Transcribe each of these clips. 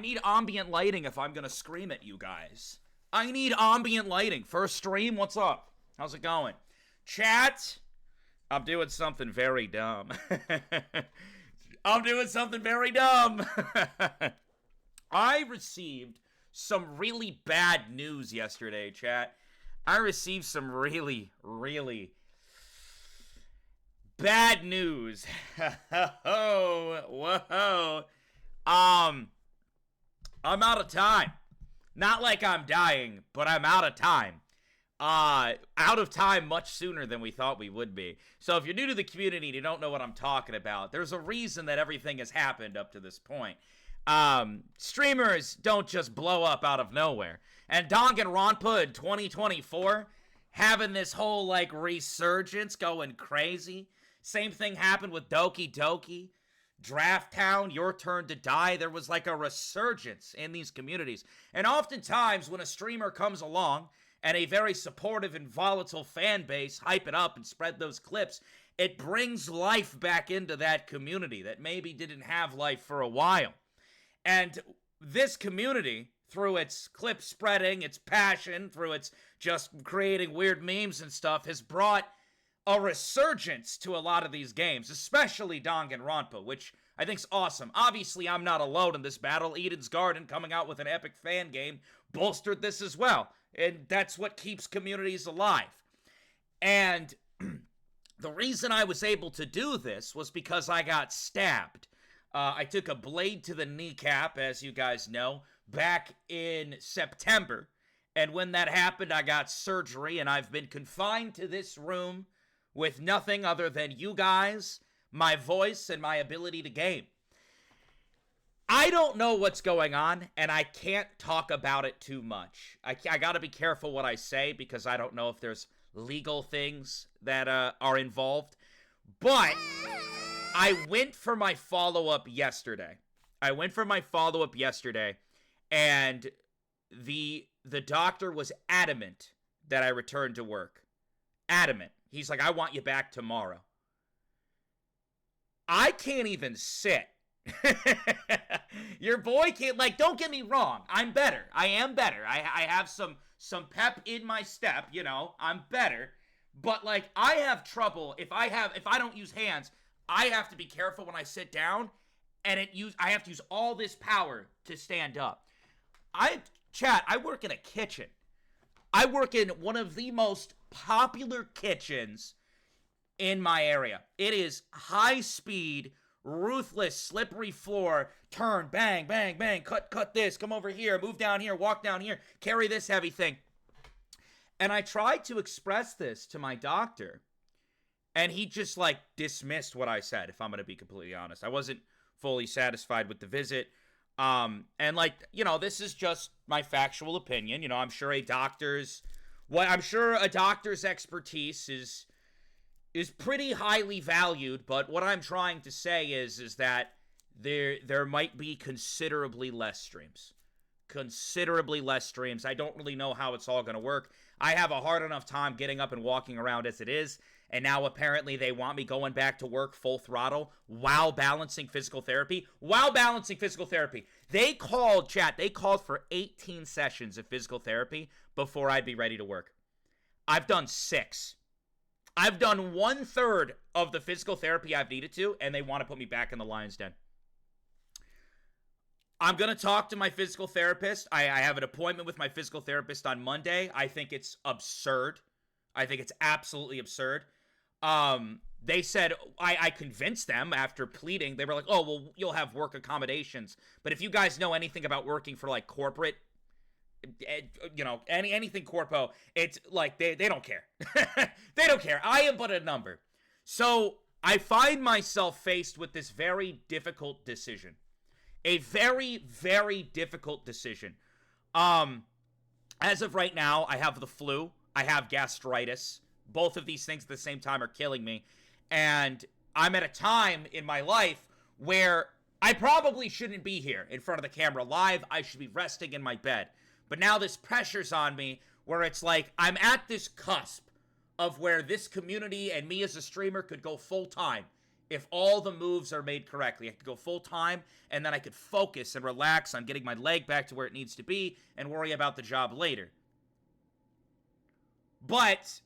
need ambient lighting if I'm going to scream at you guys. I need ambient lighting. First stream, what's up? How's it going? Chat, I'm doing something very dumb. I'm doing something very dumb. I received some really bad news yesterday, chat. I received some really, really bad news. Whoa. I'm out of time. Not like I'm dying, but I'm out of time. Out of time much sooner than we thought we would be. So if you're new to the community and you don't know what I'm talking about, there's a reason that everything has happened up to this point. Streamers don't just blow up out of nowhere. And Danganronpa in 2024, having this whole, like, resurgence going crazy. Same thing happened with Doki Doki. Draft Town, Your Turn to Die. There was like a resurgence in these communities. And oftentimes when a streamer comes along and a very supportive and volatile fan base hype it up and spread those clips, it brings life back into that community that maybe didn't have life for a while. And this community, through its clip spreading, its passion, through its just creating weird memes and stuff, has brought a resurgence to a lot of these games, especially Danganronpa, which I think's awesome. Obviously, I'm not alone in this battle. Eden's Garden, coming out with an epic fan game, bolstered this as well. And that's what keeps communities alive. And the reason I was able to do this was because I got stabbed. I took a blade to the kneecap, as you guys know, back in September. And when that happened, I got surgery, and I've been confined to this room with nothing other than you guys, my voice, and my ability to game. I don't know what's going on, and I can't talk about it too much. I gotta be careful what I say, because I don't know if there's legal things that are involved. But I went for my follow-up yesterday. And the doctor was adamant that I return to work. Adamant. He's like, I want you back tomorrow. I can't even sit. Your boy can't, like, don't get me wrong. I'm better. I am better. I have some pep in my step, you know. I'm better. But, like, I have trouble. If I don't use hands, I have to be careful when I sit down. And I have to use all this power to stand up. Chat, I work in a kitchen. I work in one of the most popular kitchens in my area. It is high speed, ruthless, slippery floor, turn, bang, bang, bang, cut this, come over here, move down here, walk down here, carry this heavy thing. And I tried to express this to my doctor, and he just, like, dismissed what I said, if I'm going to be completely honest. I wasn't fully satisfied with the visit. And, like, you know, this is just my factual opinion. You know, I'm sure a doctor's expertise is pretty highly valued, but what I'm trying to say is that there might be considerably less streams. I don't really know how it's all going to work. I have a hard enough time getting up and walking around as it is, and now apparently they want me going back to work full throttle while balancing physical therapy. They called for 18 sessions of physical therapy before I'd be ready to work. I've done 6. I've done 1/3 of the physical therapy I've needed to, and they want to put me back in the lion's den. I'm going to talk to my physical therapist. I have an appointment with my physical therapist on Monday. I think it's absurd. I think it's absolutely absurd. They said, I convinced them after pleading. They were like, oh, well, you'll have work accommodations. But if you guys know anything about working for, like, corporate, you know, anything corpo, it's like they don't care. They don't care. I am but a number. So I find myself faced with this very difficult decision. A very, very difficult decision. As of right now, I have the flu. I have gastritis. Both of these things at the same time are killing me. And I'm at a time in my life where I probably shouldn't be here in front of the camera live. I should be resting in my bed. But now this pressure's on me where it's like I'm at this cusp of where this community and me as a streamer could go full time if all the moves are made correctly. I could go full time, and then I could focus and relax on getting my leg back to where it needs to be and worry about the job later. But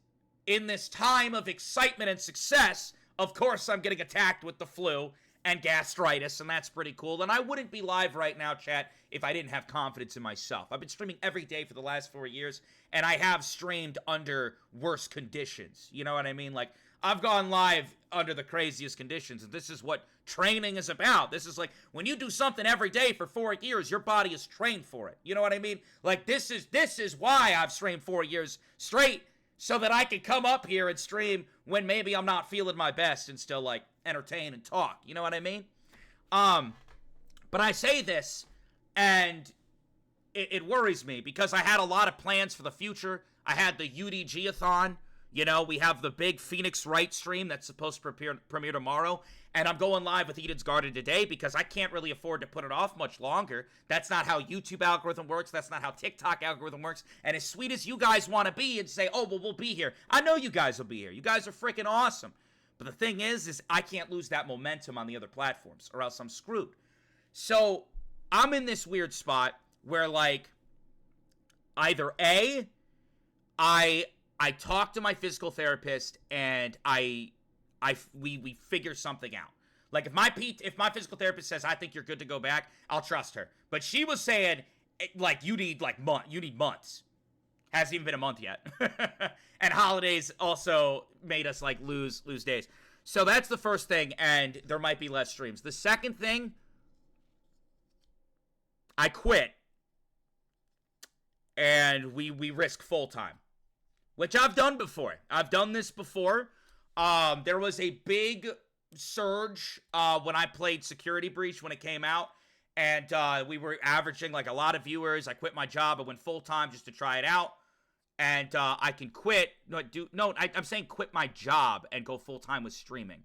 in this time of excitement and success, of course I'm getting attacked with the flu and gastritis, and that's pretty cool. And I wouldn't be live right now, chat, if I didn't have confidence in myself. I've been streaming every day for the last 4 years, and I have streamed under worse conditions. You know what I mean? Like, I've gone live under the craziest conditions, and this is what training is about. This is like, when you do something every day for 4 years, your body is trained for it. You know what I mean? Like, this is why I've streamed 4 years straight, so that I can come up here and stream when maybe I'm not feeling my best and still, like, entertain and talk. You know what I mean? But I say this, and it worries me, because I had a lot of plans for the future. I had the UDG-a-thon. You know, we have the big Phoenix Wright stream that's supposed to premiere tomorrow, and I'm going live with Eden's Garden today because I can't really afford to put it off much longer. That's not how YouTube algorithm works. That's not how TikTok algorithm works. And as sweet as you guys want to be and say, oh, well, we'll be here. I know you guys will be here. You guys are freaking awesome. But the thing is I can't lose that momentum on the other platforms, or else I'm screwed. So I'm in this weird spot where, like, either A, I talk to my physical therapist and we figure something out. Like, if my physical therapist says, I think you're good to go back, I'll trust her. But she was saying, like, you need months. Hasn't even been a month yet. And holidays also made us, like, lose days. So that's the first thing, and there might be less streams. The second thing, I quit, and we risk full time, which I've done before. I've done this before. There was a big surge when I played Security Breach when it came out, and we were averaging, like, a lot of viewers. I quit my job. I went full time just to try it out. And I can quit. I'm saying quit my job and go full time with streaming.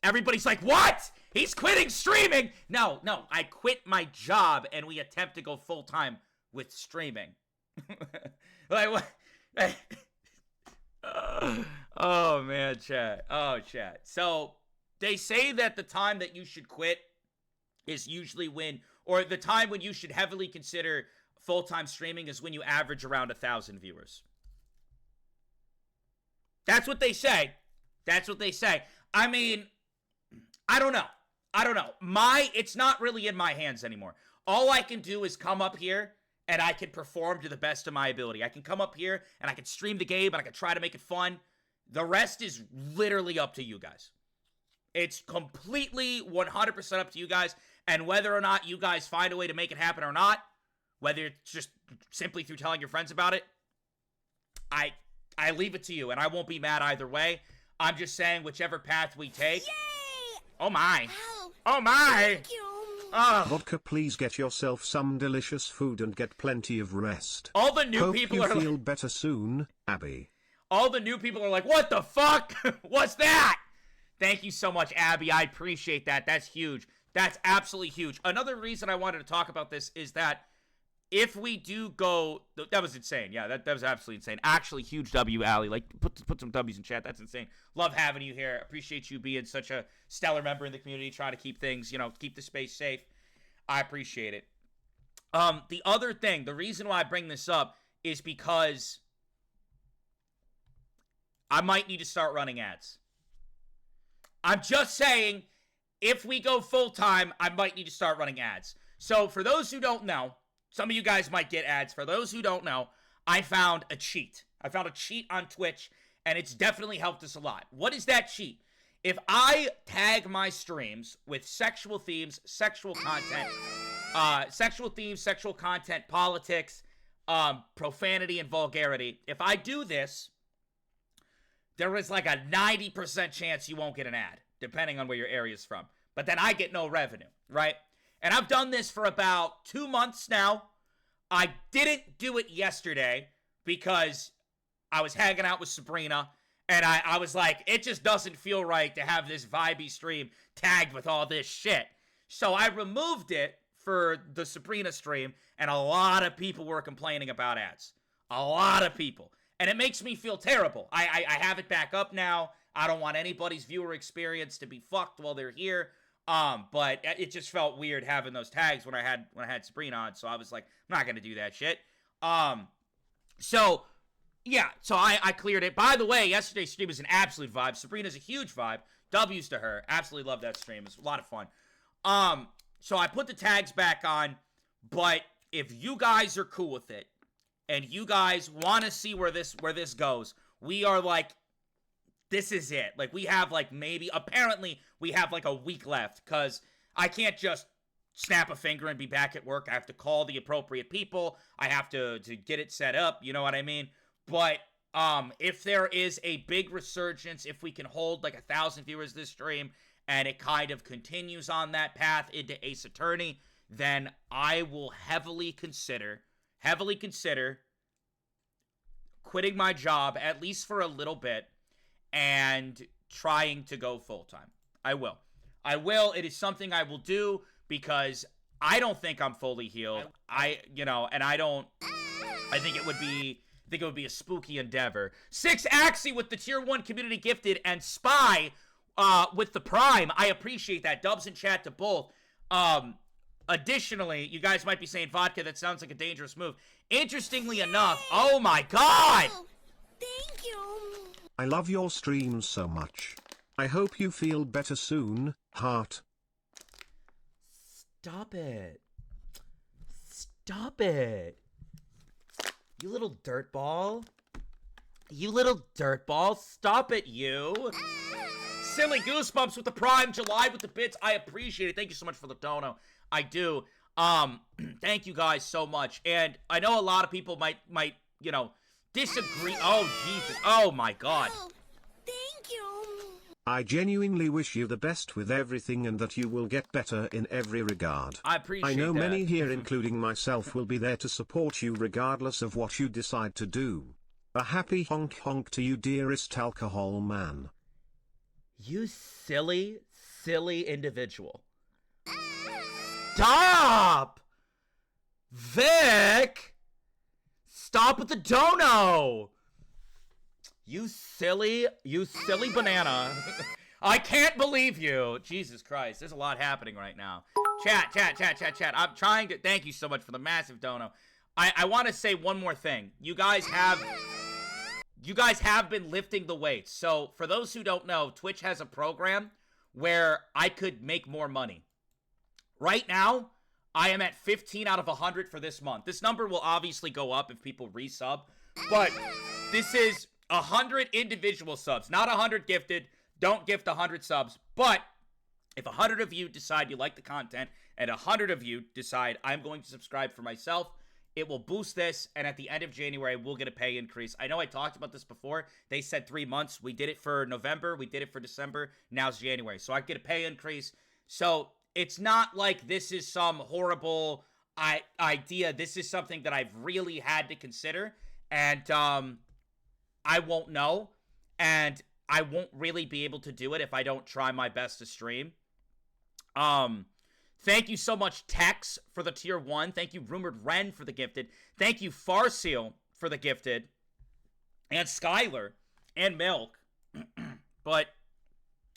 Everybody's like, what? He's quitting streaming. No, I quit my job and we attempt to go full time with streaming. Like, what? Oh, man, chat. Oh, chat. So they say that the time that you should quit is usually or the time when you should heavily consider full-time streaming is when you average around 1,000 viewers. That's what they say. That's what they say. I mean, I don't know. It's not really in my hands anymore. All I can do is come up here and I can perform to the best of my ability. I can come up here and I can stream the game and I can try to make it fun. The rest is literally up to you guys. It's completely 100% up to you guys, and whether or not you guys find a way to make it happen or not, whether it's just simply through telling your friends about it, I leave it to you, and I won't be mad either way. I'm just saying whichever path we take. Yay! Oh my. Ow. Oh my. Thank you. Vodka, please get yourself some delicious food and get plenty of rest. All the new people are feel better soon, Abby. All the new people are like, what the fuck? What's that? Thank you so much, Abby. I appreciate that. That's huge. That's absolutely huge. Another reason I wanted to talk about this is that if we do go, that was insane. Yeah, that was absolutely insane. Actually, huge W, Allie. Like, put some W's in chat. That's insane. Love having you here. Appreciate you being such a stellar member in the community, trying to keep things, keep the space safe. I appreciate it. The other thing, the reason why I bring this up is because I might need to start running ads. I'm just saying, if we go full-time, I might need to start running ads. So, for those who don't know, some of you guys might get ads. For those who don't know, I found a cheat. I found a cheat on Twitch, and it's definitely helped us a lot. What is that cheat? If I tag my streams with sexual themes, sexual content, politics, profanity, and vulgarity, if I do this, there is like a 90% chance you won't get an ad, depending on where your area is from. But then I get no revenue, right? And I've done this for about 2 months now. I didn't do it yesterday because I was hanging out with Sabrina, and I was like, it just doesn't feel right to have this vibey stream tagged with all this shit. So I removed it for the Sabrina stream, and a lot of people were complaining about ads. A lot of people. And it makes me feel terrible. I have it back up now. I don't want anybody's viewer experience to be fucked while they're here. But it just felt weird having those tags when I had Sabrina on, so I was like, I'm not gonna do that shit. So I cleared it. By the way, yesterday's stream was an absolute vibe. Sabrina's a huge vibe. W's to her. Absolutely love that stream. It was a lot of fun. So I put the tags back on, but if you guys are cool with it, and you guys want to see where this goes, we are like, this is it. Like, we have like apparently we have like a week left, because I can't just snap a finger and be back at work. I have to call the appropriate people. I have to get it set up. You know what I mean? But if there is a big resurgence, if we can hold like 1,000 viewers this stream, and it kind of continues on that path into Ace Attorney, then I will heavily consider quitting my job, at least for a little bit, and trying to go full-time. I will. It is something I will do, because I don't think I'm fully healed. I think it would be a spooky endeavor. 6 Axie with the tier 1 community gifted, and Spy with the Prime. I appreciate that. Dubs in chat to both. Additionally, you guys might be saying, Vodka, that sounds like a dangerous move. Interestingly enough, oh my god! Thank you. I love your streams so much. I hope you feel better soon, heart. Stop it. Stop it. You little dirtball. You little dirtball. Stop it, you. Silly Goosebumps with the Prime. July with the bits. I appreciate it. Thank you so much for the dono. I do. Thank you guys so much. And I know a lot of people might, disagree. Oh, Jesus. Oh, my God. Oh, thank you. I genuinely wish you the best with everything, and that you will get better in every regard. I appreciate that. I know many here, including myself, will be there to support you regardless of what you decide to do. A happy honk honk to you, dearest alcohol man. You silly, silly individual. Stop! Vic! Stop with the dono! You silly banana. I can't believe you. Jesus Christ, there's a lot happening right now. Chat. I'm trying to, thank you so much for the massive dono. I want to say one more thing. You guys have been lifting the weights. So for those who don't know, Twitch has a program where I could make more money. Right now, I am at 15 out of 100 for this month. This number will obviously go up if people resub, but this is 100 individual subs, not 100 gifted. Don't gift 100 subs, but if 100 of you decide you like the content and 100 of you decide I'm going to subscribe for myself, it will boost this, and at the end of January, we'll get a pay increase. I know I talked about this before. They said 3 months. We did it for November. We did it for December. Now it's January. So I get a pay increase. So it's not like this is some horrible idea. This is something that I've really had to consider, and I won't know, and I won't really be able to do it if I don't try my best to stream. Thank you so much, Tex, for the tier 1. Thank you, Rumored Ren, for the gifted. Thank you, Farseal, for the gifted. And Skylar. And Milk. But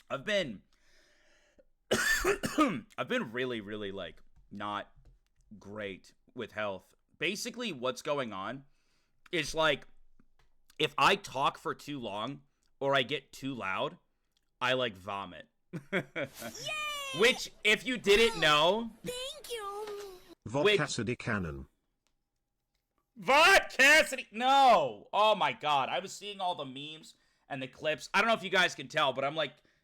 I've been really, really, not great with health. Basically, what's going on is, if I talk for too long or I get too loud, I, vomit. Which, if you didn't know... Thank you. VodkaSunnyD Cannon. VodkaSunnyD! No! Oh my god. I was seeing all the memes and the clips. I don't know if you guys can tell, but I'm,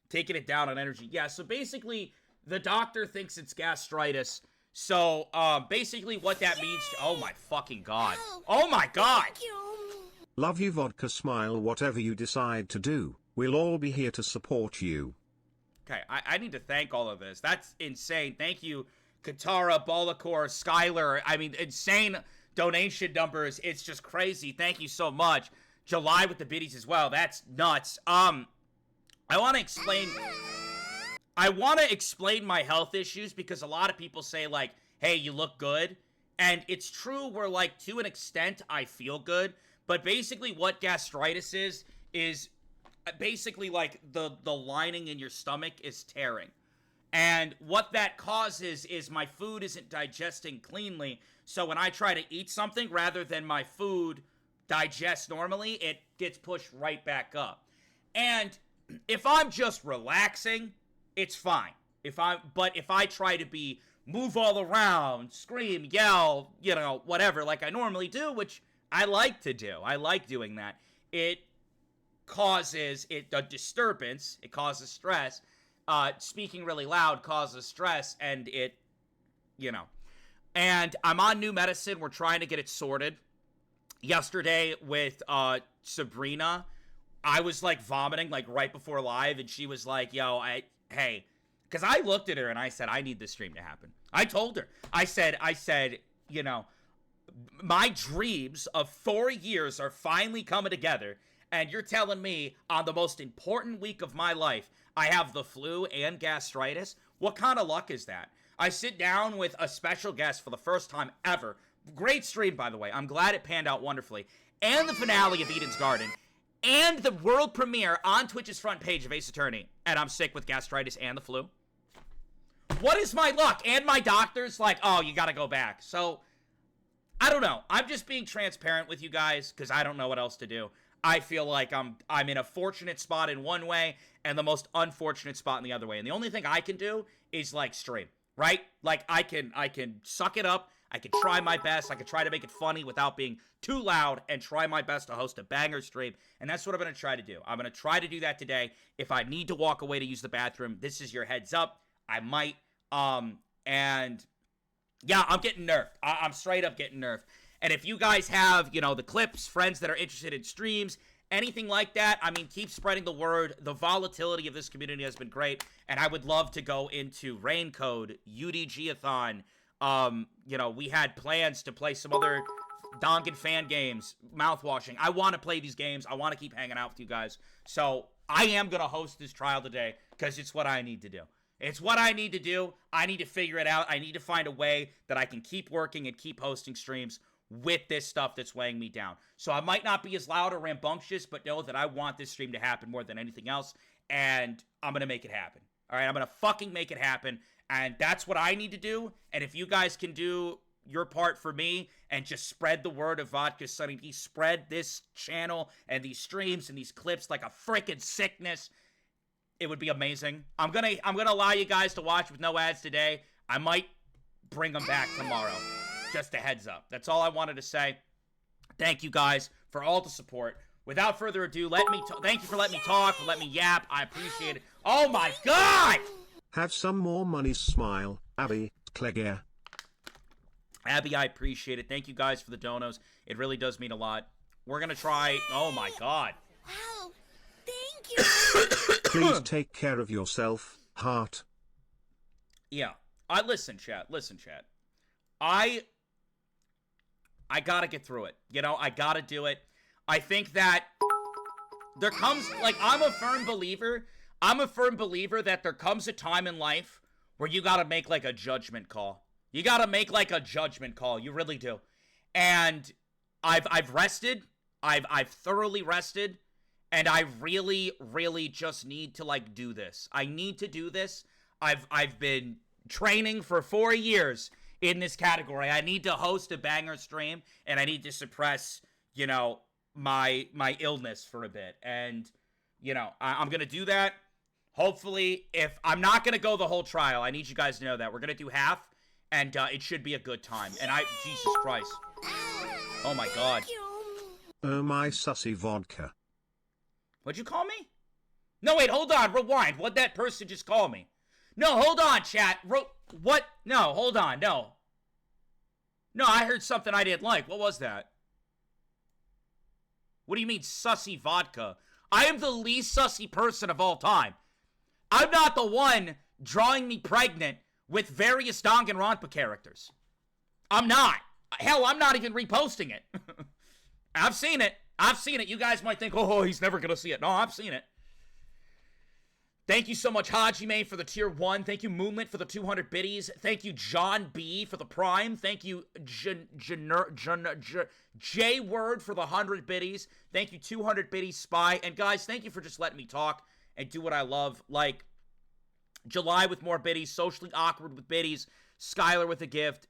taking it down on energy. Yeah, so basically, the doctor thinks it's gastritis. So, basically what that means... Oh my fucking god. Oh my god! Thank you. Love you, Vodka Smile. Whatever you decide to do, we'll all be here to support you. Okay, I need to thank all of this. That's insane. Thank you, Katara, Balakor, Skylar. I mean, insane donation numbers. It's just crazy. Thank you so much. July with the biddies as well. That's nuts. I want to explain my health issues, because a lot of people say, hey, you look good. And it's true where, to an extent, I feel good. But basically what gastritis is basically like the lining in your stomach is tearing. And what that causes is my food isn't digesting cleanly. So when I try to eat something, rather than my food digest normally, it gets pushed right back up. And if I'm just relaxing, it's fine. But if I try to move all around, scream, yell, whatever, like I normally do, which I like to do. I like doing that. It causes a disturbance. It causes stress. Speaking really loud causes stress, and And I'm on new medicine. We're trying to get it sorted. Yesterday with Sabrina, I was like vomiting like right before live, and she was like, hey, because I looked at her and I said, I need this stream to happen. I told her. I said, my dreams of 4 years are finally coming together, and you're telling me on the most important week of my life, I have the flu and gastritis? What kind of luck is that? I sit down with a special guest for the first time ever. Great stream, by the way. I'm glad it panned out wonderfully. And the finale of Eden's Garden. And the world premiere on Twitch's front page of Ace Attorney. And I'm sick with gastritis and the flu. What is my luck? And my doctor's like, oh, you gotta go back. So, I don't know. I'm just being transparent with you guys because I don't know what else to do. I feel like I'm in a fortunate spot in one way and the most unfortunate spot in the other way. And the only thing I can do is like stream, right? Like I can suck it up. I can try my best. I can try to make it funny without being too loud and try my best to host a banger stream. And that's what I'm going to try to do. I'm going to try to do that today. If I need to walk away to use the bathroom, this is your heads up. I might. And yeah, I'm getting nerfed. I'm straight up getting nerfed. And if you guys have, the clips, friends that are interested in streams, anything like that, I mean, keep spreading the word. The volatility of this community has been great, and I would love to go into Rain Code, UDG-a-thon. We had plans to play some other Dangan fan games, mouthwashing. I want to play these games. I want to keep hanging out with you guys. So I am going to host this trial today because it's what I need to do. It's what I need to do. I need to figure it out. I need to find a way that I can keep working and keep hosting streams with this stuff that's weighing me down. So I might not be as loud or rambunctious, but know that I want this stream to happen more than anything else, and I'm going to make it happen. All right, I'm going to fucking make it happen, and that's what I need to do. And if you guys can do your part for me and just spread the word of VodkaSunnyD, spread this channel and these streams and these clips like a freaking sickness, it would be amazing. I'm gonna allow you guys to watch with no ads today. I might bring them back tomorrow. Just a heads up. That's all I wanted to say. Thank you guys for all the support. Without further ado, thank you for letting me talk, for letting me yap. I appreciate it. Oh my god! Have some more money, smile, Abby, Clegger. Abby, I appreciate it. Thank you guys for the donos. It really does mean a lot. We're gonna try. Oh my god. Wow. Thank you. Please take care of yourself, heart. Yeah. Listen, chat. I gotta get through it. I gotta do it. I think that there comes, I'm a firm believer that there comes a time in life where you gotta make, a judgment call. You gotta make, a judgment call. You really do. And I've rested. I've thoroughly rested. And I really, really just need to, do this. I need to do this. I've been training for 4 years in this category. I need to host a banger stream, and I need to suppress, my illness for a bit. And, I'm going to do that. Hopefully, if I'm not going to go the whole trial, I need you guys to know that. We're going to do half, and it should be a good time. And Jesus Christ. Oh my god. Oh my sussy vodka. What'd you call me? No, wait, hold on. Rewind. What'd that person just call me? No, hold on, chat. What? No, hold on. No. No, I heard something I didn't like. What was that? What do you mean, sussy vodka? I am the least sussy person of all time. I'm not the one drawing me pregnant with various Danganronpa characters. I'm not. Hell, I'm not even reposting it. I've seen it. You guys might think, oh, he's never going to see it. No, I've seen it. Thank you so much, Hajime, for the tier 1. Thank you, Moonlit, for the 200 biddies. Thank you, John B, for the prime. Thank you, J-Word, for the 100 biddies. Thank you, 200 biddies, Spy. And guys, thank you for just letting me talk and do what I love. Like, July with more biddies, Socially Awkward with biddies, Skylar with a gift.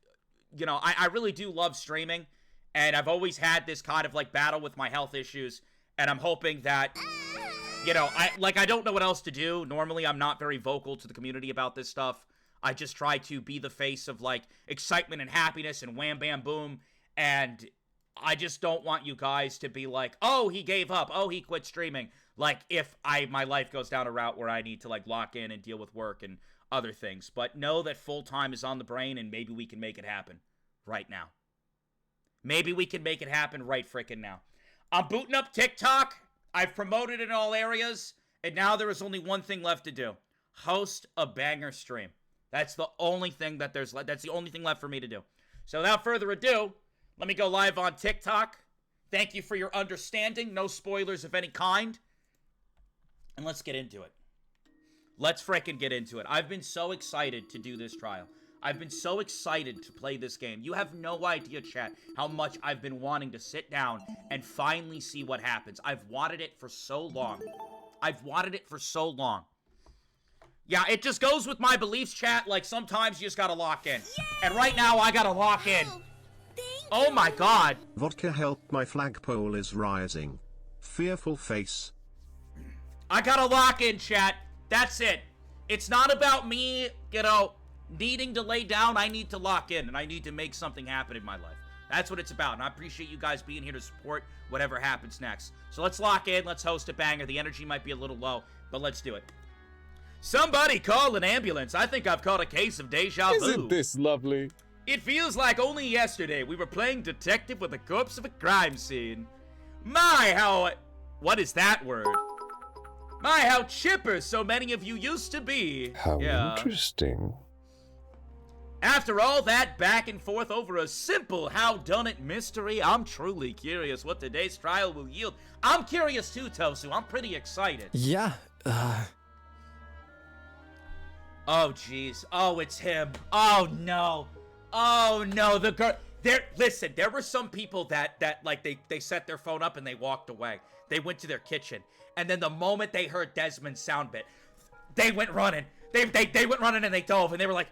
You know, I really do love streaming. And I've always had this kind of, like, battle with my health issues. And I'm hoping that... You know, I don't know what else to do. Normally, I'm not very vocal to the community about this stuff. I just try to be the face of, like, excitement and happiness and wham, bam, boom. And I just don't want you guys to be like, oh, he gave up. Oh, he quit streaming. Like, if my life goes down a route where I need to, like, lock in and deal with work and other things. But know that full-time is on the brain, and maybe we can make it happen right now. Maybe we can make it happen right frickin' now. I'm booting up TikTok. I've promoted in all areas, and now there is only one thing left to do. Host a banger stream. That's the only thing that's the only thing left for me to do. So without further ado, let me go live on TikTok. Thank you for your understanding. No spoilers of any kind. And let's get into it. Let's frickin' get into it. I've been so excited to do this trial. I've been so excited to play this game. You have no idea, chat, how much I've been wanting to sit down and finally see what happens. I've wanted it for so long. I've wanted it for so long. Yeah, it just goes with my beliefs, chat. Like, sometimes you just gotta lock in. Yay! And right now, I gotta lock in. Oh my god. Vodka help, my flagpole is rising. Fearful face. I gotta lock in, chat. That's it. It's not about me, you know... needing to lay down. I need to lock in, and I need to make something happen in my life. That's what it's about, and I appreciate you guys being here to support whatever happens next. So let's lock in, let's host a banger. The energy might be a little low, but let's do it. Somebody call an ambulance. I think I've caught a case of deja vu. Isn't this lovely? It feels like only yesterday we were playing detective with the corpse of a crime scene. My, how... What is that word? My, how chipper so many of you used to be. How interesting. After all that back and forth over a simple how-done-it mystery, I'm truly curious what today's trial will yield. I'm curious too, Tosu. I'm pretty excited. Yeah, Oh, jeez. Oh, it's him. Oh, no. Oh, no. The girl... Listen, there were some people that like, they set their phone up and they walked away. They went to their kitchen. And then the moment they heard Desmond's sound bit, they went running. They went running and they dove. And they were like,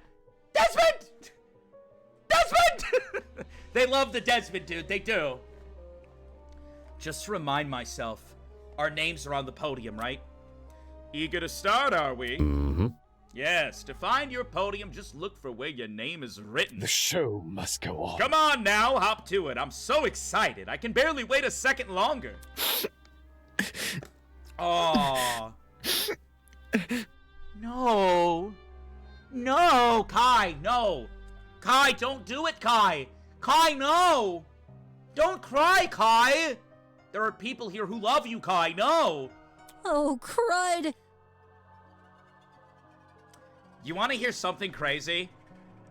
Desmond! Desmond! They love the Desmond, dude. They do. Just to remind myself, our names are on the podium, right? Eager to start, are we? Mm-hmm. Yes, to find your podium, just look for where your name is written. The show must go on. Come on now, hop to it. I'm so excited. I can barely wait a second longer. Aww. No. No, Kai, no. Kai, don't do it, Kai. Kai, no. Don't cry, Kai. There are people here who love you, Kai, no. Oh, crud. You want to hear something crazy?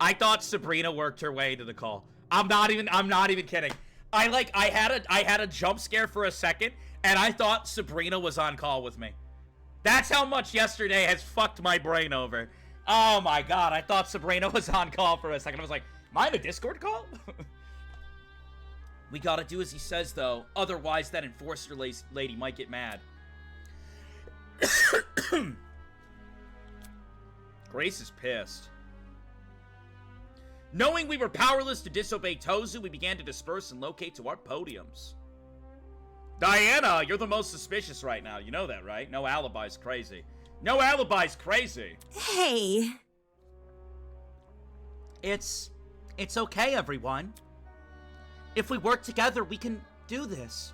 I thought Sabrina worked her way to the call. I'm not even kidding. I had a jump scare for a second, and I thought Sabrina was on call with me. That's how much yesterday has fucked my brain over. Oh my god, I thought Sabrina was on call for a second. I was like, am I in a Discord call? We gotta do as he says, though. Otherwise, that enforcer lady might get mad. Grace is pissed. Knowing we were powerless to disobey Tozu, we began to disperse and locate to our podiums. Diana, you're the most suspicious right now. You know that, right? No alibi's crazy. No alibi's crazy. Hey. It's okay, everyone. If we work together, we can do this.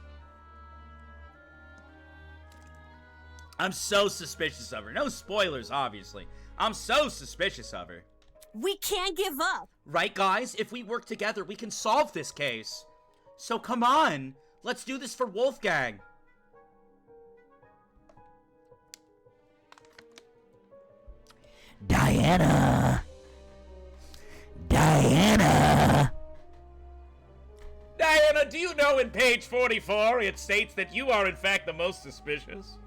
I'm so suspicious of her. No spoilers, obviously. I'm so suspicious of her. We can't give up. Right, guys? If we work together, we can solve this case. So come on. Let's do this for Wolfgang. Diana. Diana, do you know in page 44 it states that you are in fact the most suspicious?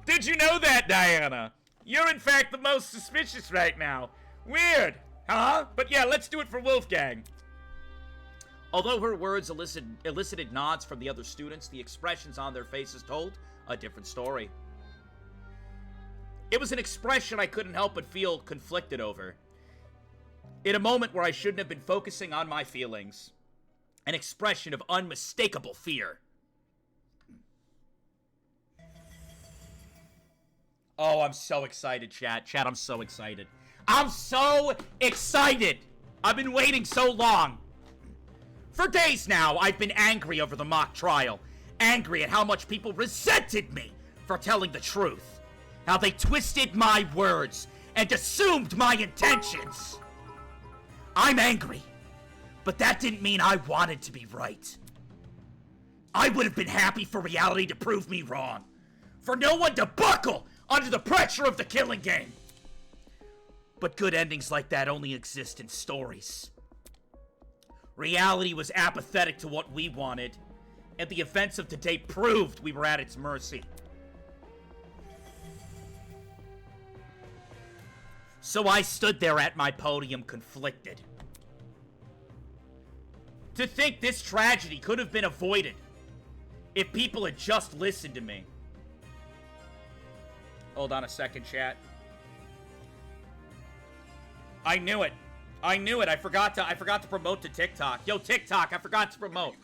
Did you know that, Diana? You're in fact the most suspicious right now. Weird, huh? But yeah, let's do it for Wolfgang. Although her words elicited nods from the other students, the expressions on their faces told a different story. It was an expression I couldn't help but feel conflicted over. In a moment where I shouldn't have been focusing on my feelings. An expression of unmistakable fear. Oh, I'm so excited, chat. Chat, I'm so excited. I'm so excited! I've been waiting so long. For days now, I've been angry over the mock trial. Angry at how much people resented me for telling the truth. How they twisted my words and assumed my intentions. I'm angry, but that didn't mean I wanted to be right. I would have been happy for reality to prove me wrong. For no one to buckle under the pressure of the killing game. But good endings like that only exist in stories. Reality was apathetic to what we wanted, and the events of today proved we were at its mercy. So I stood there at my podium conflicted. To think this tragedy could have been avoided if people had just listened to me. Hold on a second, chat. I knew it. I knew it. I forgot to promote to TikTok. Yo, TikTok, I forgot to promote.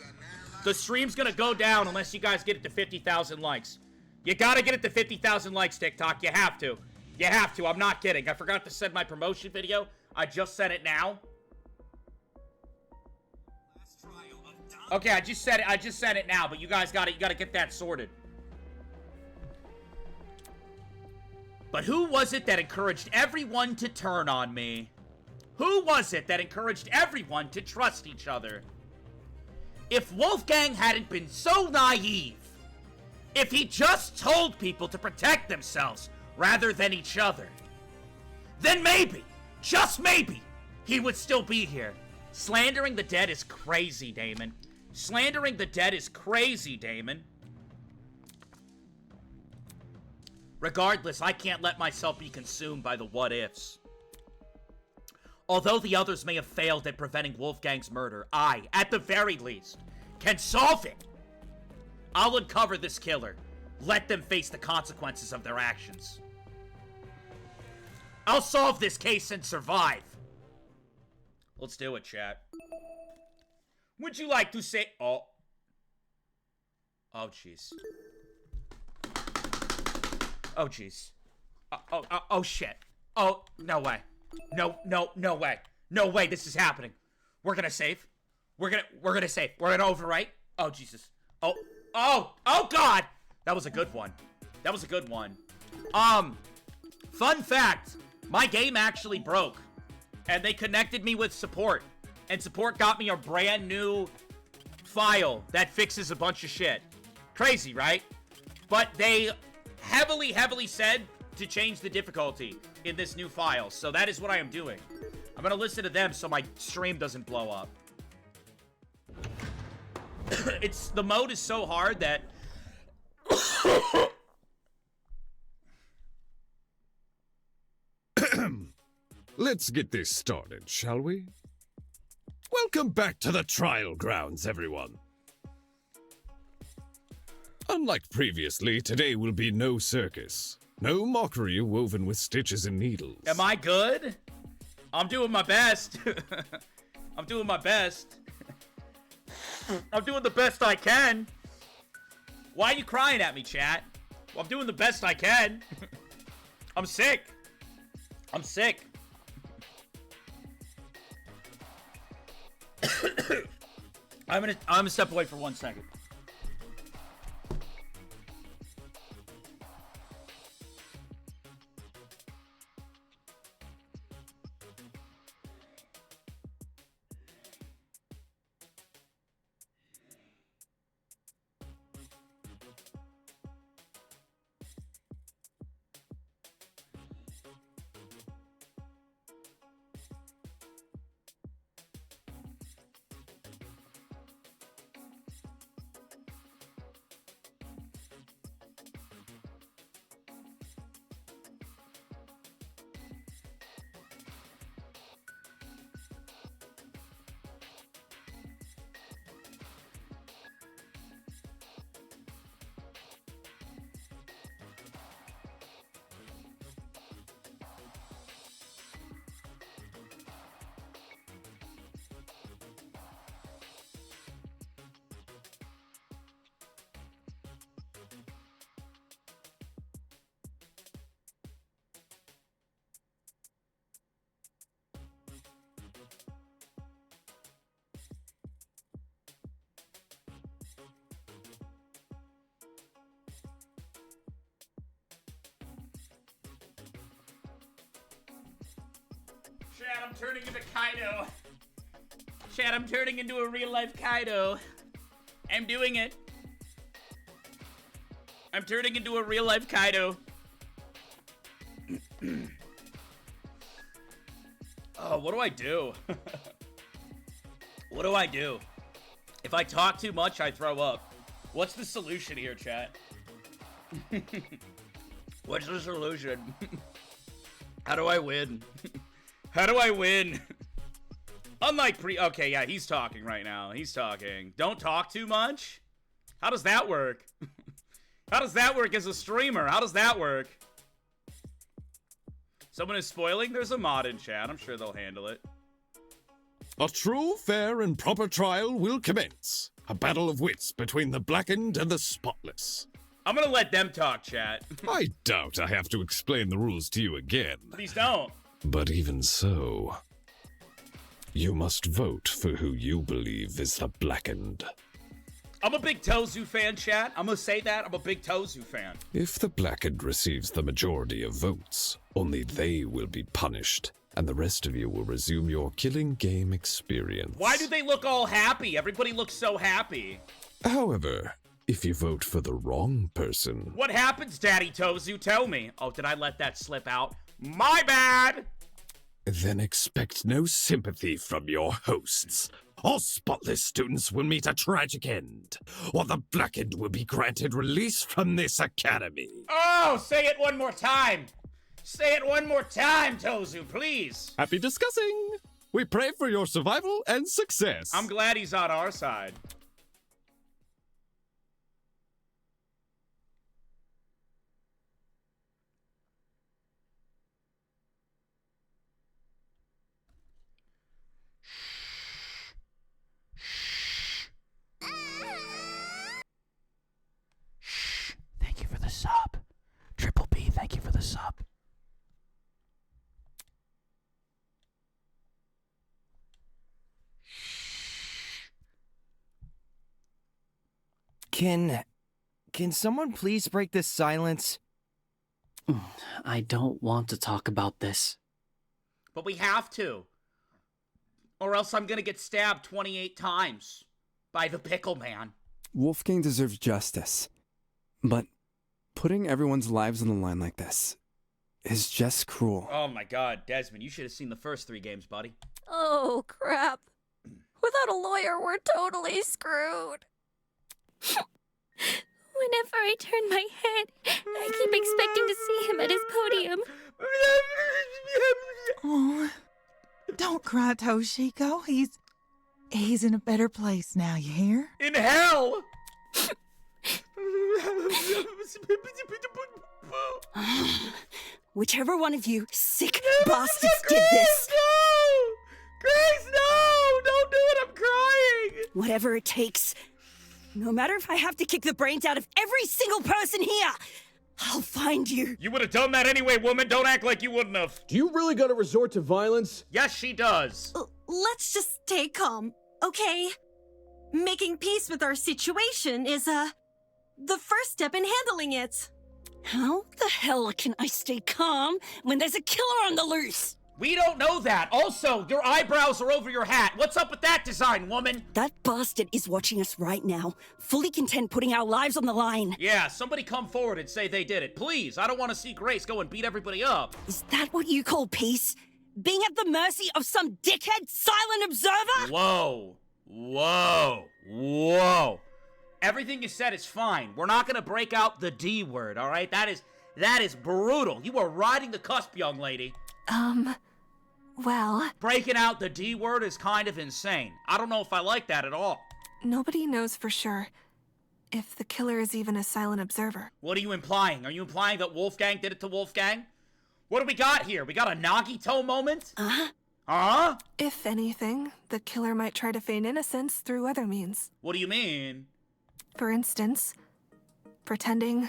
The stream's gonna go down unless you guys get it to 50,000 likes. You gotta get it to 50,000 likes, TikTok. You have to. You have to. I'm not kidding. I forgot to send my promotion video. I just sent it now. Okay, I just sent it now, but you guys gotta get that sorted. But who was it that encouraged everyone to turn on me? Who was it that encouraged everyone to trust each other? If Wolfgang hadn't been so naive, if he just told people to protect themselves rather than each other, then maybe, just maybe, he would still be here. Slandering the dead is crazy, Damon. Slandering the dead is crazy, Damon. Regardless, I can't let myself be consumed by the what-ifs. Although the others may have failed at preventing Wolfgang's murder, I, at the very least, can solve it. I'll uncover this killer. Let them face the consequences of their actions. I'll solve this case and survive. Let's do it, chat. Would you like to say... Oh, jeez. Oh, jeez. Oh, shit. Oh, no way. No way. No way this is happening. We're gonna save. We're gonna save. We're gonna overwrite. Oh, Jesus. Oh, God! That was a good one. That was a good one. Fun fact. My game actually broke. And they connected me with support. And support got me a brand new file that fixes a bunch of shit. Crazy, right? But they heavily said to change the difficulty in this new file. So that is what I am doing. I'm gonna listen to them so my stream doesn't blow up. The mode is so hard that... Let's get this started, shall we? Welcome back to the trial grounds, everyone. Unlike previously, today will be no circus. No mockery woven with stitches and needles. Am I good? I'm doing my best. I'm doing my best. I'm doing the best I can. Why are you crying at me, chat? Well, I'm doing the best I can. I'm sick. I'm sick. I'm gonna step away for 1 second. Chad, I'm turning into Kaido. Chad, I'm turning into a real-life Kaido. I'm doing it. I'm turning into a real-life Kaido. Oh, what do I do? What do I do? If I talk too much, I throw up. What's the solution here, chat? What's the solution? How do I win? How do I win? Unlike okay, yeah, he's talking right now. He's talking. Don't talk too much? How does that work? How does that work as a streamer? How does that work? Someone is spoiling? There's a mod in chat. I'm sure they'll handle it. A true, fair, and proper trial will commence. A battle of wits between the blackened and the spotless. I'm gonna let them talk, chat. I doubt I have to explain the rules to you again. Please don't. But even so, you must vote for who you believe is the blackened. I'm a big Tozu fan, chat. I'm gonna say that. I'm a big Tozu fan. If the blackened receives the majority of votes, only they will be punished, and the rest of you will resume your killing game experience. Why do they look all happy? Everybody looks so happy. However, if you vote for the wrong person... What happens, Daddy Tozu? Tell me. Oh, did I let that slip out? My bad! Then expect no sympathy from your hosts. All spotless students will meet a tragic end, or the blackened will be granted release from this academy. Oh, say it one more time. Say it one more time, Tozu, please. Happy discussing. We pray for your survival and success. I'm glad he's on our side. Thank you for the sub. Triple B, thank you for the sub. Can someone please break this silence? I don't want to talk about this. But we have to. Or else I'm gonna get stabbed 28 times by the Pickle Man. Wolfgang deserves justice. But putting everyone's lives on the line like this is just cruel. Oh my god, Desmond, you should have seen the first 3 games, buddy. Oh, crap. Without a lawyer, we're totally screwed. Whenever I turn my head, I keep expecting to see him at his podium. Oh, don't cry, Toshiko. He's in a better place now, you hear? In hell! Whichever one of you sick bastards did this. No! Grace, no! Don't do it, I'm crying! Whatever it takes. No matter if I have to kick the brains out of every single person here, I'll find you. You would have done that anyway, woman. Don't act like you wouldn't have. Do you really gotta resort to violence? Yes, she does. Let's just stay calm, okay? Making peace with our situation is, the first step in handling it. How the hell can I stay calm when there's a killer on the loose? We don't know that. Also, your eyebrows are over your hat. What's up with that design, woman? That bastard is watching us right now, fully content putting our lives on the line. Yeah, somebody come forward and say they did it. Please, I don't want to see Grace go and beat everybody up. Is that what you call peace? Being at the mercy of some dickhead silent observer? Whoa. Whoa. Whoa. Everything you said is fine. We're not gonna break out the D word, all right? That is brutal. You are riding the cusp, young lady. Well, Breaking out the D word is kind of insane. I don't know if I like that at all. nobody knows for sure if the killer is even a silent observer. What are you implying? Are you implying that Wolfgang did it to Wolfgang? What do we got here? We got a Nagito moment? Huh? If anything, the killer might try to feign innocence through other means. What do you mean? For instance, pretending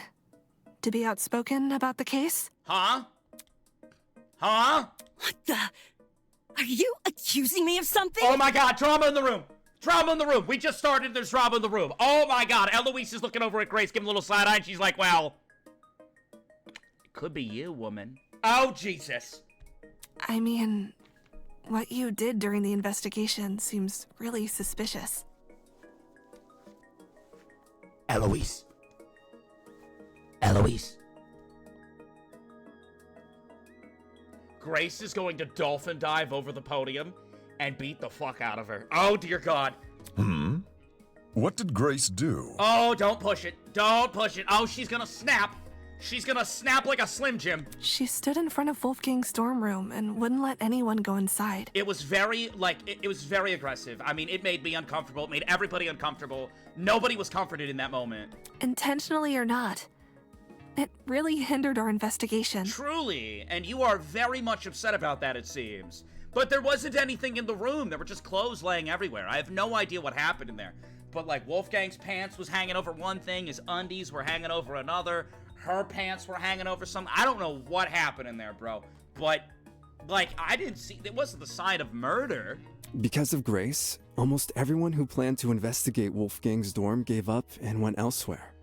to be outspoken about the case. Huh? Huh? What the? Are you accusing me of something? Oh my god, drama in the room! Drama in the room! We just started, there's drama in the room. Oh my god, Eloise is looking over at Grace, giving a little side eye, and she's like, well, it could be you, woman. Oh, Jesus. I mean, what you did during the investigation seems really suspicious. Eloise. Eloise. Grace is going to dolphin dive over the podium and beat the fuck out of her. Oh, dear God. What did Grace do? Oh, don't push it. Don't push it. Oh, she's gonna snap. She's gonna snap like a Slim Jim. She stood in front of Wolfgang's dorm room and wouldn't let anyone go inside. It was very, it was very aggressive. I mean, it made me uncomfortable. It made everybody uncomfortable. Nobody was comforted in that moment. Intentionally or not, it really hindered our investigation. Truly, and you are very much upset about that, it seems. But there wasn't anything in the room. There were just clothes laying everywhere. I have no idea what happened in there. But, like, Wolfgang's pants was hanging over one thing, his undies were hanging over another, her pants were hanging over something. I don't know what happened in there, bro. But, like, I didn't see, it wasn't the sign of murder. Because of Grace, almost everyone who planned to investigate Wolfgang's dorm gave up and went elsewhere.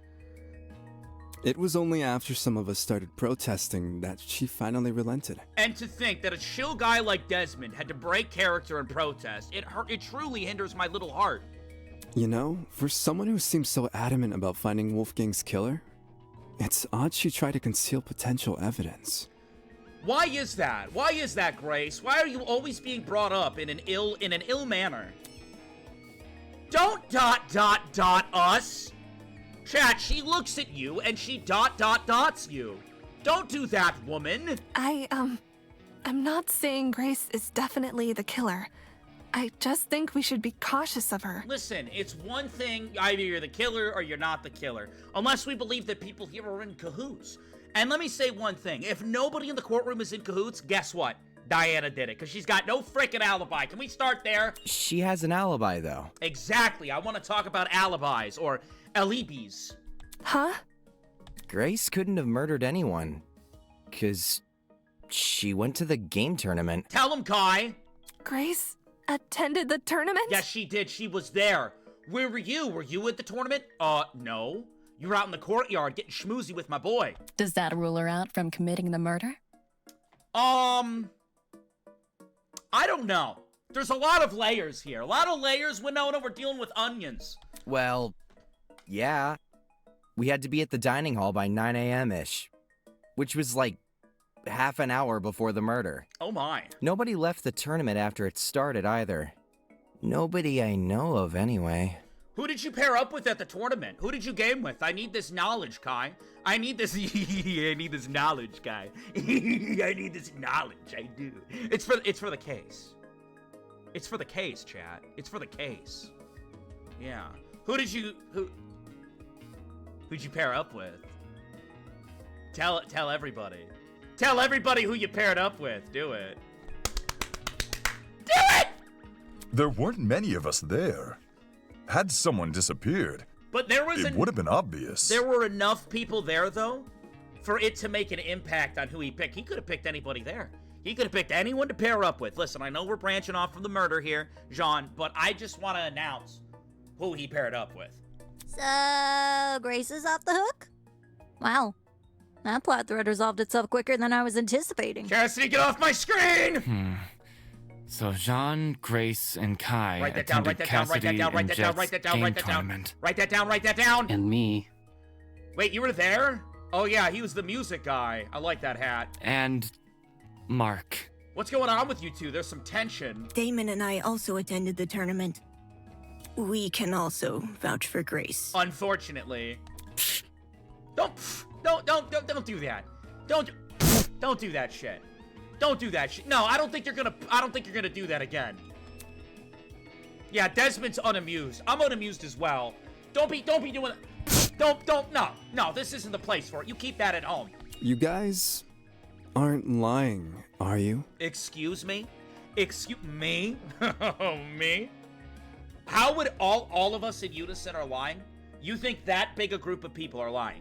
It was only after some of us started protesting that she finally relented. And to think that a chill guy like Desmond had to break character and protest, it truly hinders my little heart. You know, for someone who seems so adamant about finding Wolfgang's killer, it's odd she tried to conceal potential evidence. Why is that? Why is that, Grace? Why are you always being brought up in an ill manner? Don't ... us. Chat, she looks at you and she ... dots you. Don't do that, woman. I'm not saying Grace is definitely the killer. I just think we should be cautious of her. Listen, it's one thing, either you're the killer or you're not the killer. Unless we believe that people here are in cahoots. And let me say one thing. If nobody in the courtroom is in cahoots, guess what? Diana did it, because she's got no frickin' alibi. Can we start there? She has an alibi, though. Exactly. I want to talk about alibis, or alibis. Huh? Grace couldn't have murdered anyone, because she went to the game tournament. Tell him, Kai. Grace attended the tournament? Yes, she did. She was there. Where were you? Were you at the tournament? No. You were out in the courtyard getting schmoozy with my boy. Does that rule her out from committing the murder? I don't know. There's a lot of layers here. A lot of layers, Winona. We're dealing with onions. Well, yeah. We had to be at the dining hall by 9 a.m.-ish, which was like half an hour before the murder. Oh my. Nobody left the tournament after it started either. Nobody I know of, anyway. Who did you pair up with at the tournament? Who did you game with? I need this knowledge, Kai. I need this. I need this knowledge, Kai. I need this knowledge. I do. It's for the case. It's for the case, chat. It's for the case. Yeah. Who'd you pair up with? Tell everybody. Tell everybody who you paired up with. Do it. Do it! There weren't many of us there. Had someone disappeared, but there was it would have been obvious. There were enough people there, though, for it to make an impact on who he picked. He could have picked anybody there. He could have picked anyone to pair up with. Listen, I know we're branching off from the murder here, Jean, but I just want to announce who he paired up with. So, Grace is off the hook? Wow. That plot thread resolved itself quicker than I was anticipating. Cassidy, get off my screen! So Jean, Grace, and Kai write that down, attended Cassidy and Jet's game tournament. Write that down! And me. Wait, you were there? Oh yeah, he was the music guy. I like that hat. And Mark. What's going on with you two? There's some tension. Damon and I also attended the tournament. We can also vouch for Grace. Unfortunately. Don't do that. Don't do that shit. Don't do that shit. No, I don't think you're gonna do that again. Yeah, Desmond's unamused. I'm unamused as well. Don't be doing that. No, this isn't the place for it. You keep that at home. You guys aren't lying, are you? Excuse me? Excuse me? Me? How would all of us in unison are lying? You think that big a group of people are lying?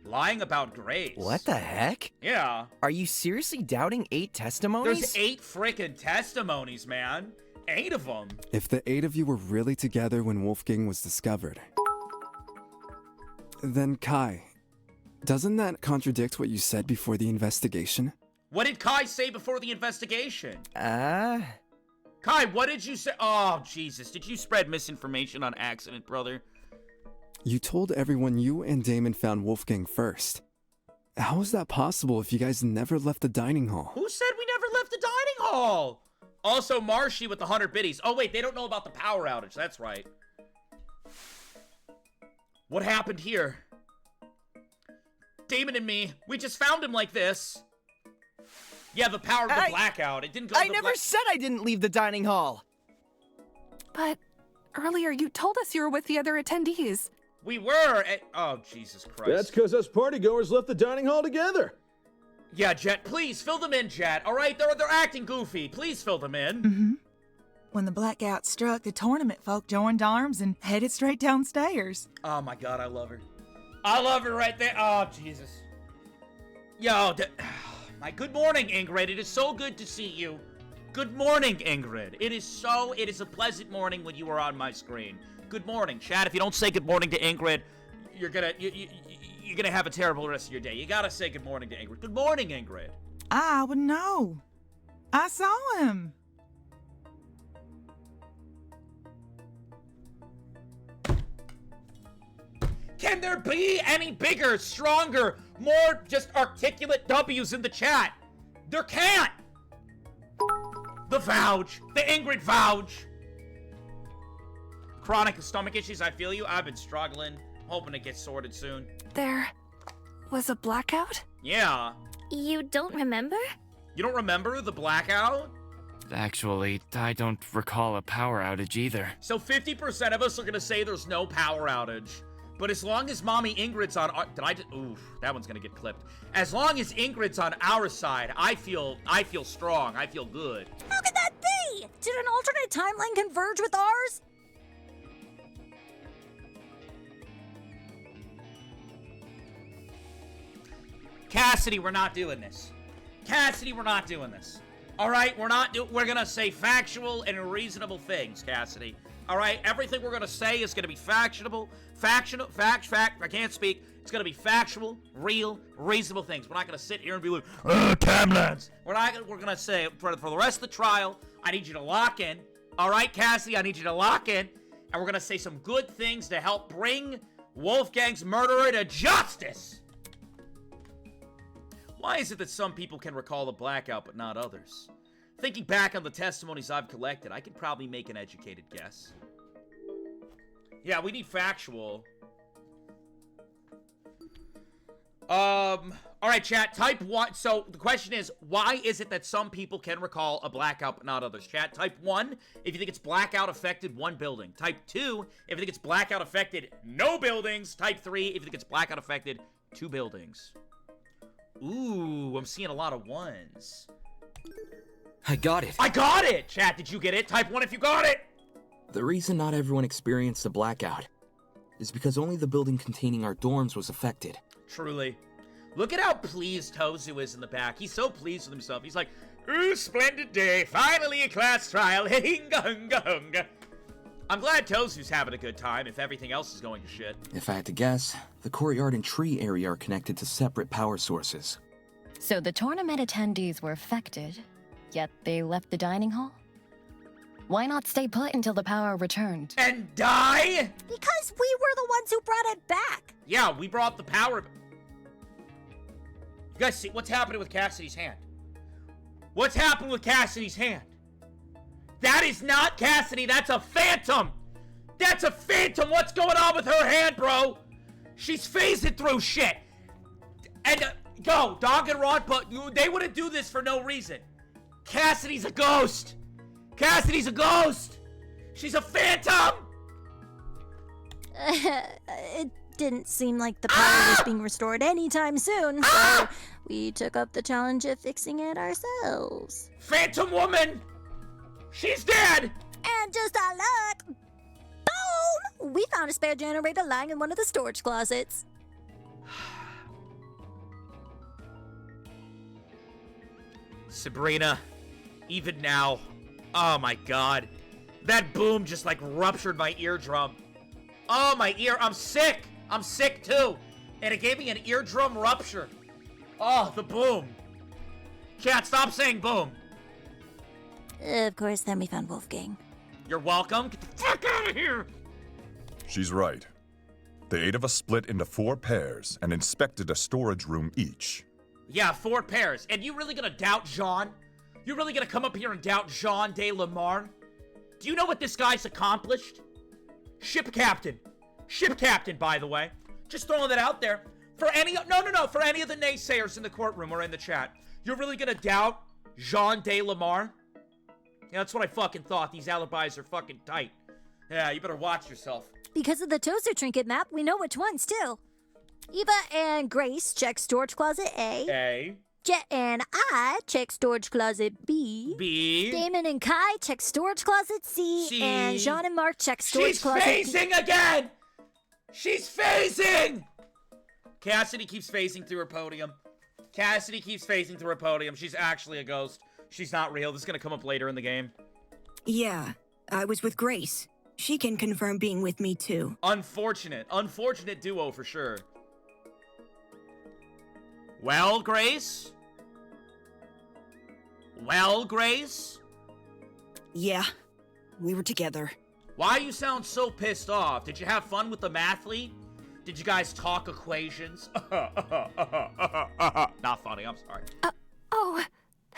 Lying about Grace. What the heck? Yeah. Are you seriously doubting 8 testimonies? There's 8 frickin' testimonies, man. 8 of them. If the 8 of you were really together when Wolfgang was discovered, then Kai, doesn't that contradict what you said before the investigation? What did Kai say before the investigation? Uh... Kai, what did you say? Oh, Jesus. Did you spread misinformation on accident, brother? You told everyone you and Damon found Wolfgang first. How is that possible if you guys never left the dining hall? Who said we never left the dining hall? Also, Marshy with the 100 biddies. Oh, wait, they don't know about the power outage. That's right. What happened here? Damon and me, we just found him like this. Yeah, the power of the blackout. It didn't go I never said I didn't leave the dining hall. But earlier you told us you were with the other attendees. We were at... Oh, Jesus Christ. That's because us partygoers left the dining hall together. Yeah, Jet, please fill them in, Jet. All right, they're acting goofy. Please fill them in. Mm-hmm. When the blackout struck, the tournament folk joined arms and headed straight downstairs. Oh, my God, I love her. I love her right there. Oh, Jesus. Yo, my good morning, Ingrid. It is so good to see you. Good morning, Ingrid. It is a pleasant morning when you are on my screen. Good morning, chat. If you don't say good morning to Ingrid, you're gonna have a terrible rest of your day. You gotta say good morning to Ingrid. Good morning, Ingrid. I would know. I saw him. Can there be any bigger, stronger, more just articulate W's in the chat? There can't. The vouch. The Ingrid vouch. Chronic stomach issues, I feel you. I've been struggling. Hoping to get sorted soon. There was a blackout? Yeah. You don't remember? You don't remember the blackout? Actually, I don't recall a power outage either. So 50% of us are gonna say there's no power outage. But as long as Mommy Ingrid's on our... Oof, that one's gonna get clipped. As long as Ingrid's on our side, I feel strong. I feel good. How could that be? Did an alternate timeline converge with ours? Cassidy, we're not doing this. Cassidy, we're not doing this. All right, we're gonna say factual and reasonable things, Cassidy. All right, everything we're gonna say is gonna be fact. I can't speak. It's gonna be factual, real, reasonable things. We're not gonna sit here and be like, timelines. We're gonna say for the rest of the trial, I need you to lock in. All right, Cassidy, I need you to lock in, and we're gonna say some good things to help bring Wolfgang's murderer to justice. Why is it that some people can recall a blackout but not others? Thinking back on the testimonies I've collected, I could probably make an educated guess. Yeah, we need factual. Alright, chat, type 1. So, the question is, why is it that some people can recall a blackout but not others? Chat, type 1 if you think it's blackout affected one building. Type 2 if you think it's blackout affected no buildings. Type 3 if you think it's blackout affected 2 buildings. Ooh, I'm seeing a lot of ones. I got it. I got it! Chat, did you get it? Type 1 if you got it! The reason not everyone experienced the blackout is because only the building containing our dorms was affected. Truly. Look at how pleased Tozu is in the back. He's so pleased with himself. He's like, ooh, splendid day. Finally a class trial. Hinga hunga hunga. I'm glad Tozu's having a good time if everything else is going to shit. If I had to guess, the courtyard and tree area are connected to separate power sources. So the tournament attendees were affected, yet they left the dining hall? Why not stay put until the power returned? And die? Because we were the ones who brought it back. Yeah, we brought the power. You guys see what's happening with Cassidy's hand? What's happened with Cassidy's hand? That is not Cassidy, that's a phantom! That's a phantom! What's going on with her hand, bro? She's phasing through shit! And, go, Danganronpa, they wouldn't do this for no reason. Cassidy's a ghost! Cassidy's a ghost! She's a phantom! It didn't seem like the power was being restored anytime soon, so we took up the challenge of fixing it ourselves. Phantom woman! She's dead! And just our luck, boom! We found a spare generator lying in one of the storage closets. Sabrina, even now, oh my god. That boom just like ruptured my eardrum. Oh, my ear, I'm sick! I'm sick too! And it gave me an eardrum rupture. Oh, the boom. Chat, stop saying boom. Of course, then we found Wolfgang. You're welcome. Get the fuck out of here. She's right. The 8 of us split into 4 pairs and inspected a storage room each. Yeah, 4 pairs. And you really gonna doubt Jean? You really gonna come up here and doubt Jean de Lamar? Do you know what this guy's accomplished? Ship captain. Ship captain, by the way. Just throwing that out there. For any for any of the naysayers in the courtroom or in the chat. You're really gonna doubt Jean de Lamar? Yeah, that's what I fucking thought. These alibis are fucking tight. Yeah, you better watch yourself. Because of the toaster trinket map, we know which ones, too. Eva and Grace check storage closet A. A. Jet and I check storage closet B. B. Damon and Kai check storage closet C. C. And Jean and Mark check storage closet D. She's phasing again! She's phasing! Cassidy keeps phasing through her podium. Cassidy keeps phasing through her podium. She's actually a ghost. She's not real. This is gonna come up later in the game. Yeah, I was with Grace. She can confirm being with me too. Unfortunate duo for sure. Well, Grace? Yeah, we were together. Why you sound so pissed off? Did you have fun with the mathlete? Did you guys talk equations? Not funny, I'm sorry. Oh,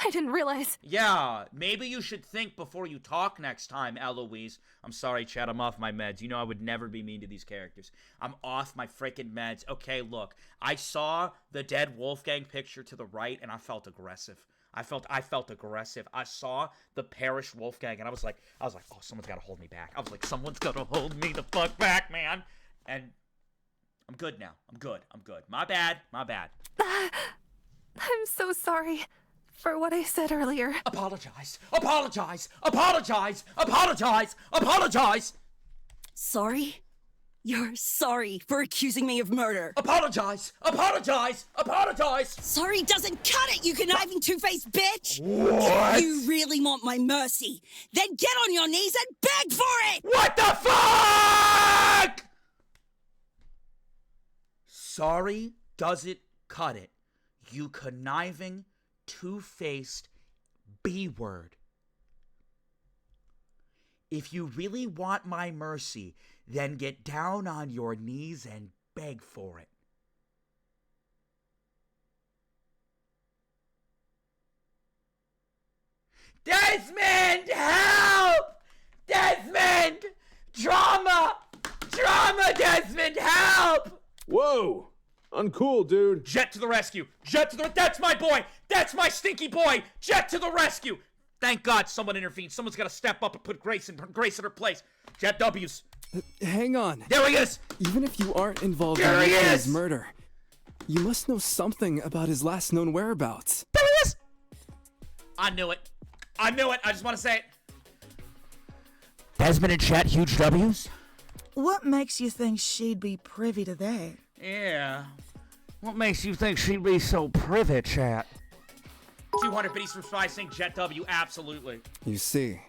I didn't realize. Yeah, maybe you should think before you talk next time, Eloise. I'm sorry, Chad, I'm off my meds. You know I would never be mean to these characters. I'm off my freaking meds. Okay, look, I saw the dead Wolfgang picture to the right, and I felt aggressive. I felt aggressive. I saw the perished Wolfgang, and I was like, oh, someone's got to hold me back. I was like, someone's got to hold me the fuck back, man. And I'm good now. I'm good. My bad. I'm so sorry for what I said earlier. Apologize. Sorry? You're sorry for accusing me of murder. Apologize. Sorry doesn't cut it, you conniving two-faced bitch. What? If you really want my mercy, then get on your knees and beg for it. What the fuck? Sorry doesn't cut it, you conniving, two-faced B-word. If you really want my mercy, then get down on your knees and beg for it. Desmond, help! Desmond! Drama, Desmond, help! Whoa! Uncool, dude. Jet to the rescue. That's my boy. That's my stinky boy. Jet to the rescue. Thank God someone intervened. Someone's got to step up and put Grace in her place. Jet W's. Hang on. There he is. Even if you aren't involved There in he his is. murder, you must know something about his last known whereabouts. There he is. I knew it. I just want to say it. Desmond and Chet, huge W's. What makes you think she'd be privy to that? Yeah. What makes you think she'd be so privy, Chat? 200 biddies from Spy saying Jet W, absolutely. You see,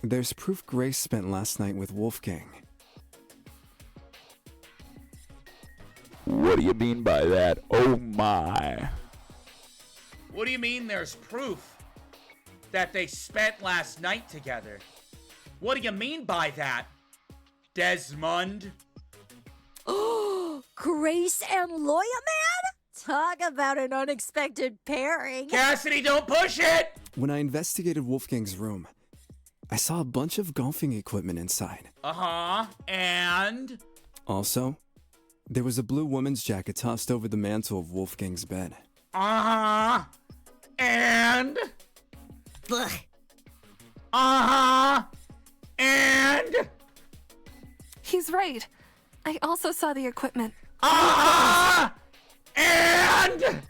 there's proof Grace spent last night with Wolfgang. What do you mean by that? Oh my. What do you mean there's proof that they spent last night together? What do you mean by that, Desmond? Oh, Grace and Lawyer Man? Talk about an unexpected pairing. Cassidy, don't push it! When I investigated Wolfgang's room, I saw a bunch of golfing equipment inside. Uh-huh, and? Also, there was a blue woman's jacket tossed over the mantle of Wolfgang's bed. Uh-huh, and? Ugh. Uh-huh, and? He's right. I also saw the equipment. Uh-huh, and?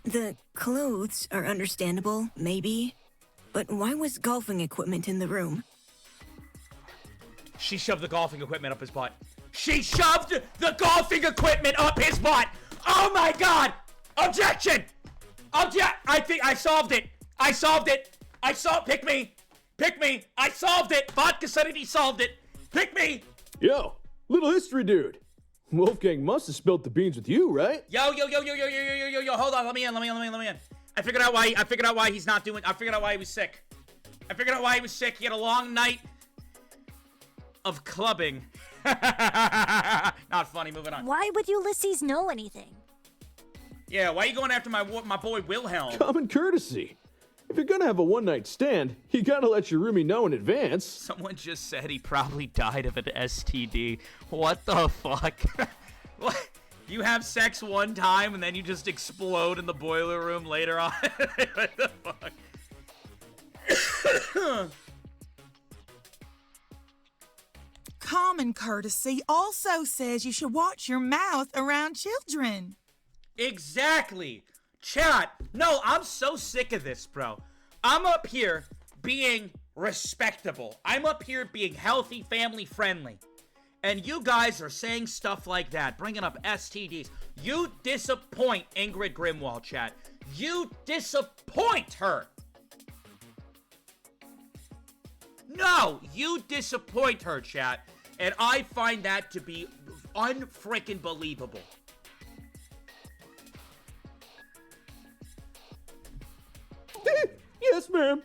The clothes are understandable, maybe, but why was golfing equipment in the room? She shoved the golfing equipment up his butt. She shoved the golfing equipment up his butt! Oh my God! Objection! I think I solved it! Pick me! I solved it! VodkaSunnyD solved it! Pick me! Yo, little history dude. Wolfgang must have spilt the beans with you, right? Yo, hold on, let me in. I figured out why he's not doing, I figured out why he was sick. He had a long night of clubbing. Not funny, moving on. Why would Ulysses know anything? Yeah, why are you going after my boy Wilhelm? Common courtesy. If you're gonna have a one-night stand, you gotta let your roomie know in advance. Someone just said he probably died of an STD. What the fuck? What? You have sex one time and then you just explode in the boiler room later on? What the fuck? Common courtesy also says you should watch your mouth around children. Exactly. Chat. No, I'm so sick of this, bro. I'm up here being respectable. I'm up here being healthy, family friendly. And you guys are saying stuff like that, bringing up STDs. You disappoint Ingrid Grimwald, chat. You disappoint her. No, you disappoint her, chat. And I find that to be unfreaking believable. Yes, ma'am.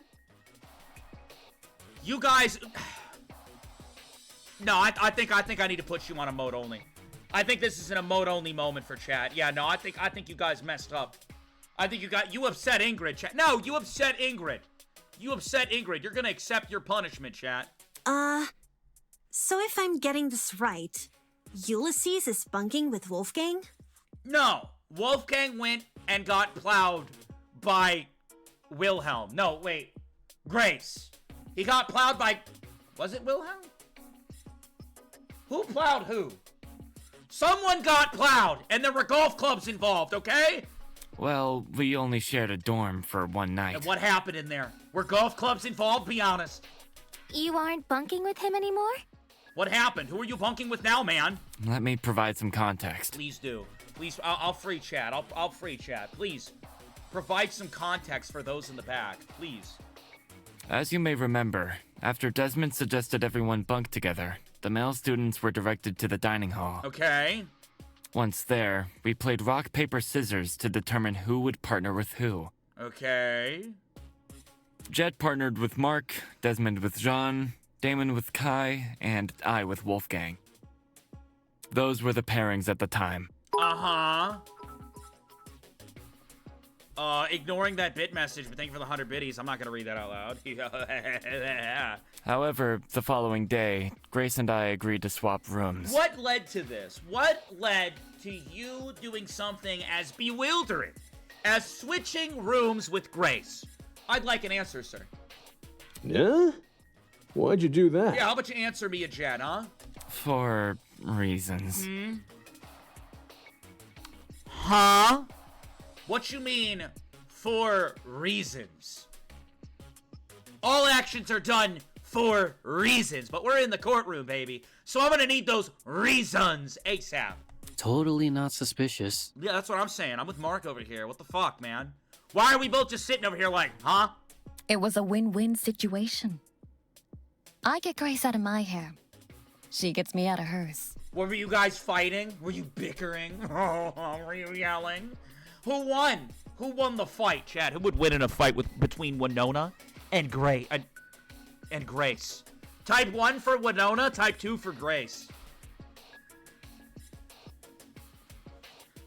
You guys... No, I think I need to put you on a mode only. I think this is an emote only moment for chat. Yeah, no, I think you guys messed up. I think you upset Ingrid, chat. No, you upset Ingrid. You upset Ingrid. You're gonna accept your punishment, chat. So if I'm getting this right, Ulysses is bunking with Wolfgang? No, Wolfgang went and got plowed by Wilhelm. No, wait. Grace. He got plowed by... Was it Wilhelm? Who plowed who? Someone got plowed, and there were golf clubs involved, okay? Well, we only shared a dorm for one night. And what happened in there? Were golf clubs involved? Be honest. You aren't bunking with him anymore? What happened? Who are you bunking with now, man? Let me provide some context. Please do. Please, I'll free chat. I'll free chat. Please, provide some context for those in the back. Please. As you may remember, after Desmond suggested everyone bunk together, the male students were directed to the dining hall. Okay. Once there, we played rock, paper, scissors to determine who would partner with who. Okay. Jet partnered with Mark, Desmond with Jean, Damon with Kai, and I with Wolfgang. Those were the pairings at the time. Ignoring that bit message, but thank you for the 100 biddies. I'm not gonna read that out loud. However, the following day, Grace and I agreed to swap rooms. What led to this? What led to you doing something as bewildering as switching rooms with Grace? I'd like an answer, sir. Yeah? Why'd you do that? Yeah, how about you answer me a jet, huh? For reasons. Huh? What you mean, for reasons? All actions are done for reasons, but we're in the courtroom, baby. So I'm gonna need those reasons ASAP. Totally not suspicious. Yeah, that's what I'm saying. I'm with Mark over here. What the fuck, man? Why are we both just sitting over here like, huh? It was a win-win situation. I get Grace out of my hair. She gets me out of hers. Were you guys fighting? Were you bickering? Were you yelling? Who won? Who won the fight, Chad? Who would win in a fight between Winona and Grace? Type 1 for Winona, type 2 for Grace.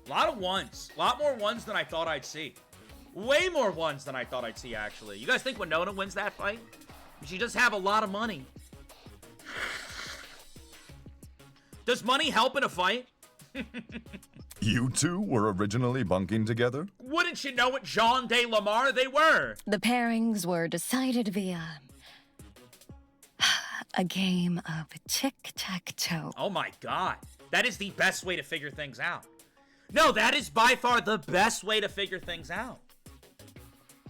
A lot of ones. A lot more ones than I thought I'd see. Way more ones than I thought I'd see, actually. You guys think Winona wins that fight? She does have a lot of money. Does money help in a fight? You two were originally bunking together? Wouldn't you know it, Jean de Lamar? They were. The pairings were decided via a game of tic-tac-toe. Oh my god. That is the best way to figure things out. No, that is by far the best way to figure things out.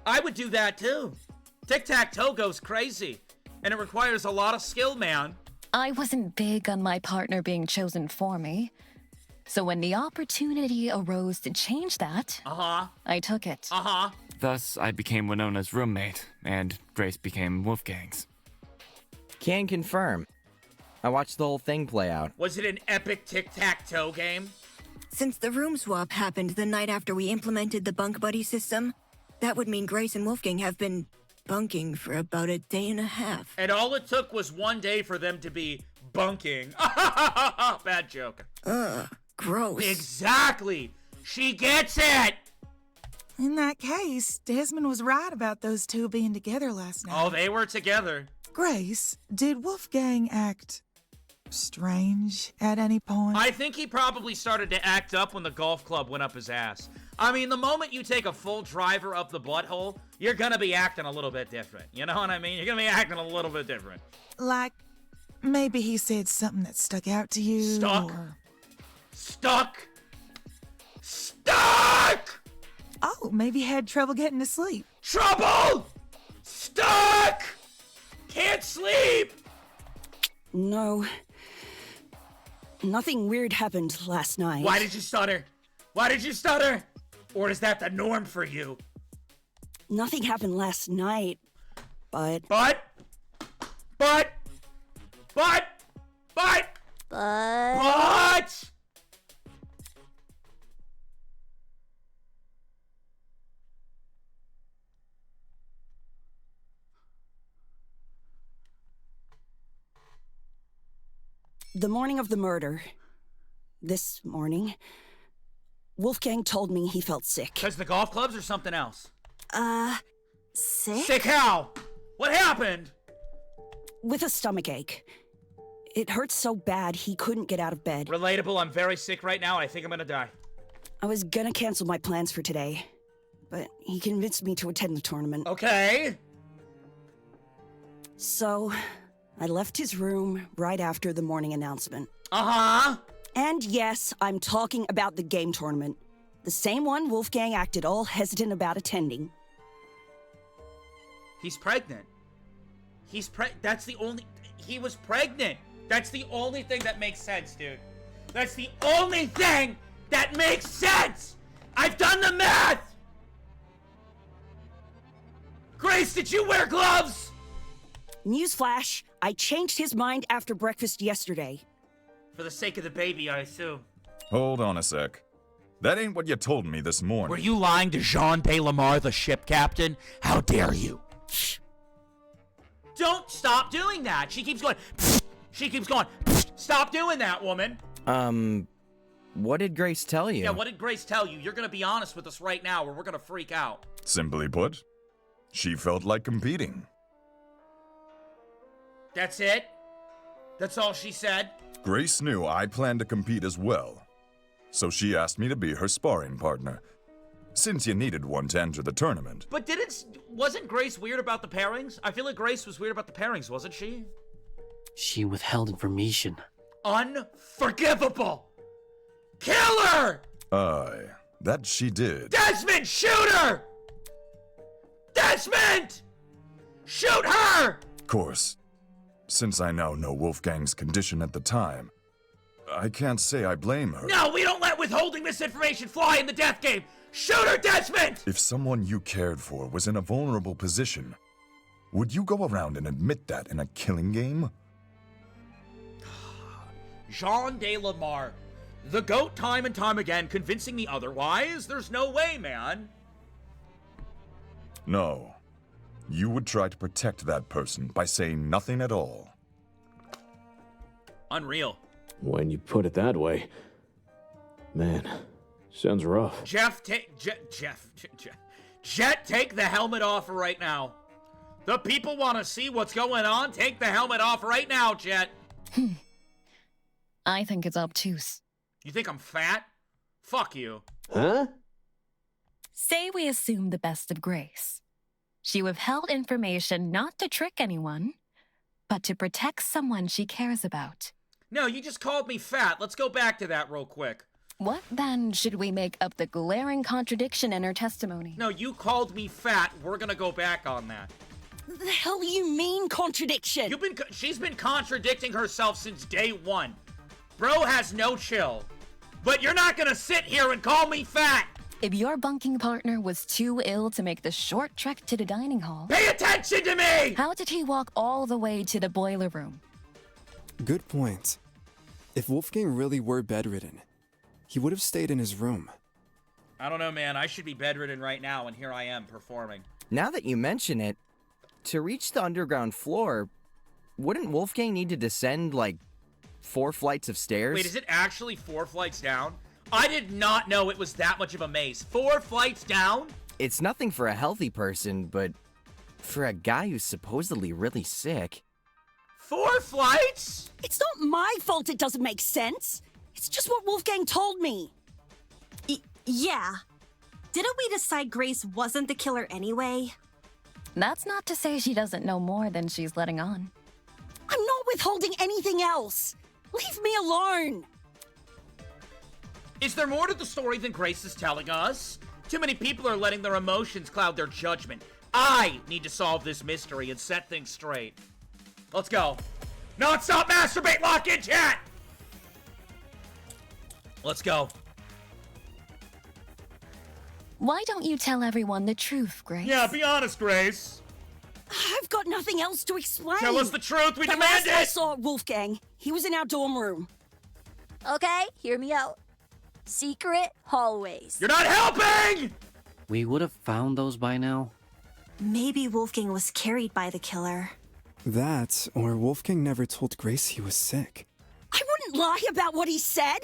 I would do that too. Tic-tac-toe goes crazy, and it requires a lot of skill, man. I wasn't big on my partner being chosen for me. So when the opportunity arose to change that, I took it. Thus, I became Winona's roommate, and Grace became Wolfgang's. Can confirm. I watched the whole thing play out. Was it an epic tic-tac-toe game? Since the room swap happened the night after we implemented the bunk buddy system, that would mean Grace and Wolfgang have been bunking for about a day and a half. And all it took was one day for them to be bunking. Bad joke. Ugh, gross. Exactly. She gets it. In that case, Desmond was right about those two being together last night. Oh, they were together. Grace, did Wolfgang act strange at any point? I think he probably started to act up when the golf club went up his ass. I mean, the moment you take a full driver up the butthole, you're gonna be acting a little bit different. You know what I mean? You're gonna be acting a little bit different. Like, maybe he said something that stuck out to you? Stuck? Or... Stuck? Stuck! Oh, maybe he had trouble getting to sleep. Trouble! Stuck! Can't sleep! No. Nothing weird happened last night. Why did you stutter? Why did you stutter? Or is that the norm for you? Nothing happened last night, but... But... The morning of the murder, this morning, Wolfgang told me he felt sick. Because the golf clubs or something else? Sick? Sick how? What happened? With a stomachache. It hurts so bad he couldn't get out of bed. Relatable, I'm very sick right now and I think I'm gonna die. I was gonna cancel my plans for today, but he convinced me to attend the tournament. Okay. So, I left his room right after the morning announcement. Uh-huh. And yes, I'm talking about the game tournament. The same one Wolfgang acted all hesitant about attending. He's pregnant. That's the only... He was pregnant. That's the only thing that makes sense, dude. That's the only thing that makes sense! I've done the math! Grace, did you wear gloves? Newsflash, I changed his mind after breakfast yesterday. For the sake of the baby, I assume. Hold on a sec. That ain't what you told me this morning. Were you lying to Jean de Lamar, the ship captain? How dare you? Don't stop doing that. She keeps going. She keeps going. Stop doing that, woman. What did Grace tell you? Yeah, what did Grace tell you? You're gonna be honest with us right now or we're gonna freak out. Simply put, she felt like competing. That's it? That's all she said? Grace knew I planned to compete as well, so she asked me to be her sparring partner, since you needed one to enter the tournament. But wasn't Grace weird about the pairings? I feel like Grace was weird about the pairings, wasn't she? She withheld information. Unforgivable! Killer! Aye, that she did. Desmond, shoot her! Desmond! Shoot her! Of course. Since I now know Wolfgang's condition at the time, I can't say I blame her. No, we don't let withholding this information fly in the death game! Shoot her, Desmond! If someone you cared for was in a vulnerable position, would you go around and admit that in a killing game? Jean de Lamar, the GOAT time and time again, convincing me otherwise? There's no way, man. No. You would try to protect that person by saying nothing at all. Unreal. When you put it that way, man, sounds rough. Jet, take the helmet off right now. The people want to see what's going on. Take the helmet off right now, Jet. I think it's obtuse. You think I'm fat? Fuck you. Huh? Say we assume the best of Grace. She withheld information not to trick anyone, but to protect someone she cares about. No, you just called me fat. Let's go back to that real quick. What then should we make up the glaring contradiction in her testimony? No, you called me fat. We're gonna go back on that. The hell do you mean contradiction? She's been contradicting herself since day one. Bro has no chill. But you're not gonna sit here and call me fat! If your bunking partner was too ill to make the short trek to the dining hall... Pay attention to me! How did he walk all the way to the boiler room? Good point. If Wolfgang really were bedridden, he would have stayed in his room. I don't know, man. I should be bedridden right now, and here I am performing. Now that you mention it, to reach the underground floor, wouldn't Wolfgang need to descend, like, 4 flights of stairs? Wait, is it actually 4 flights down? I did not know it was that much of a maze. 4 flights down? It's nothing for a healthy person, but for a guy who's supposedly really sick... 4 flights? It's not my fault it doesn't make sense. It's just what Wolfgang told me. Yeah. Didn't we decide Grace wasn't the killer anyway? That's not to say she doesn't know more than she's letting on. I'm not withholding anything else. Leave me alone. Is there more to the story than Grace is telling us? Too many people are letting their emotions cloud their judgment. I need to solve this mystery and set things straight. Let's go. Non-stop masturbate, lock in chat! Let's go. Why don't you tell everyone the truth, Grace? Yeah, be honest, Grace. I've got nothing else to explain. Tell us the truth, we demand last I it! saw Wolfgang, he was in our dorm room. Okay, hear me out. Secret hallways. You're not helping! We would have found those by now. Maybe Wolfgang was carried by the killer. That, or Wolfgang never told Grace he was sick. I wouldn't lie about what he said.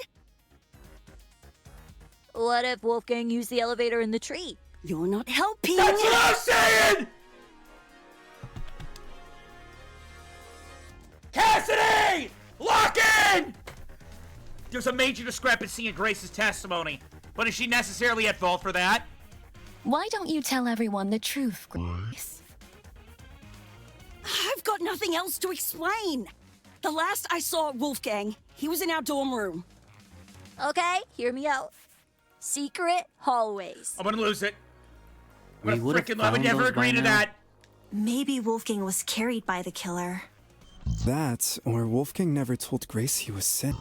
What if Wolfgang used the elevator in the tree? You're not helping. That's what I'm saying! Cassidy! Lock in! There's a major discrepancy in Grace's testimony, but is she necessarily at fault for that? Why don't you tell everyone the truth, Grace? I've got nothing else to explain. The last I saw Wolfgang, he was in our dorm room. Okay, hear me out. Secret hallways. I'm gonna lose it. We would have I would found never those by agree to now. that. Maybe Wolfgang was carried by the killer. That, or Wolfgang never told Grace he was sick.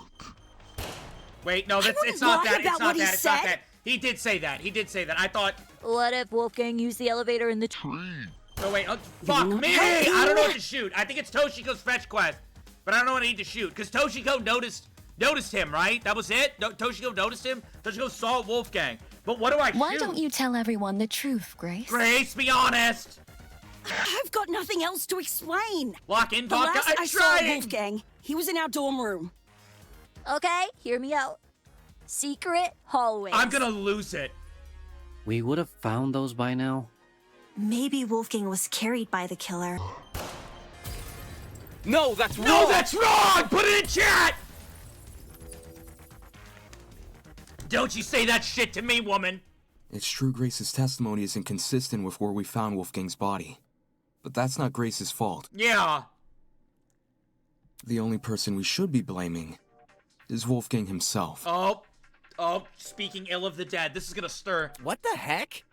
Wait, no, that's, it's not that. It's not that. It's not that. He did say that. He did say that. I thought. What if Wolfgang used the elevator in the tree? No, wait. Fuck me! I don't know what to shoot. I think it's Toshiko's fetch quest, but I don't know what I need to shoot because Toshiko noticed him, right? That was it. Toshiko noticed him. Toshiko saw Wolfgang. But what do I shoot? Why don't you tell everyone the truth, Grace? Grace, be honest. I've got nothing else to explain. Lock in, The vodka. last I'm I saw trying. Wolfgang, he was in our dorm room. Okay, hear me out. Secret hallways. I'm gonna lose it. We would have found those by now. Maybe Wolfgang was carried by the killer. No, that's wrong! No, that's wrong! Put it in chat! Don't you say that shit to me, woman! It's true Grace's testimony is inconsistent with where we found Wolfgang's body. But that's not Grace's fault. Yeah. The only person we should be blaming is Wolfgang himself. Oh, speaking ill of the dead. This is gonna stir. What the heck?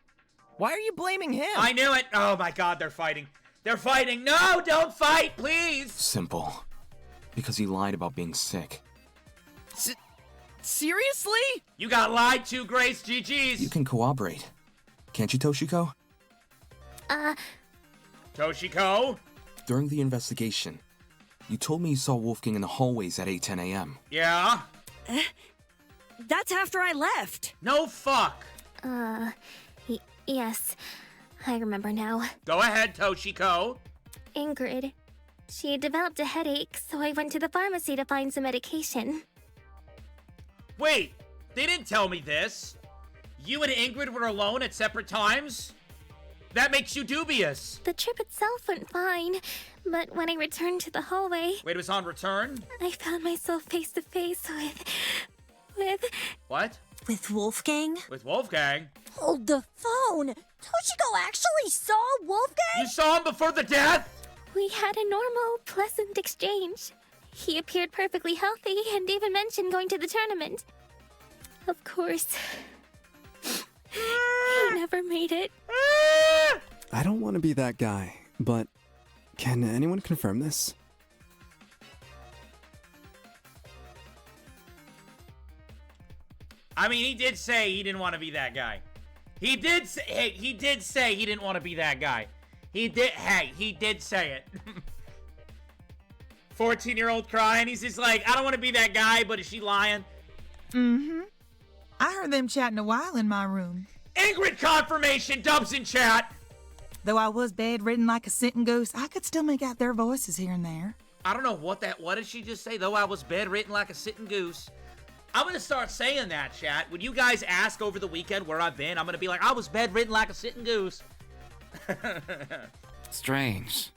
Why are you blaming him? I knew it! Oh my god, they're fighting. They're fighting! No, don't fight, please! Simple. Because he lied about being sick. Seriously? You got lied to, Grace. GG's. You can cooperate. Can't you, Toshiko? Toshiko? During the investigation, you told me you saw Wolfgang in the hallways at 8:10 a.m. Yeah? That's after I left. No fuck. Yes. I remember now. Go ahead, Toshiko. Ingrid. She had developed a headache, so I went to the pharmacy to find some medication. Wait, they didn't tell me this. You and Ingrid were alone at separate times? That makes you dubious. The trip itself went fine, but when I returned to the hallway... Wait, it was on return? I found myself face to face with... What? With Wolfgang? With Wolfgang? Hold the phone! Toshiko actually saw Wolfgang? You saw him before the death? We had a normal, pleasant exchange. He appeared perfectly healthy and even mentioned going to the tournament. Of course, he never made it. I don't want to be that guy, but can anyone confirm this? I mean, he did say he didn't want to be that guy. He did say, hey, he did say he didn't want to be that guy. He did say it. 14-year-old crying. He's just like, I don't want to be that guy, but is she lying? Mm-hmm. I heard them chatting a while in my room. Ingrid confirmation, Dubs in chat. Though I was bedridden like a sitting goose, I could still make out their voices here and there. I don't know what did she just say? Though I was bedridden like a sitting goose. I'm going to start saying that, chat. When you guys ask over the weekend where I've been, I'm going to be like, I was bedridden like a sitting goose. Strange.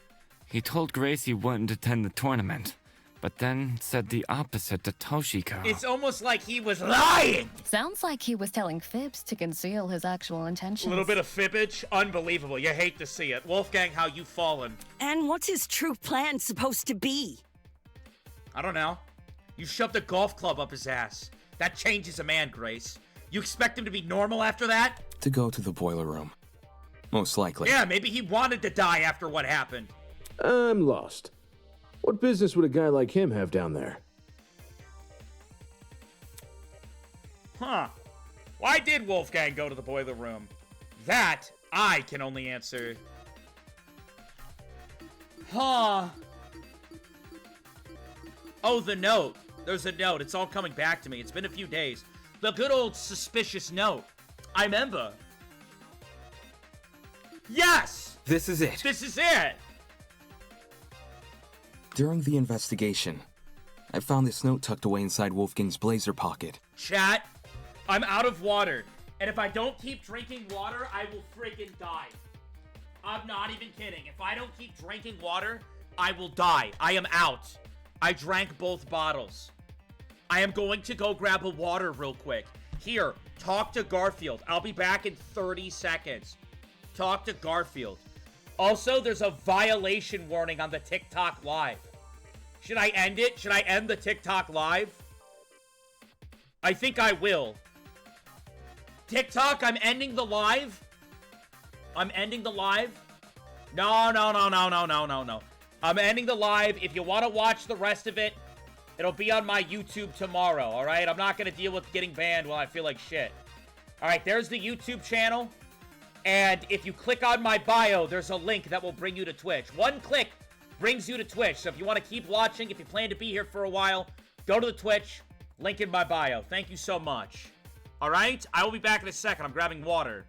He told Grace he wouldn't attend the tournament, but then said the opposite to Toshiko. It's almost like he was lying. Sounds like he was telling fibs to conceal his actual intentions. A little bit of fibbage. Unbelievable. You hate to see it. Wolfgang, how you fallen? And what's his true plan supposed to be? I don't know. You shoved a golf club up his ass. That changes a man, Grace. You expect him to be normal after that? To go to the boiler room. Most likely. Yeah, maybe he wanted to die after what happened. I'm lost. What business would a guy like him have down there? Huh. Why did Wolfgang go to the boiler room? That I can only answer. Huh. Oh, the note. There's a note. It's all coming back to me. It's been a few days. The good old suspicious note. I remember. Yes! This is it. This is it! During the investigation, I found this note tucked away inside Wolfgang's blazer pocket. Chat, I'm out of water. And if I don't keep drinking water, I will freaking die. I'm not even kidding. If I don't keep drinking water, I will die. I am out. I drank both bottles. I am going to go grab a water real quick. Here, talk to Garfield. I'll be back in 30 seconds. Talk to Garfield. Also, there's a violation warning on the TikTok live. Should I end it? Should I end the TikTok live? I think I will. TikTok, I'm ending the live. I'm ending the live. No. I'm ending the live. If you want to watch the rest of it, it'll be on my YouTube tomorrow, all right? I'm not going to deal with getting banned while I feel like shit. All right, there's the YouTube channel. And if you click on my bio, there's a link that will bring you to Twitch. One click brings you to Twitch. So if you want to keep watching, if you plan to be here for a while, go to the Twitch. Link in my bio. Thank you so much. All right? I will be back in a second. I'm grabbing water.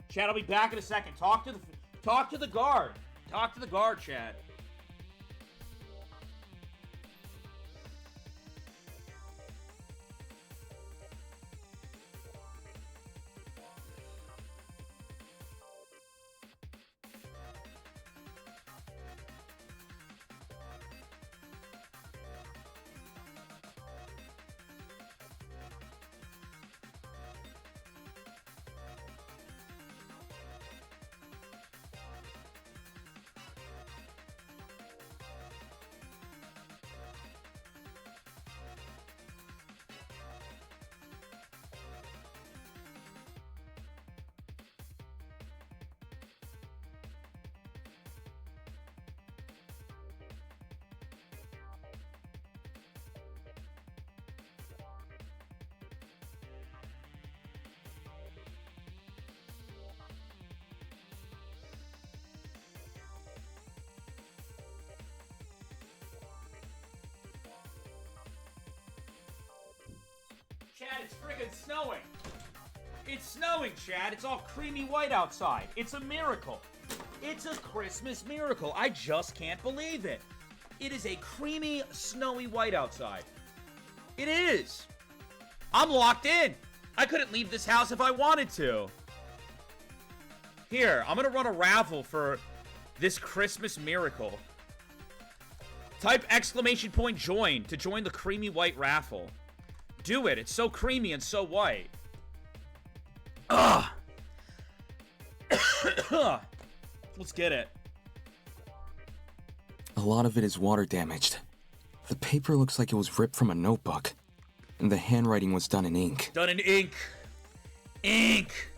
Chad, I'll be back in a second. Talk to the guard. Talk to the guard, Chad. Chad, it's friggin' snowing. It's snowing, Chad. It's all creamy white outside. It's a miracle. It's a Christmas miracle. I just can't believe it. It is a creamy, snowy white outside. It is. I'm locked in. I couldn't leave this house if I wanted to. Here, I'm gonna run a raffle for this Christmas miracle. Type !join to join the creamy white raffle. Do it. It's so creamy and so white. Ugh. Let's get it. A lot of it is water damaged. The paper looks like it was ripped from a notebook, and the handwriting was done in ink. Done in ink. Ink.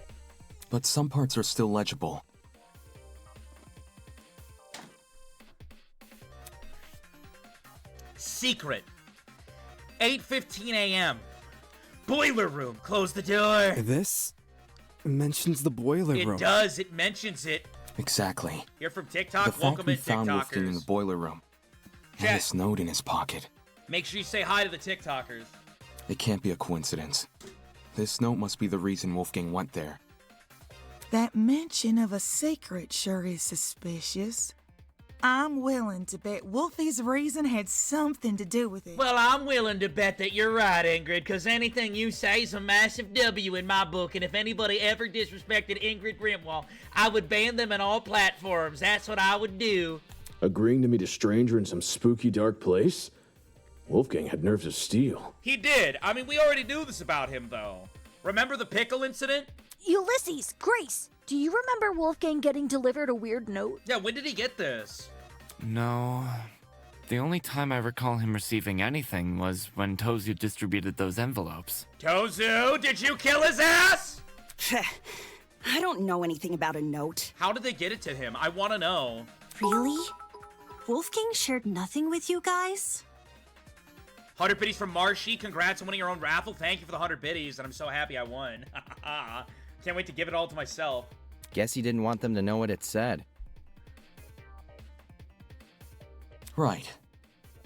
But some parts are still legible. Secret. 8:15 a.m. Boiler room. Close the door. This mentions the boiler room. It does. It mentions it. Exactly. You're from The TikTok? fact Welcome we in, found Wolfgang in the TikTokers. boiler room, and Chat. this note in his pocket. Make sure you say hi to the TikTokers. It can't be a coincidence. This note must be the reason Wolfgang went there. That mention of a secret sure is suspicious. I'm willing to bet Wolfie's reason had something to do with it. Well, I'm willing to bet that you're right, Ingrid, because anything you say is a massive W in my book, and if anybody ever disrespected Ingrid Grimwald, I would ban them on all platforms. That's what I would do. Agreeing to meet a stranger in some spooky, dark place? Wolfgang had nerves of steel. He did. I mean, we already knew this about him, though. Remember the pickle incident? Ulysses, Grace, do you remember Wolfgang getting delivered a weird note? Yeah, when did he get this? No. The only time I recall him receiving anything was when Tozu distributed those envelopes. Tozu, did you kill his ass? I don't know anything about a note. How did they get it to him? I want to know. Really? Wolfgang shared nothing with you guys? 100 biddies from Marshy. Congrats on winning your own raffle. Thank you for the 100 biddies, and I'm so happy I won. Can't wait to give it all to myself. Guess he didn't want them to know what it said. Right.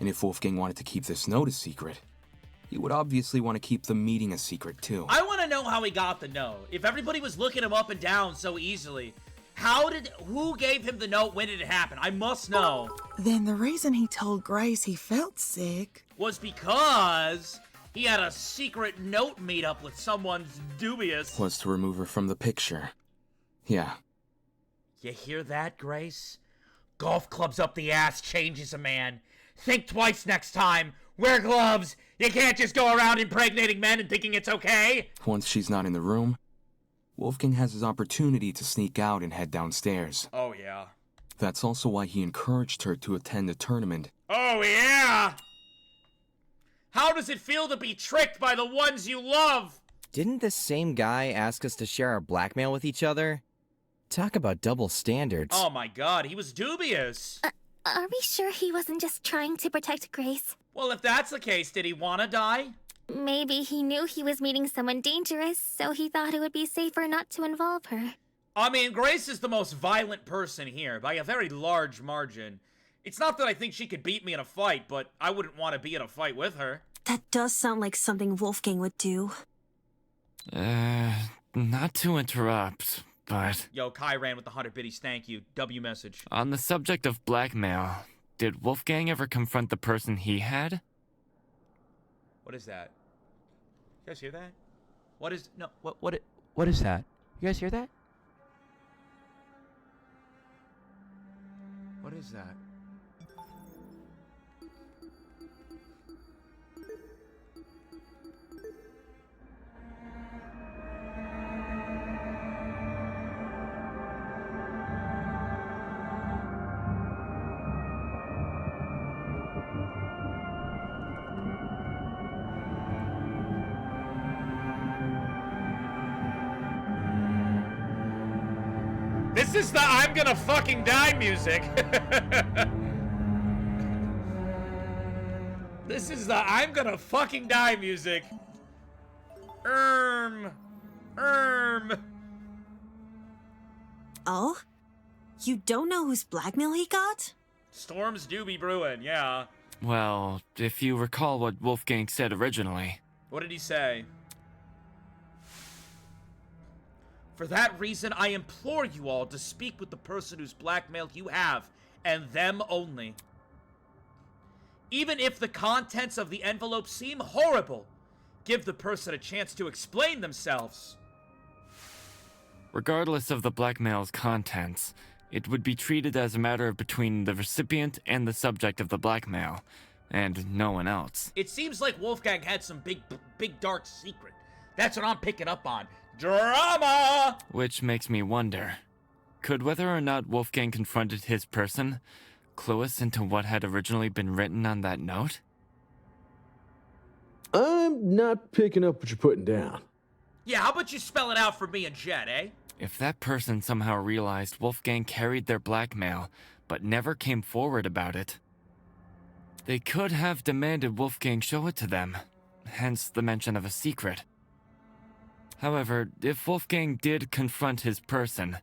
And if Wolfgang wanted to keep this note a secret, he would obviously want to keep the meeting a secret too. I want to know how he got the note. If everybody was looking him up and down so easily, who gave him the note? When did it happen? I must know. Then the reason he told Grace he felt sick was because he had a secret note meetup with someone's dubious. Was to remove her from the picture. Yeah. You hear that, Grace? Golf clubs up the ass changes a man. Think twice next time. Wear gloves. You can't just go around impregnating men and thinking it's okay. Once she's not in the room, Wolfgang has his opportunity to sneak out and head downstairs. Oh, yeah. That's also why he encouraged her to attend the tournament. Oh, yeah! How does it feel to be tricked by the ones you love? Didn't this same guy ask us to share our blackmail with each other? Talk about double standards. Oh my god, he was dubious. Are we sure he wasn't just trying to protect Grace? Well, if that's the case, did he want to die? Maybe he knew he was meeting someone dangerous, so he thought it would be safer not to involve her. I mean, Grace is the most violent person here, by a very large margin. It's not that I think she could beat me in a fight, but I wouldn't want to be in a fight with her. That does sound like something Wolfgang would do. Not to interrupt, but... Yo, Kai ran with the 100 biddies, thank you. W message. On the subject of blackmail, did Wolfgang ever confront the person he had? What is that? You guys hear that? What is... No, what is that? You guys hear that? What is that? This is the I'm gonna fucking die music. This is the I'm gonna fucking die music. Oh? You don't know whose blackmail he got? Storms do be brewing, yeah. Well, if you recall what Wolfgang said originally. What did he say? For that reason, I implore you all to speak with the person whose blackmail you have, and them only. Even if the contents of the envelope seem horrible, give the person a chance to explain themselves. Regardless of the blackmail's contents, it would be treated as a matter between the recipient and the subject of the blackmail, and no one else. It seems like Wolfgang had some big dark secret. That's what I'm picking up on. Drama! Which makes me wonder, could whether or not Wolfgang confronted his person clue us into what had originally been written on that note? I'm not picking up what you're putting down. Yeah, how about you spell it out for me and Jet, eh? If that person somehow realized Wolfgang carried their blackmail, but never came forward about it, they could have demanded Wolfgang show it to them, hence the mention of a secret. However, if Wolfgang did confront his person,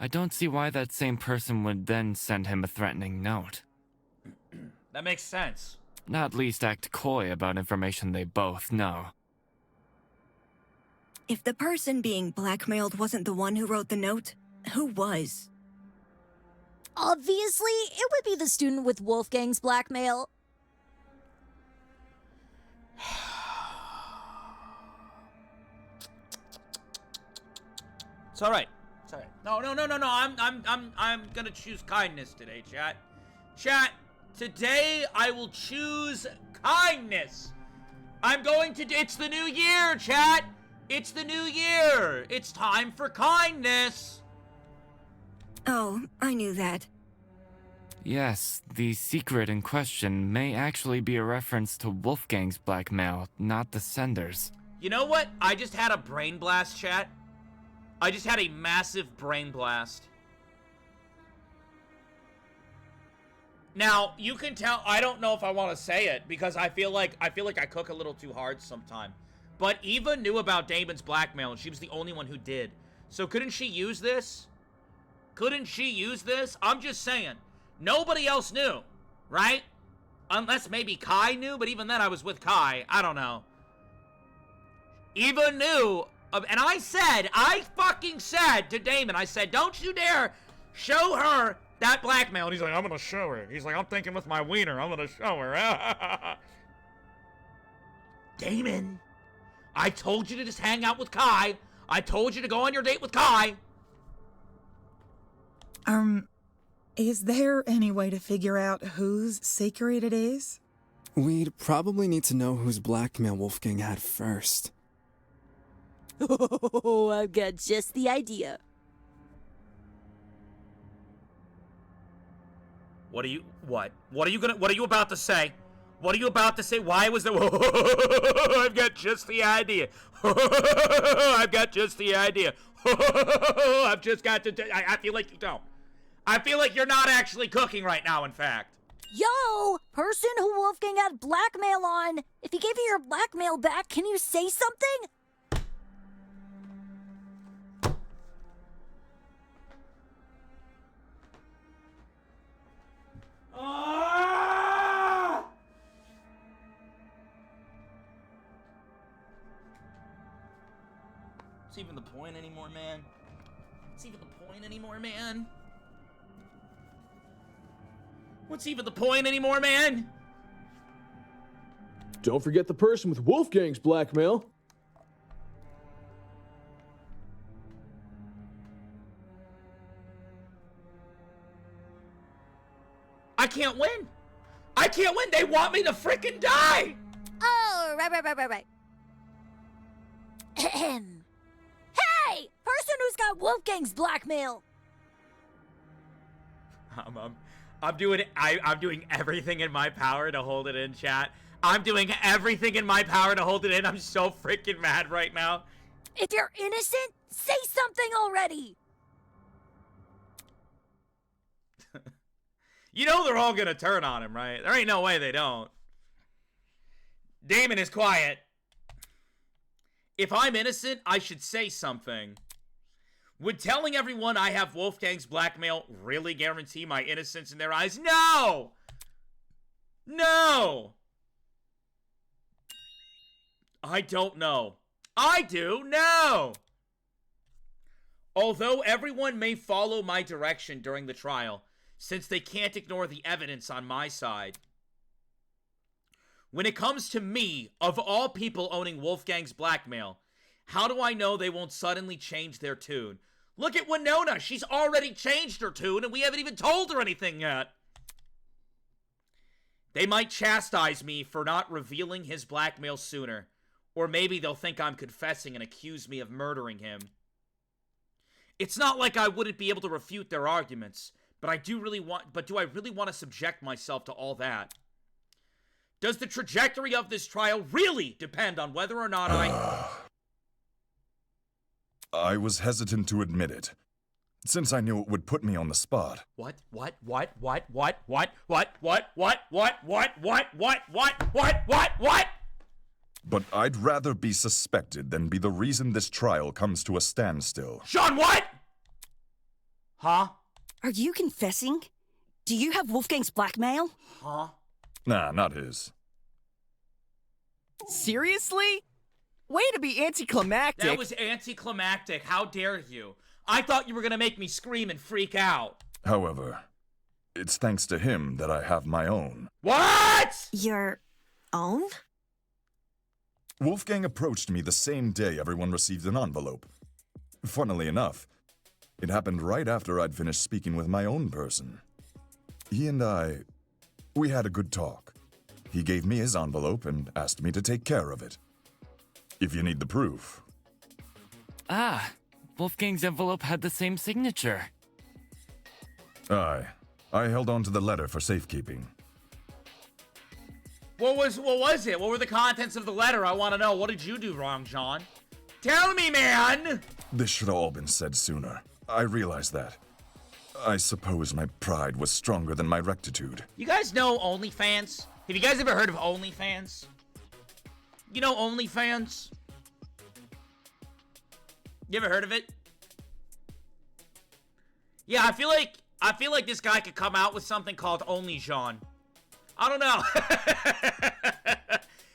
I don't see why that same person would then send him a threatening note. That makes sense. Not least act coy about information they both know. If the person being blackmailed wasn't the one who wrote the note, who was? Obviously, it would be the student with Wolfgang's blackmail. It's all right. It's all right. No. I'm gonna choose kindness today, chat. Chat. Today I will choose kindness. I'm going to. It's the new year, chat. It's the new year. It's time for kindness. Oh, I knew that. Yes, the secret in question may actually be a reference to Wolfgang's blackmail, not the sender's. You know what? I just had a brain blast, chat. I just had a massive brain blast. Now, you can tell, I don't know if I want to say it, because I feel like I cook a little too hard sometimes. But Eva knew about Damon's blackmail, and she was the only one who did. So couldn't she use this? Couldn't she use this? I'm just saying. Nobody else knew, right? Unless maybe Kai knew, but even then I was with Kai. I don't know. Eva knew, and I fucking said to Damon, I said, don't you dare show her that blackmail. And he's like, I'm gonna show her. He's like, I'm thinking with my wiener, I'm gonna show her. Damon, I told you to just hang out with Kai. I told you to go on your date with Kai. Is there any way to figure out whose secret it is? We'd probably need to know whose blackmail Wolfgang had first. Oh, I've got just the idea. What are you about to say? What are you about to say? Why was there? I've got just the idea. I've got just the idea. I've just got to. I feel like you don't. I feel like you're not actually cooking right now, in fact. Yo, person who Wolfgang had blackmail on. If he gave you your blackmail back, can you say something? What's even the point anymore, man? What's even the point anymore, man? What's even the point anymore, man? Don't forget the person with Wolfgang's blackmail. I can't win. I can't win. They want me to frickin' die. Oh, right. Ahem. Hey! Person who's got Wolfgang's blackmail! I'm doing everything in my power to hold it in, chat. I'm doing everything in my power to hold it in. I'm so freaking mad right now. If you're innocent, say something already! You know they're all gonna turn on him, right? There ain't no way they don't. Damon is quiet. If I'm innocent, I should say something. Would telling everyone I have Wolfgang's blackmail really guarantee my innocence in their eyes? No! No! I don't know. I do know! Although everyone may follow my direction during the trial, since they can't ignore the evidence on my side. When it comes to me, of all people owning Wolfgang's blackmail, how do I know they won't suddenly change their tune? Look at Winona. She's already changed her tune, and we haven't even told her anything yet. They might chastise me for not revealing his blackmail sooner. Or maybe they'll think I'm confessing and accuse me of murdering him. It's not like I wouldn't be able to refute their arguments, but do I really want to subject myself to all that? Does the trajectory of this trial really depend on whether or not I was hesitant to admit it, since I knew it would put me on the spot. What? But I'd rather be suspected than be the reason this trial comes to a standstill. Sean, what? Huh? Are you confessing? Do you have Wolfgang's blackmail? Huh? Nah, not his. Seriously? Way to be anticlimactic. That was anticlimactic. How dare you? I thought you were gonna make me scream and freak out. However, it's thanks to him that I have my own. What? Your own? Wolfgang approached me the same day everyone received an envelope. Funnily enough, it happened right after I'd finished speaking with my own person. He and we had a good talk. He gave me his envelope and asked me to take care of it. If you need the proof. Ah, Wolfgang's envelope had the same signature. Aye. I held on to the letter for safekeeping. What was it? What were the contents of the letter? I want to know. What did you do wrong, John? Tell me, man! This should have all been said sooner. I realized that. I suppose my pride was stronger than my rectitude. You guys know OnlyFans? Have you guys ever heard of OnlyFans? You know OnlyFans? You ever heard of it? Yeah, I feel like this guy could come out with something called Only Jean. I don't know.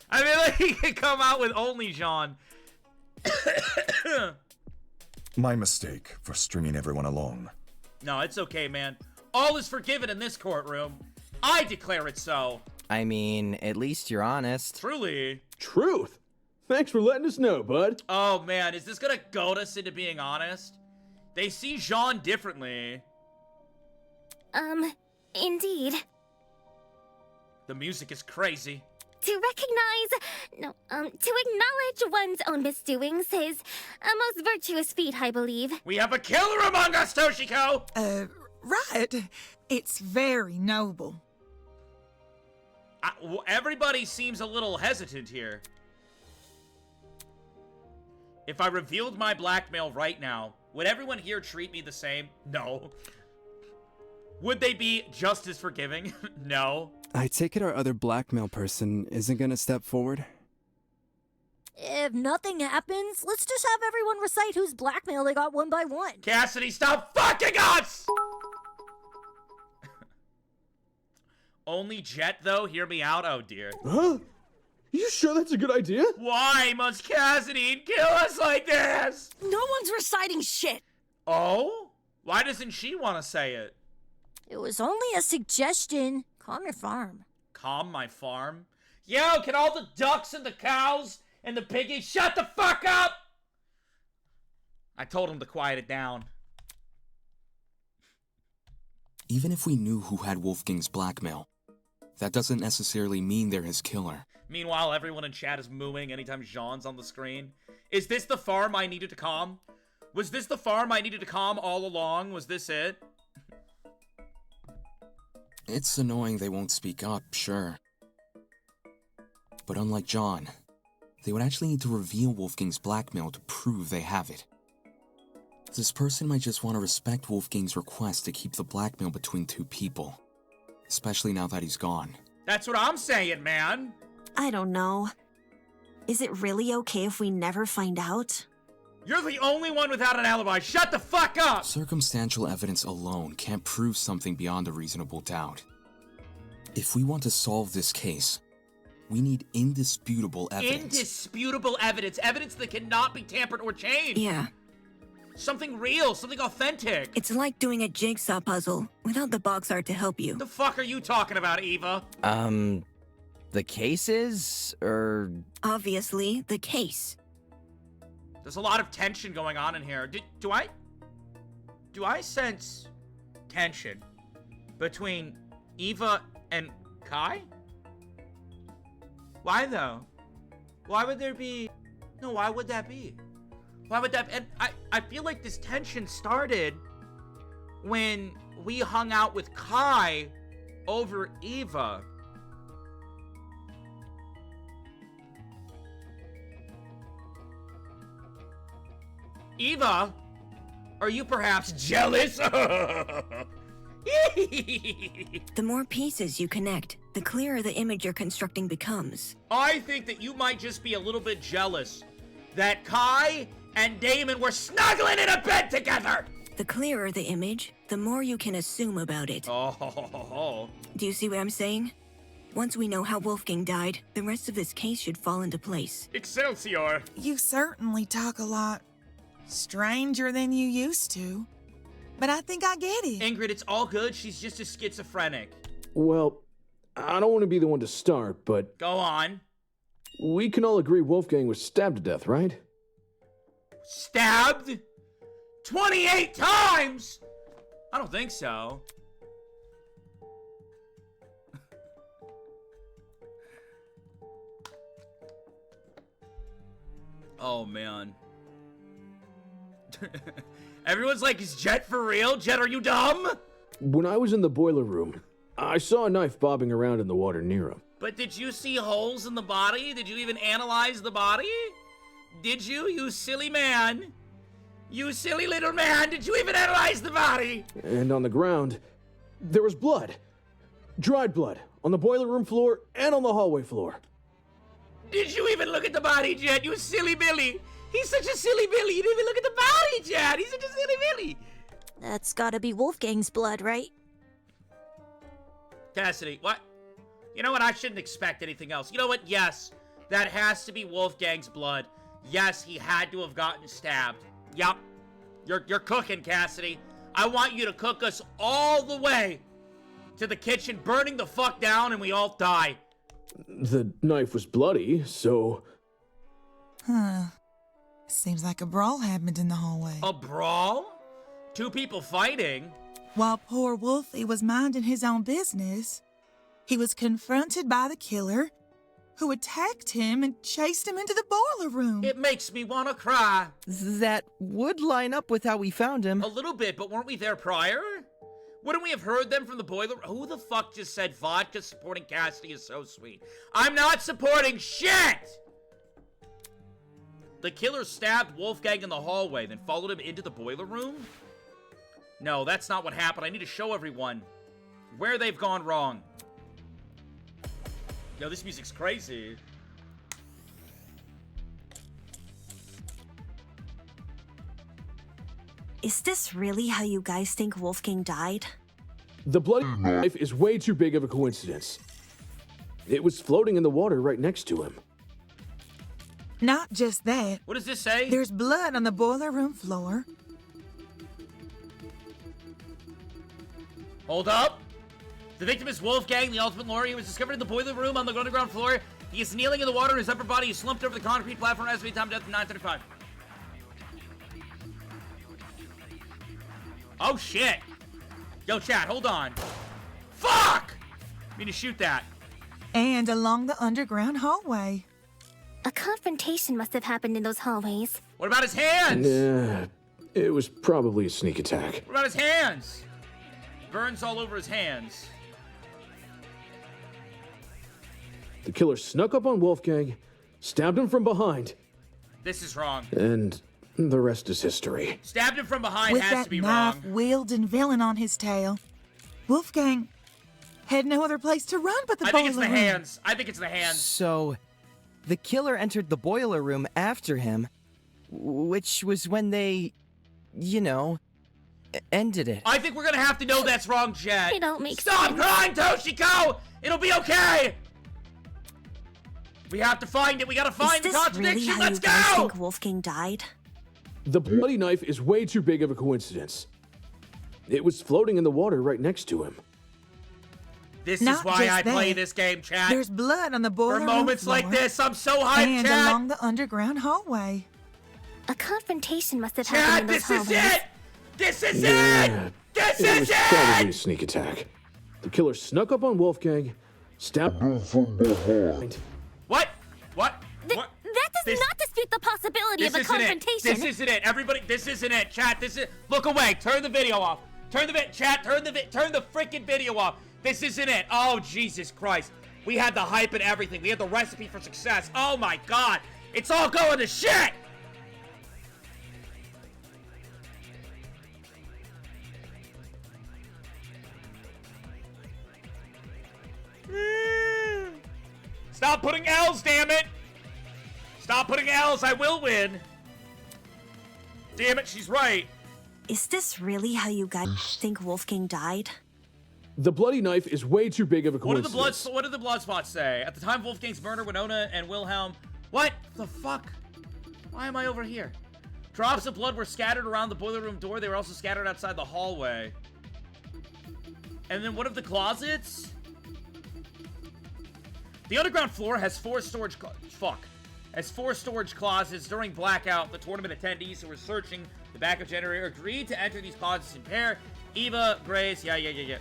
I feel like he could come out with Only Jean. My mistake for stringing everyone along. No, it's okay, man. All is forgiven in this courtroom. I declare it so. I mean, at least you're honest. Truly. Truth? Thanks for letting us know, bud. Oh, man. Is this gonna goad us into being honest? They see Jean differently. Indeed. The music is crazy. To acknowledge one's own misdoings is a most virtuous feat, I believe. We have a killer among us, Toshiko! Right. It's very noble. Everybody seems a little hesitant here. If I revealed my blackmail right now, would everyone here treat me the same? No. Would they be just as forgiving? No. I take it our other blackmail person isn't gonna step forward? If nothing happens, let's just have everyone recite whose blackmail they got one by one. Cassidy, stop fucking us! Only Jet, though? Hear me out? Oh, dear. Huh? You sure that's a good idea? Why must Cassidy kill us like this? No one's reciting shit. Oh? Why doesn't she want to say it? It was only a suggestion. Calm your farm. Calm my farm? Yo, can all the ducks and the cows and the piggies shut the fuck up? I told him to quiet it down. Even if we knew who had Wolfgang's blackmail, that doesn't necessarily mean they're his killer. Meanwhile, everyone in chat is mooing anytime Jean's on the screen. Is this the farm I needed to calm? Was this the farm I needed to calm all along? Was this it? It's annoying they won't speak up, sure. But unlike John, they would actually need to reveal Wolfgang's blackmail to prove they have it. This person might just want to respect Wolfgang's request to keep the blackmail between two people. Especially now that he's gone. That's what I'm saying, man. I don't know. Is it really okay if we never find out? You're the only one without an alibi. Shut the fuck up! Circumstantial evidence alone can't prove something beyond a reasonable doubt. If we want to solve this case, we need indisputable evidence. Indisputable evidence. Evidence that cannot be tampered or changed. Yeah. Something real, something authentic. It's like doing a jigsaw puzzle without the box art to help you. The fuck are you talking about, Eva? The cases, or... Obviously, the case. There's a lot of tension going on in here. Do I sense tension between Eva and Kai? Why though? Why would there be... No, why would that be? Why would that... And I feel like this tension started when we hung out with Kai over Eva. Eva, are you perhaps jealous? The more pieces you connect, the clearer the image you're constructing becomes. I think that you might just be a little bit jealous that Kai and Damon were snuggling in a bed together. The clearer the image, the more you can assume about it. Oh. Do you see what I'm saying? Once we know how Wolfgang died, the rest of this case should fall into place. Excelsior! You certainly talk a lot stranger than you used to. But I think I get it. Ingrid, it's all good. She's just a schizophrenic. Well, I don't want to be the one to start, but... Go on. We can all agree Wolfgang was stabbed to death, right? Stabbed? 28 times? I don't think so. Oh, man. Everyone's like, is Jet for real? Jet, are you dumb? When I was in the boiler room, I saw a knife bobbing around in the water near him. But did you see holes in the body? Did you even analyze the body? Did you, you silly man? You silly little man, did you even analyze the body? And on the ground, there was blood. Dried blood. On the boiler room floor and on the hallway floor. Did you even look at the body, Jet? You silly Billy. He's such a silly Billy. You didn't even look at the body, Jet. He's such a silly Billy. That's gotta be Wolfgang's blood, right? Cassidy, what? You know what? I shouldn't expect anything else. You know what? Yes, that has to be Wolfgang's blood. Yes, he had to have gotten stabbed. Yup. You're cooking, Cassidy. I want you to cook us all the way to the kitchen, burning the fuck down, and we all die. The knife was bloody, so... Huh. Seems like a brawl happened in the hallway. A brawl? Two people fighting? While poor Wolfie was minding his own business, he was confronted by the killer, who attacked him and chased him into the boiler room. It makes me want to cry. That would line up with how we found him. A little bit, but weren't we there prior? Wouldn't we have heard them from the boiler? Who the fuck just said vodka supporting Cassidy is so sweet? I'm not supporting shit! The killer stabbed Wolfgang in the hallway, then followed him into the boiler room? No, that's not what happened. I need to show everyone where they've gone wrong. Yo, this music's crazy. Is this really how you guys think Wolfgang died? The bloody knife is way too big of a coincidence. It was floating in the water right next to him. Not just that. What does this say? There's blood on the boiler room floor. Hold up. The victim is Wolfgang, the ultimate lawyer. He was discovered in the boiler room on the underground floor. He is kneeling in the water. His upper body is slumped over the concrete platform. Estimated time of death 9:35. Oh, shit. Yo, chat, hold on. Fuck! I mean to shoot that. And along the underground hallway. A confrontation must have happened in those hallways. What about his hands? Yeah, it was probably a sneak attack. What about his hands? Burns all over his hands. The killer snuck up on Wolfgang, stabbed him from behind. This is wrong. And the rest is history. Stabbed him from behind With has that to be knife wrong. wielding villain on his tail, Wolfgang had no other place to run but the I boiler think it's the room. hands. I think it's the hands. So, the killer entered the boiler room after him, which was when they, you know, ended it. I think we're gonna have to know that's wrong, Jet. It don't make Stop sense. crying, Toshiko! It'll be okay! We have to find it. We gotta find the Is this contradiction. really how Let's you guys go! think Wolfgang died? The bloody knife is way too big of a coincidence. It was floating in the water right next to him. This Not is why just I play that. this game, chat. There's blood on the boiler For room moments like floor this, I'm so hyped, and chat. along the underground hallway. A confrontation must have Chat, happened in this those is hallways. it! This is Yeah, it! This it is was it! probably a sneak attack. The killer snuck up on Wolfgang, stabbed him from behind. What? What? What? That does not dispute the possibility of a This isn't it. confrontation. This isn't it. Everybody, this isn't it. Chat, this is. Look away. Turn the video off. Turn the chat. Turn the freaking video off. This isn't it. Oh Jesus Christ. We had the hype and everything. We had the recipe for success. Oh my God. It's all going to shit. Stop putting L's, damn it! Stop putting L's, I will win! Damn it, she's right. Is this really how you guys think Wolfgang died? The bloody knife is way too big of a coincidence. What did the blood spots say? At the time of Wolfgang's murder, Winona and Wilhelm... What the fuck? Why am I over here? Drops of blood were scattered around the boiler room door. They were also scattered outside the hallway. And then what of the closets? The underground floor has four storage closets. During blackout, the tournament attendees who were searching the backup generator agreed to enter these closets in pair. Eva, Grace, yeah. You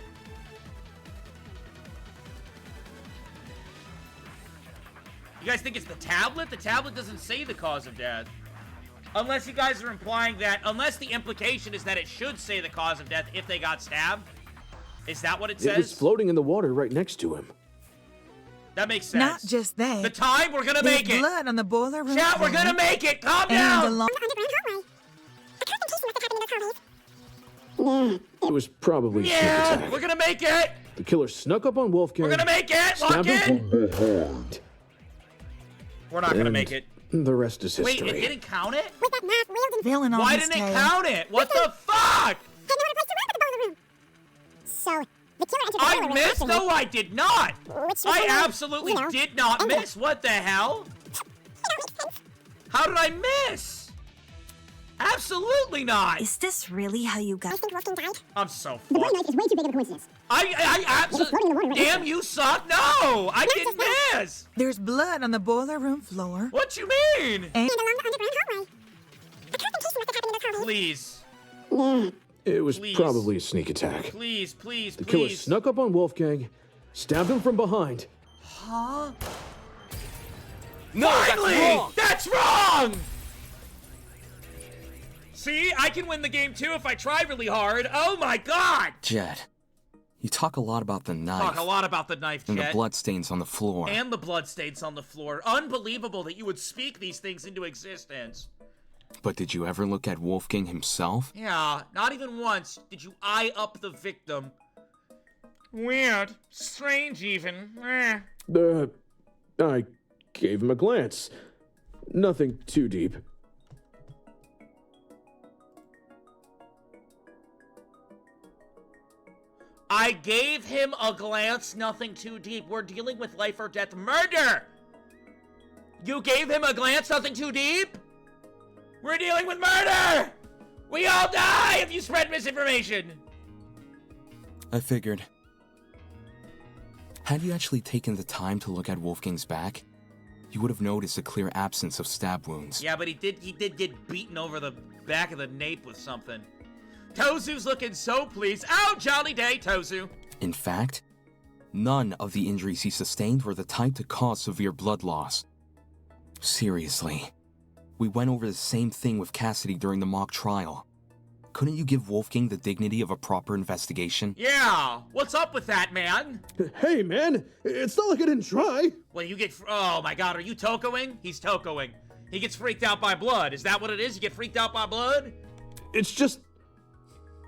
guys think it's the tablet? The tablet doesn't say the cause of death. Unless you guys are implying that, unless the implication is that it should say the cause of death if they got stabbed. Is that what it says? It was floating in the water right next to him. That makes sense. Not just that. The time, we're gonna There's make it. blood on the boiler room. Chat, we're gonna make it. Calm down. It was probably a sneak attack. We're gonna make it. The killer snuck up on Wolfgang. We're gonna make it. Lock Stabbed him in. from behind. We're not gonna make it. The rest is history. Wait, it didn't count it? Villain on Why his didn't it tail. count it? What the fuck? So, the killer entered the I boiler room missed? accidentally. No, I did not. I absolutely did not miss. What the hell? How did I miss? Absolutely not. Is this really how you got? I think Wolfgang died. I'm so The bloody fucked. knife is way too big of a coincidence. I absolutely. Damn, you suck. No, I didn't miss. There's blood on the boiler room floor. What you mean? And along the underground hallway. A cut and paste must have happened in the hallway. Please. It was Please. probably a sneak attack. Please. The killer snuck up on Wolfgang, stabbed him from behind. Huh? No, finally! That's wrong! See, I can win the game too if I try really hard. Oh my god! Jed, you talk a lot about the knife. Talk a lot about the knife, and Jet. the bloodstains on the floor. And the bloodstains on the floor. Unbelievable that you would speak these things into existence. But did you ever look at Wolfgang himself? Yeah, not even once did you eye up the victim. Weird. Strange even. I gave him a glance. Nothing too deep. I gave him a glance, nothing too deep. We're dealing with life or death murder! You gave him a glance, nothing too deep? We're dealing with murder! We all die if you spread misinformation! I figured. Had you actually taken the time to look at Wolfgang's back, you would have noticed a clear absence of stab wounds. Yeah, but he did get beaten over the back of the nape with something. Tozu's looking so pleased. Oh, jolly day, Tozu. In fact, none of the injuries he sustained were the type to cause severe blood loss. Seriously, we went over the same thing with Cassidy during the mock trial. Couldn't you give Wolfgang the dignity of a proper investigation? Yeah, what's up with that, man? Hey, man, it's not like I didn't try. Well, you get... Oh, my God, are you Tokoing? He's Tokoing. He gets freaked out by blood. Is that what it is? You get freaked out by blood? It's just...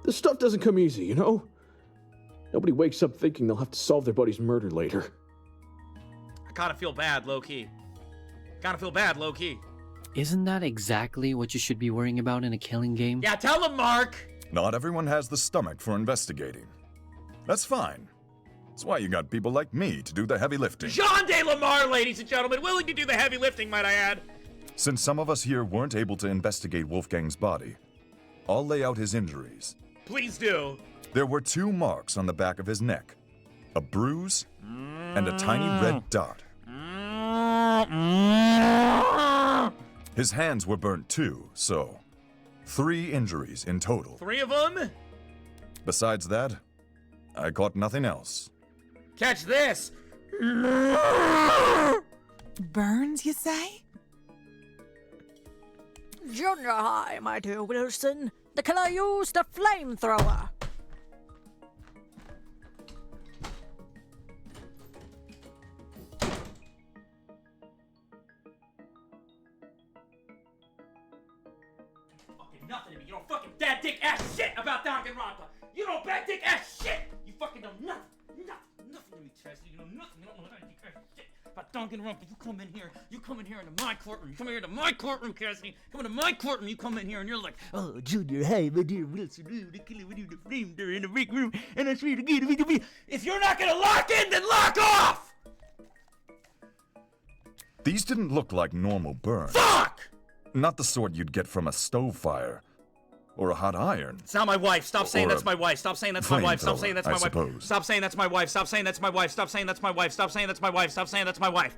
This stuff doesn't come easy, you know? Nobody wakes up thinking they'll have to solve their buddy's murder later. I kind of feel bad, low-key. Isn't that exactly what you should be worrying about in a killing game? Yeah, tell him, Mark! Not everyone has the stomach for investigating. That's fine. That's why you got people like me to do the heavy lifting. Jean de Lamar, ladies and gentlemen, willing to do the heavy lifting, might I add. Since some of us here weren't able to investigate Wolfgang's body, I'll lay out his injuries. Please do. There were 2 marks on the back of his neck. A bruise and a tiny red dot. His hands were burnt too, so 3 injuries in total. 3 of them? Besides that, I caught nothing else. Catch this! Burns, you say? Junior high, my dear Wilson. The killer used a flamethrower. Fucking nothing to me. You don't fucking bad dick ass shit about Danganronpa. You don't bad dick ass shit. You fucking know nothing to me. Cassidy. You know nothing. You don't know shit about Danganronpa. You come in here into my courtroom. You come here into my courtroom, Cassidy. Come into my courtroom. You come in here and you're like, oh, Junior, hey, my dear Wilson, the killer with you, the flame, they're in the big room, and I swear to God, if you're not gonna lock in, then lock off! These didn't look like normal burns. Fuck! Not the sort you'd get from a stove fire. Or a hot iron. It's not my wife. Stop saying that's my wife. Stop saying that's my wife. Stop saying that's my wife. Suppose. Stop saying that's my wife. Stop saying that's my wife. Stop saying that's my wife. Stop saying that's my wife. Stop saying that's my wife.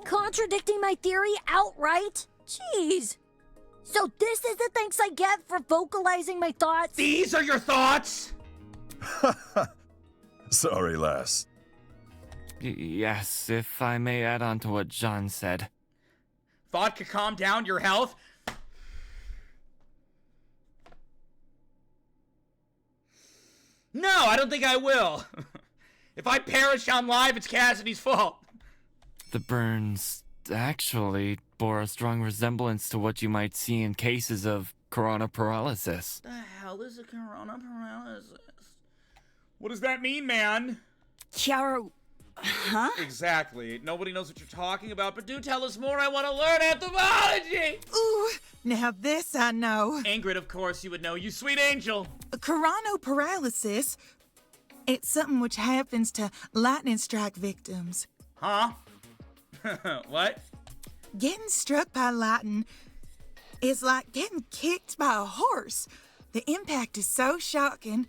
Contradicting my theory outright? Jeez. So this is the thanks I get for vocalizing my thoughts? These are your thoughts? Sorry, lass. Yes, if I may add on to what John said. Vodka, calm down. Your health. No, I don't think I will. If I perish on live, it's Cassidy's fault. The burns actually bore a strong resemblance to what you might see in cases of corona paralysis. The hell is a corona paralysis? What does that mean, man? Chiaro, huh? Exactly. Nobody knows what you're talking about, but do tell us more. I want to learn entomology. Ooh, now this I know. Ingrid, of course you would know. You sweet angel. Coronoparalysis. It's something which happens to lightning strike victims. Huh? What? Getting struck by lightning is like getting kicked by a horse. The impact is so shocking.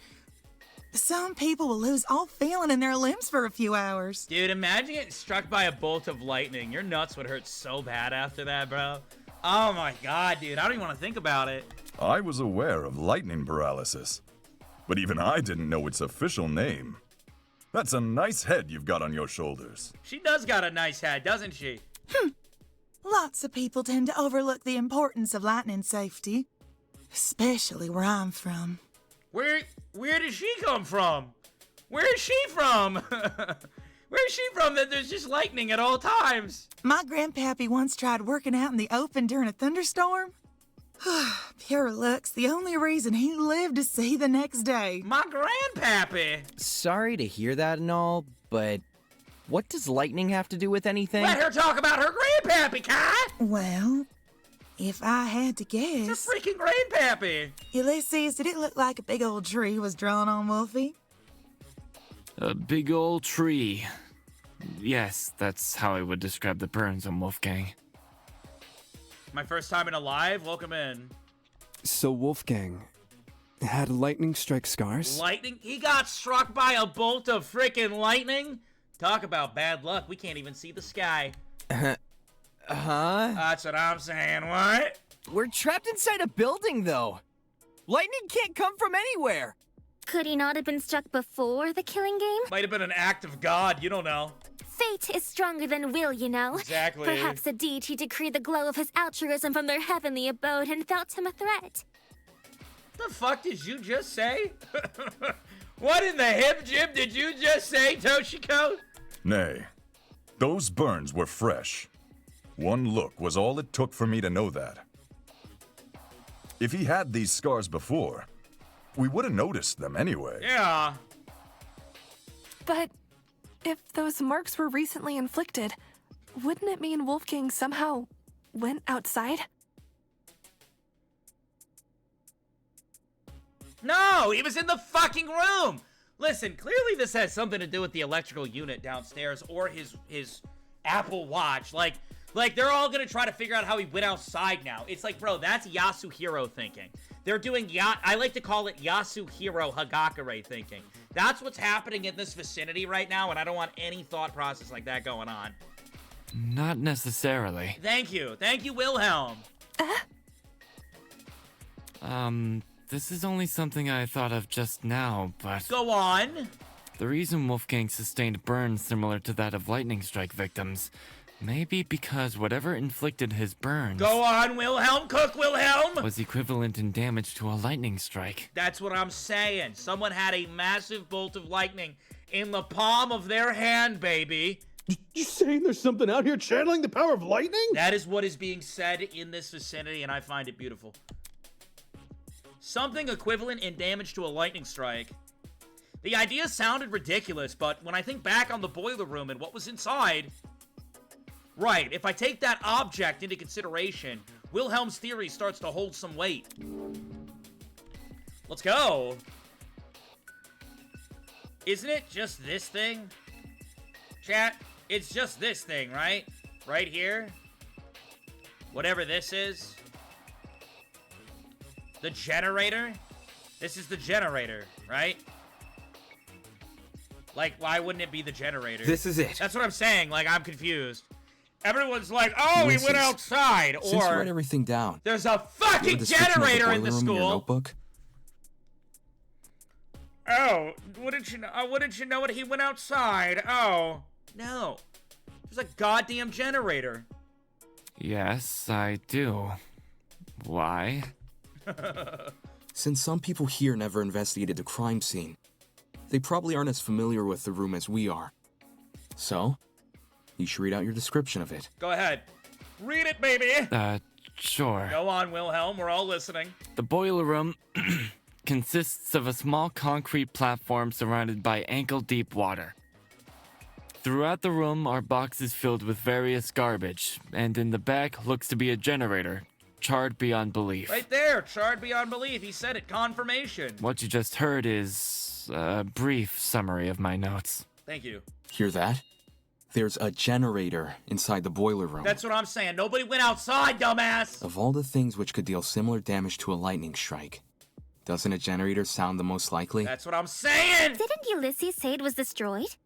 Some people will lose all feeling in their limbs for a few hours. Dude, imagine getting struck by a bolt of lightning. Your nuts would hurt so bad after that, bro. Oh my god, dude. I don't even want to think about it. I was aware of lightning paralysis, but even I didn't know its official name. That's a nice head you've got on your shoulders. She does got a nice head, doesn't she? Lots of people tend to overlook the importance of lightning safety, especially where I'm from. Where does she come from? Where is she from? Where is she from that there's just lightning at all times? My grandpappy once tried working out in the open during a thunderstorm. Pure luck's the only reason he lived to see the next day. My grandpappy! Sorry to hear that and all, but what does lightning have to do with anything? Let her talk about her grandpappy, Kai! Well, if I had to guess... It's a freaking grandpappy! Ulysses, did it look like a big old tree was drawn on Wolfie? A big old tree. Yes, that's how I would describe the burns on Wolfgang. My first time in a live? Welcome in. So Wolfgang had lightning strike scars? Lightning? He got struck by a bolt of freaking lightning? Talk about bad luck. We can't even see the sky. Huh? That's what I'm saying. What? We're trapped inside a building, though. Lightning can't come from anywhere. Could he not have been struck before the killing game? Might have been an act of God. You don't know. Fate is stronger than will, you know. Exactly. Perhaps a deity decreed the glow of his altruism from their heavenly abode and felt him a threat. The fuck did you just say? What in the hip jib did you just say, Toshiko? Nay, those burns were fresh. One look was all it took for me to know that. If he had these scars before, we would have noticed them anyway. Yeah. But if those marks were recently inflicted, wouldn't it mean Wolfgang somehow went outside? No, he was in the fucking room. Listen, clearly this has something to do with the electrical unit downstairs or his Apple Watch. Like they're all gonna try to figure out how he went outside now. It's like, bro, that's Yasuhiro thinking. They're doing I like to call it Yasuhiro Hagakure thinking. That's what's happening in this vicinity right now, and I don't want any thought process like that going on. Not necessarily. Thank you, Wilhelm. This is only something I thought of just now, but... Go on! The reason Wolfgang sustained burns similar to that of lightning strike victims may be because whatever inflicted his burns... Go on, Wilhelm! Cook, Wilhelm! ...was equivalent in damage to a lightning strike. That's what I'm saying. Someone had a massive bolt of lightning in the palm of their hand, baby. You saying there's something out here channeling the power of lightning? That is what is being said in this vicinity, and I find it beautiful. Something equivalent in damage to a lightning strike. The idea sounded ridiculous, but when I think back on the boiler room and what was inside... Right, if I take that object into consideration, Wilhelm's theory starts to hold some weight. Let's go. Isn't it just this thing? Chat, it's just this thing, right? Right here. Whatever this is. The generator? This is the generator, right? Like, why wouldn't it be the generator? This is it. That's what I'm saying. Like, I'm confused. Everyone's like, oh, he went outside. Since you Or, wrote everything down, there's a fucking description of the generator in boiler the room in your school. notebook? Oh, wouldn't you know it? He went outside. Oh, no. There's a goddamn generator. Yes, I do. Why? Since some people here never investigated the crime scene, they probably aren't as familiar with the room as we are. So, you should read out your description of it. Go ahead. Read it, baby. Sure. Go on, Wilhelm. We're all listening. The boiler room consists of a small concrete platform surrounded by ankle-deep water. Throughout the room are boxes filled with various garbage, and in the back looks to be a generator, charred beyond belief. Right there. Charred beyond belief. He said it. Confirmation. What you just heard is a brief summary of my notes. Thank you. Hear that? There's a generator inside the boiler room. That's what I'm saying. Nobody went outside, dumbass. Of all the things which could deal similar damage to a lightning strike, doesn't a generator sound the most likely? That's what I'm saying. Didn't Ulysses say it was destroyed?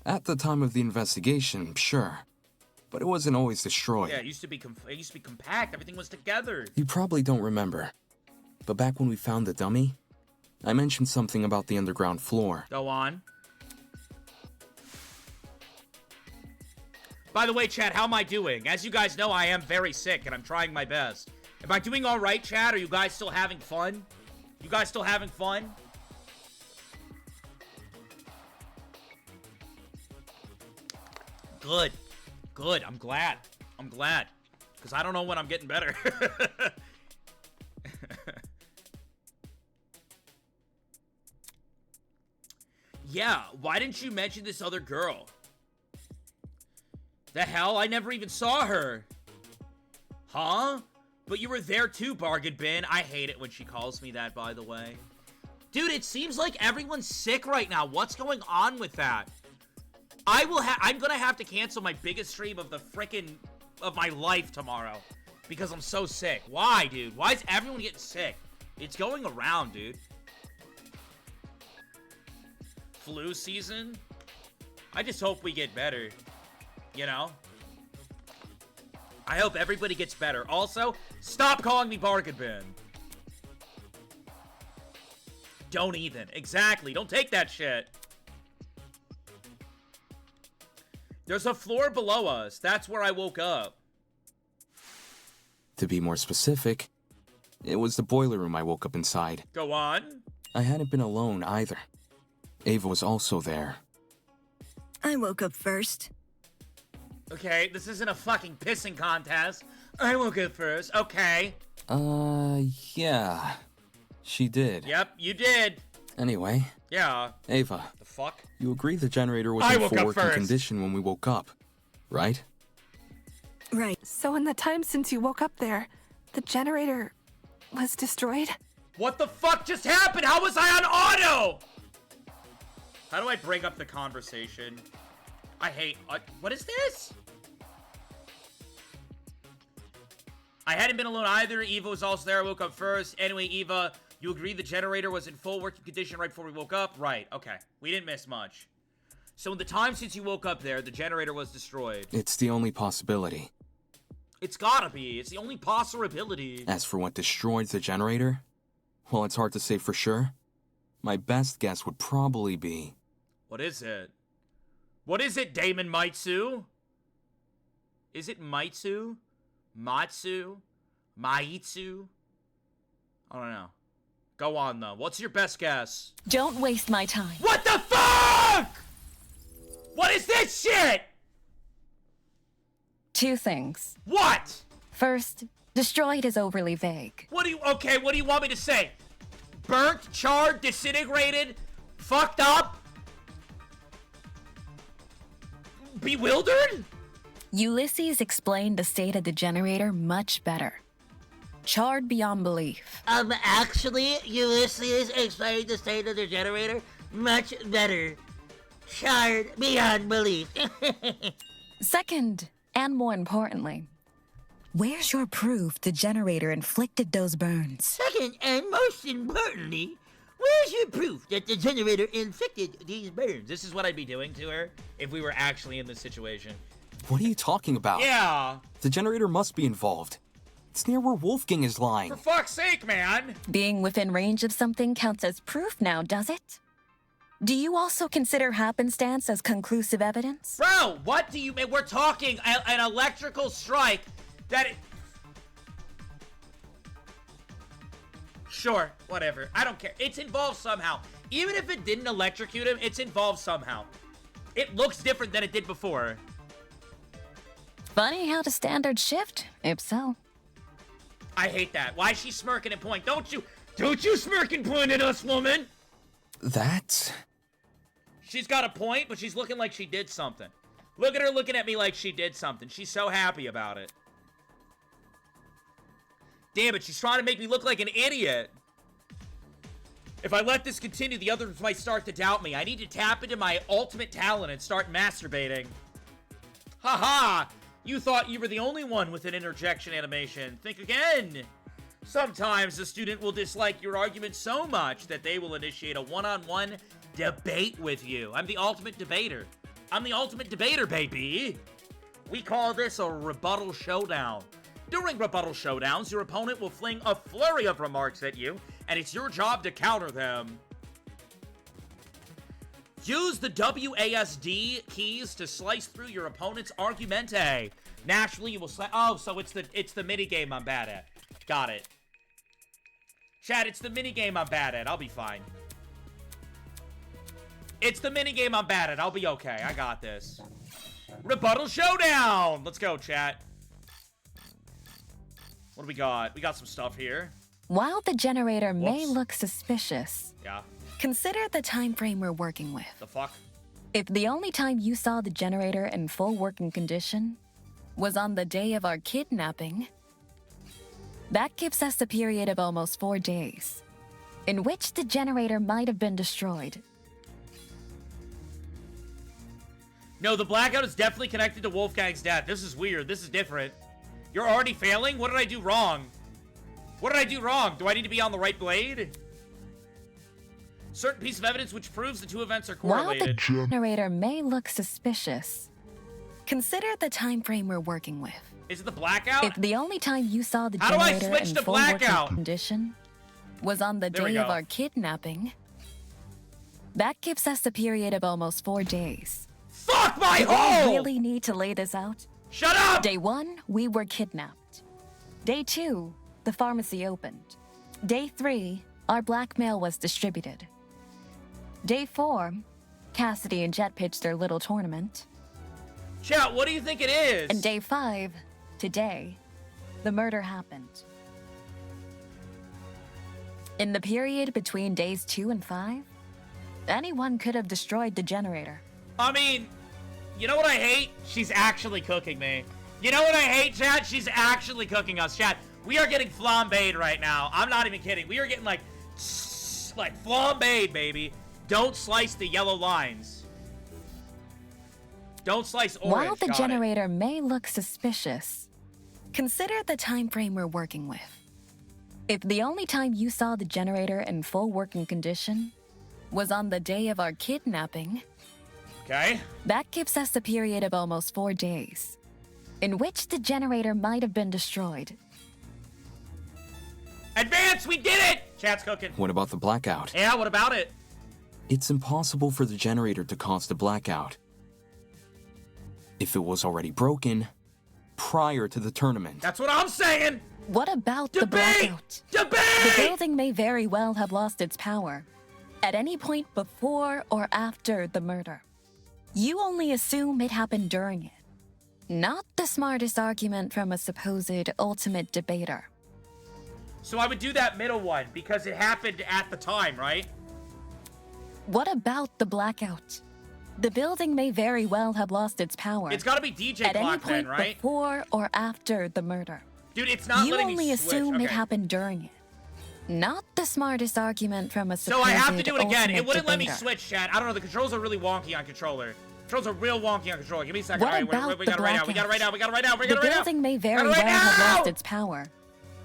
At the time of the investigation, sure. But it wasn't always destroyed. Yeah, it used to be compact. Everything was together. You probably don't remember. But back when we found the dummy, I mentioned something about the underground floor. Go on. By the way, chat, how am I doing? As you guys know, I am very sick, and I'm trying my best. Am I doing all right, chat? Are you guys still having fun? You guys still having fun? Good. Good. I'm glad. I'm glad. Because I don't know when I'm getting better. Yeah, why didn't you mention this other girl? The hell? I never even saw her. Huh? But you were there too, Bargain Bin. I hate it when she calls me that, by the way. Dude, it seems like everyone's sick right now. What's going on with that? I'm gonna have to cancel my biggest stream of of my life tomorrow. Because I'm so sick. Why, dude? Why is everyone getting sick? It's going around, dude. Flu season? I just hope we get better. You know? I hope everybody gets better. Also, stop calling me Bargain Bin. Don't even. Exactly. Don't take that shit. There's a floor below us. That's where I woke up. To be more specific, it was the boiler room I woke up inside. Go on. I hadn't been alone either. Ava was also there. I woke up first. Okay, this isn't a fucking pissing contest. I woke up first. Okay. Yeah. She did. Yep, you did. Anyway. Yeah. Ava. The fuck? You agree the generator was in full working condition when we woke up, right? Right. So in the time since you woke up there, the generator was destroyed? What the fuck just happened? How was I on auto? How do I break up the conversation? I hate... what is this? I hadn't been alone either. Eva was also there. I woke up first. Anyway, Eva, you agree the generator was in full working condition right before we woke up? Right. Okay. We didn't miss much. So in the time since you woke up there, the generator was destroyed. It's the only possibility. It's gotta be. It's the only possibility. As for what destroyed the generator, well, it's hard to say for sure. My best guess would probably be... What is it? What is it, Damon Maitsu? Is it Maitsu? Matsu? Maitsu? I don't know. Go on, though. What's your best guess? Don't waste my time. What the fuck?! What is this shit?! Two things. What?! First, destroyed is overly vague. What do you want me to say? Burnt, charred, disintegrated, fucked up, bewildered? Ulysses explained the state of the generator much better. Charred beyond belief. Actually, Ulysses explained the state of the generator much better. Charred beyond belief. Second, and more importantly, where's your proof the generator inflicted those burns? Second, and most importantly, where's your proof that the generator inflicted these burns? This is what I'd be doing to her if we were actually in this situation. What are you talking about? Yeah. The generator must be involved. It's near where Wolfgang is lying. For fuck's sake, man! Being within range of something counts as proof now, does it? Do you also consider happenstance as conclusive evidence? Bro, what do you mean? We're talking an electrical strike that... Sure, whatever. I don't care. It's involved somehow. Even if it didn't electrocute him, it's involved somehow. It looks different than it did before. Funny how the standards shift, if so. I hate that. Why is she smirking and point? Don't you smirk and point at us, woman! That? She's got a point, but she's looking like she did something. Look at her looking at me like she did something. She's so happy about it. Damn it, she's trying to make me look like an idiot. If I let this continue, the others might start to doubt me. I need to tap into my ultimate talent and start masturbating. Haha! You thought you were the only one with an interjection animation. Think again! Sometimes a student will dislike your argument so much that they will initiate a one-on-one debate with you. I'm the ultimate debater. I'm the ultimate debater, baby! We call this a rebuttal showdown. During rebuttal showdowns, your opponent will fling a flurry of remarks at you, and it's your job to counter them. Use the WASD keys to slice through your opponent's argumente. Naturally, you will oh, so it's the minigame I'm bad at. Got it. Chat, it's the minigame I'm bad at. I'll be fine. It's the minigame I'm bad at. I'll be okay. I got this. Rebuttal showdown! Let's go, chat. What do we got? We got some stuff here. While the generator may look suspicious, yeah, consider the time frame we're working with. The fuck? If the only time you saw the generator in full working condition was on the day of our kidnapping, that gives us a period of almost 4 days, in which the generator might have been destroyed. No, the blackout is definitely connected to Wolfgang's death. This is weird. This is different. You're already failing? What did I do wrong? What did I do wrong? Do I need to be on the right blade? Certain piece of evidence which proves the two events are correlated. While the generator may look suspicious, consider the time frame we're working with. Is it the blackout? If the only time you saw the How do I generator switch in to full blackout? working condition was on the There we day of go. our kidnapping, that gives us a period of almost 4 days. Fuck my Do hole! I really need to lay this out? Shut up! Day 1, we were kidnapped. Day 2, the pharmacy opened. Day 3, our blackmail was distributed. Day 4, Cassidy and Jet pitched their little tournament. Chat, what do you think it is? And day 5, today, the murder happened. In the period between days 2 and 5, anyone could have destroyed the generator. I mean, you know what I hate? She's actually cooking me. You know what I hate, chat? She's actually cooking us, chat. We are getting flambéed right now. I'm not even kidding. We are getting like flambéed, baby. Don't slice the yellow lines. Don't slice orange. While the Got it. generator may look suspicious, consider the time frame we're working with. If the only time you saw the generator in full working condition was on the day of our kidnapping, okay, that gives us a period of almost 4 days, in which the generator might have been destroyed. Advance, we did it! Chat's cooking. What about the blackout? Yeah, what about it? It's impossible for the generator to cause the blackout. If it was already broken prior to the tournament. That's what I'm saying! What about the blackout? Debate! The building may very well have lost its power at any point before or after the murder. You only assume it happened during it. Not the smartest argument from a supposed ultimate debater. So I would do that middle one because it happened at the time, right? What about the blackout? The building may very well have lost its power. It's gotta be DJ at any clock then, point right? before or after the murder. Dude, it's not You letting only me switch. assume Okay. it happened during it. Not the smartest argument from a So I have to supposed do it again. It ultimate wouldn't let me debater. switch, chat. I don't know. The controls are really wonky on controller. Controls are real wonky on controller. Give me a second. What All right, about we the got it right now. We got it right now. We got it right now. We got The it right now. building may very Got it well right have now! lost its power.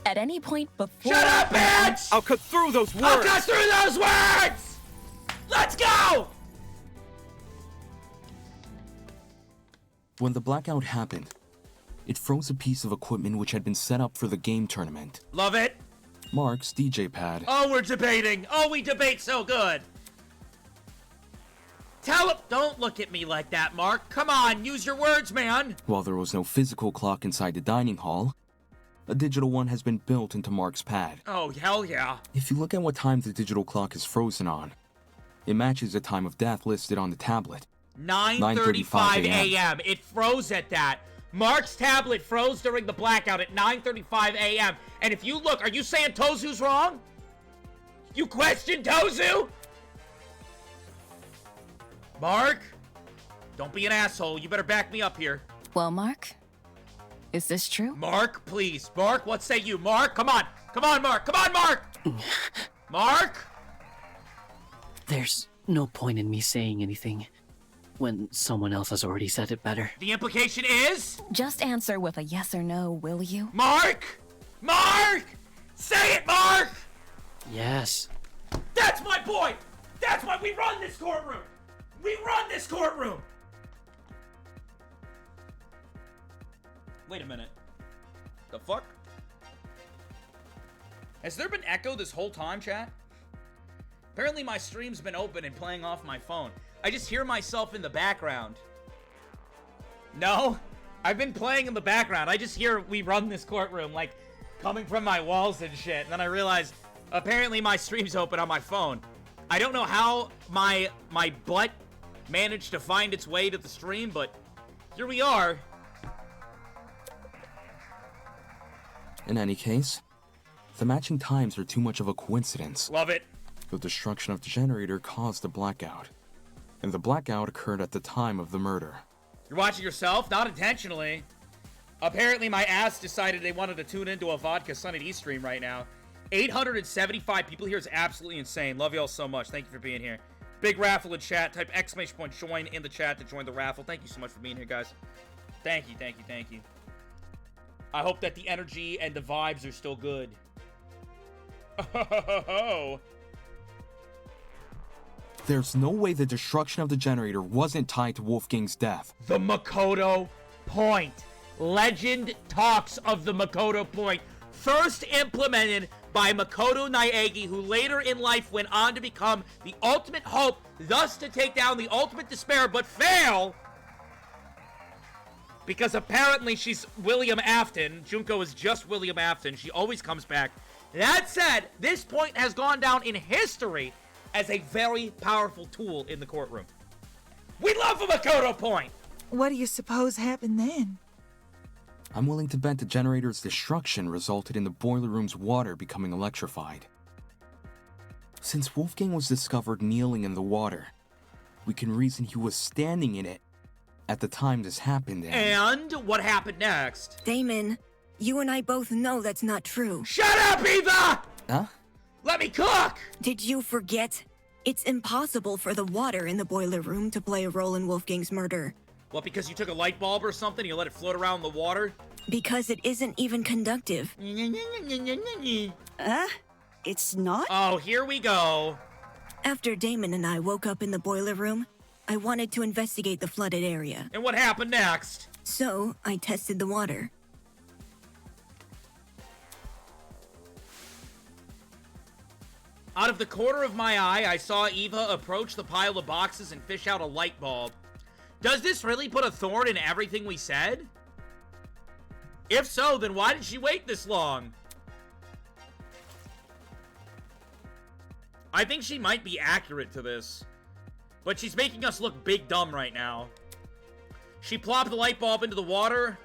At any point before... Shut up, bitch! I'll cut through those words! I'll cut through those words! Let's go! When the blackout happened, it froze a piece of equipment which had been set up for the game tournament. Love it. Mark's DJ pad. Oh, we're debating. Oh, we debate so good. Tell him. Don't look at me like that, Mark. Come on, use your words, man. While there was no physical clock inside the dining hall, a digital one has been built into Mark's pad. Oh, hell yeah. If you look at what time the digital clock is frozen on, it matches the time of death listed on the tablet. 9:35 a.m. It froze at that. Mark's tablet froze during the blackout at 9:35 a.m. And if you look, are you saying Tozu's wrong? You question Tozu? Mark? Don't be an asshole. You better back me up here. Well, Mark, is this true? Mark, please. Mark, what say you? Mark, come on. Come on, Mark. Come on, Mark. Mark? There's no point in me saying anything when someone else has already said it better. The implication is? Just answer with a yes or no, will you? Mark? Mark! Say it, Mark! Yes. That's my boy! That's why we run this courtroom! We run this courtroom! Wait a minute. The fuck? Has there been echo this whole time, chat? Apparently my stream's been open and playing off my phone. I just hear myself in the background. No? I've been playing in the background. I just hear we run this courtroom, like, coming from my walls and shit. And then I realized, apparently my stream's open on my phone. I don't know how my butt managed to find its way to the stream, but here we are. In any case, the matching times are too much of a coincidence. Love it. The destruction of the generator caused a blackout, and the blackout occurred at the time of the murder. You're watching yourself? Not intentionally. Apparently my ass decided they wanted to tune into a VodkaSunnyD stream right now. 875 people here is absolutely insane. Love y'all so much. Thank you for being here. Big raffle in chat. Type ! join in the chat to join the raffle. Thank you so much for being here, guys. Thank you, thank you, thank you. I hope that the energy and the vibes are still good. Oh. There's no way the destruction of the generator wasn't tied to Wolfgang's death. The Makoto Point. Legend talks of the Makoto Point. First implemented by Makoto Naegi, who later in life went on to become the ultimate hope, thus to take down the ultimate despair, but fail. Because apparently she's William Afton. Junko is just William Afton. She always comes back. That said, this point has gone down in history as a very powerful tool in the courtroom. We love a Makoto Point! What do you suppose happened then? I'm willing to bet the generator's destruction resulted in the boiler room's water becoming electrified. Since Wolfgang was discovered kneeling in the water, we can reason he was standing in it at the time this happened. And what happened next? Damon, you and I both know that's not true. Shut up, Eva! Huh? Let me cook! Did you forget? It's impossible for the water in the boiler room to play a role in Wolfgang's murder. What, because you took a light bulb or something and you let it float around in the water? Because it isn't even conductive. It's not? Oh, here we go. After Damon and I woke up in the boiler room, I wanted to investigate the flooded area. And what happened next? So, I tested the water. Out of the corner of my eye, I saw Eva approach the pile of boxes and fish out a light bulb. Does this really put a thorn in everything we said? If so, then why did she wait this long? I think she might be accurate to this. But she's making us look big dumb right now. She plopped the light bulb into the water.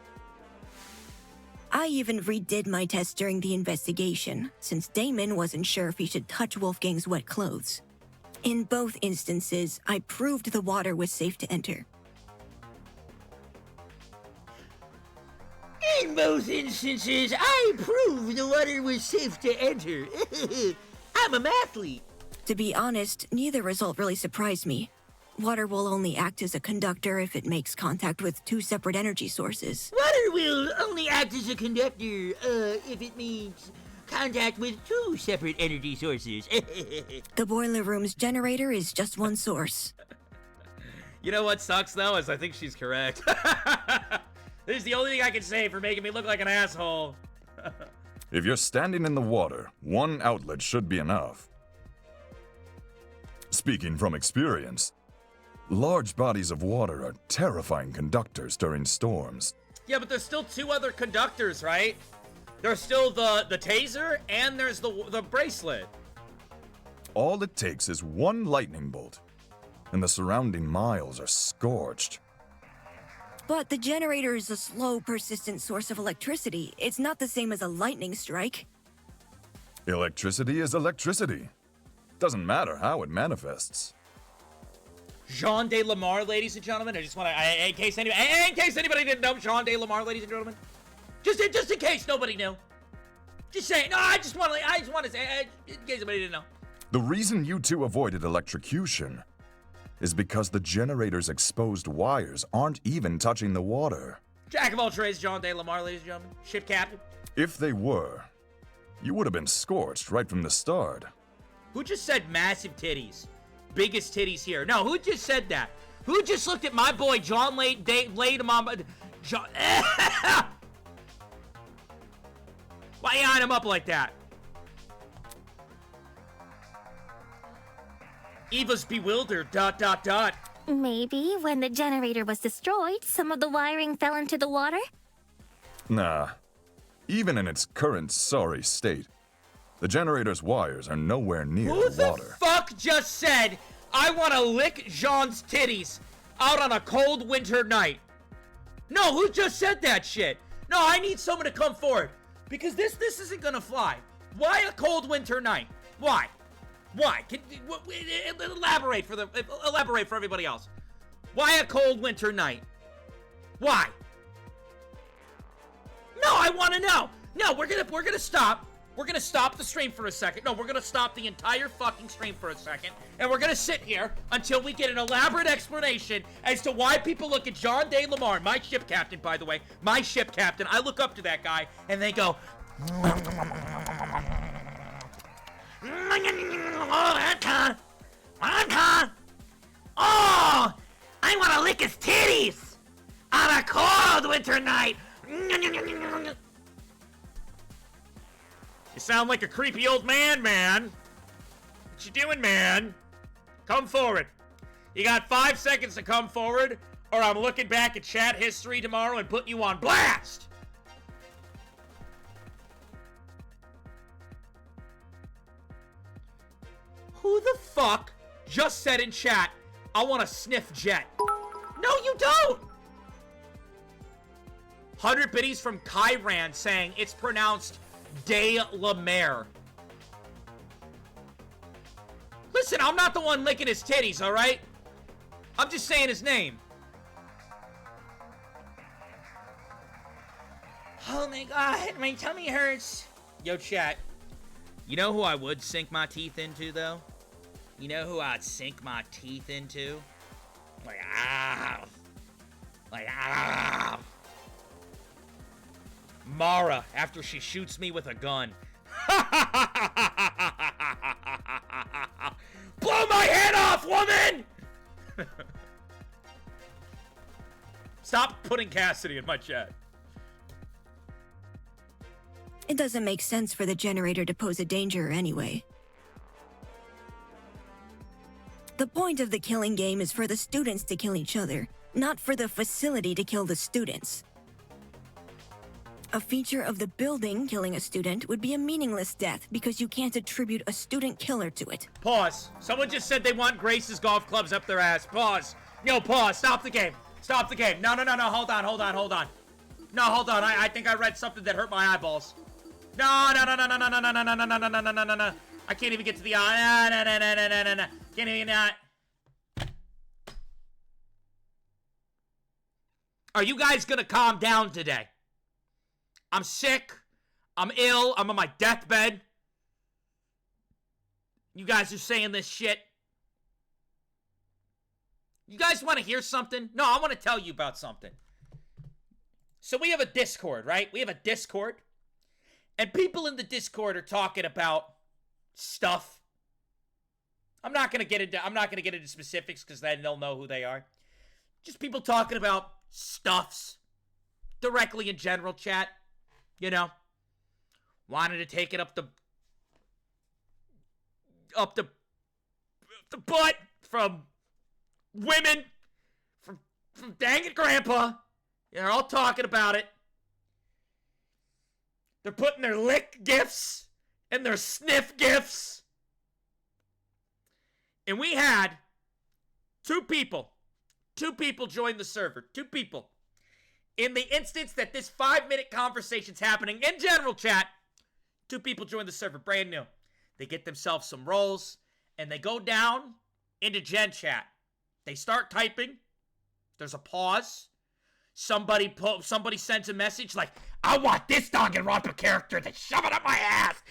I even redid my test during the investigation, since Damon wasn't sure if he should touch Wolfgang's wet clothes. In both instances, I proved the water was safe to enter. In both instances, I proved the water was safe to enter. I'm a mathlete. To be honest, neither result really surprised me. Water will only act as a conductor if it makes contact with two separate energy sources. Water will only act as a conductor if it means contact with two separate energy sources. The boiler room's generator is just one source. You know what sucks, though, is I think she's correct. This is the only thing I can say for making me look like an asshole. If you're standing in the water, one outlet should be enough. Speaking from experience, large bodies of water are terrifying conductors during storms. Yeah, but there's still two other conductors, right? There's still the taser, and there's the bracelet. All it takes is one lightning bolt, and the surrounding miles are scorched. But the generator is a slow, persistent source of electricity. It's not the same as a lightning strike. Electricity is electricity. Doesn't matter how it manifests. Jean de Lamar, ladies and gentlemen. I just want to, in case anybody didn't know, Jean de Lamar, ladies and gentlemen. Just in case nobody knew. Just saying. No, I just want to say, in case anybody didn't know. The reason you two avoided electrocution is because the generator's exposed wires aren't even touching the water. Jack of all trades, Jean de Lamar, ladies and gentlemen. Ship captain. If they were, you would have been scorched right from the start. Who just said massive titties? Biggest titties here. No, who just said that? Who just looked at my boy John laid him on John? Why you eyeing him up like that? Eva's bewildered, ... Maybe when the generator was destroyed, some of the wiring fell into the water? Nah. Even in its current sorry state, the generator's wires are nowhere near Who the water. the fuck just said, I want to lick Jean's titties out on a cold winter night? No, who just said that shit? No, I need someone to come forward. Because this isn't gonna fly. Why a cold winter night? Why? Why? Elaborate for everybody else. Why a cold winter night? Why? No, I want to know. No, we're gonna stop. We're gonna stop the stream for a second. No, we're gonna stop the entire fucking stream for a second, and we're gonna sit here until we get an elaborate explanation as to why people look at John de Lamar, my ship captain, by the way, my ship captain. I look up to that guy, and they go, Oh, I want to lick his titties on a cold winter night. You sound like a creepy old man. What you doing, man? Come forward. You got 5 seconds to come forward, or I'm looking back at chat history tomorrow and putting you on blast. Who the fuck just said in chat, I want to sniff jet? No, you don't! 100 biddies from Kyran saying it's pronounced De La Mer. Listen, I'm not the one licking his titties, alright? I'm just saying his name. Oh my god, my tummy hurts. Yo, chat. You know who I would sink my teeth into, though? You know who I'd sink my teeth into? Like, Mara, after she shoots me with a gun. Blow my head off, woman! Stop putting Cassidy in my chat. It doesn't make sense for the generator to pose a danger anyway. The point of the killing game is for the students to kill each other, not for the facility to kill the students. A feature of the building killing a student would be a meaningless death because you can't attribute a student killer to it. Pause. Someone just said they want Grace's golf clubs up their ass. Pause. No, pause. Stop the game. Stop the game. No. Hold on. No, hold on. I think I read something that hurt my eyeballs. No. I can't even get to the eye. Can you not? Are you guys gonna calm down today? I'm sick. I'm ill. I'm on my deathbed. You guys are saying this shit. You guys want to hear something? No, I want to tell you about something. So we have a Discord, right? We have a Discord. And people in the Discord are talking about stuff. I'm not gonna get into specifics because then they'll know who they are. Just people talking about stuffs. Directly in general chat. You know. Wanted to take it up the butt from women, from dang it grandpa. They're all talking about it. They're putting their lick gifs and their sniff gifs. And we had two people join the server. 2 people. In the instance that this 5-minute conversation's happening in general chat, 2 people join the server, brand new. They get themselves some rolls, and they go down into gen chat. They start typing. There's a pause. Somebody sends a message like, I want this Danganronpa character to shove it up my ass.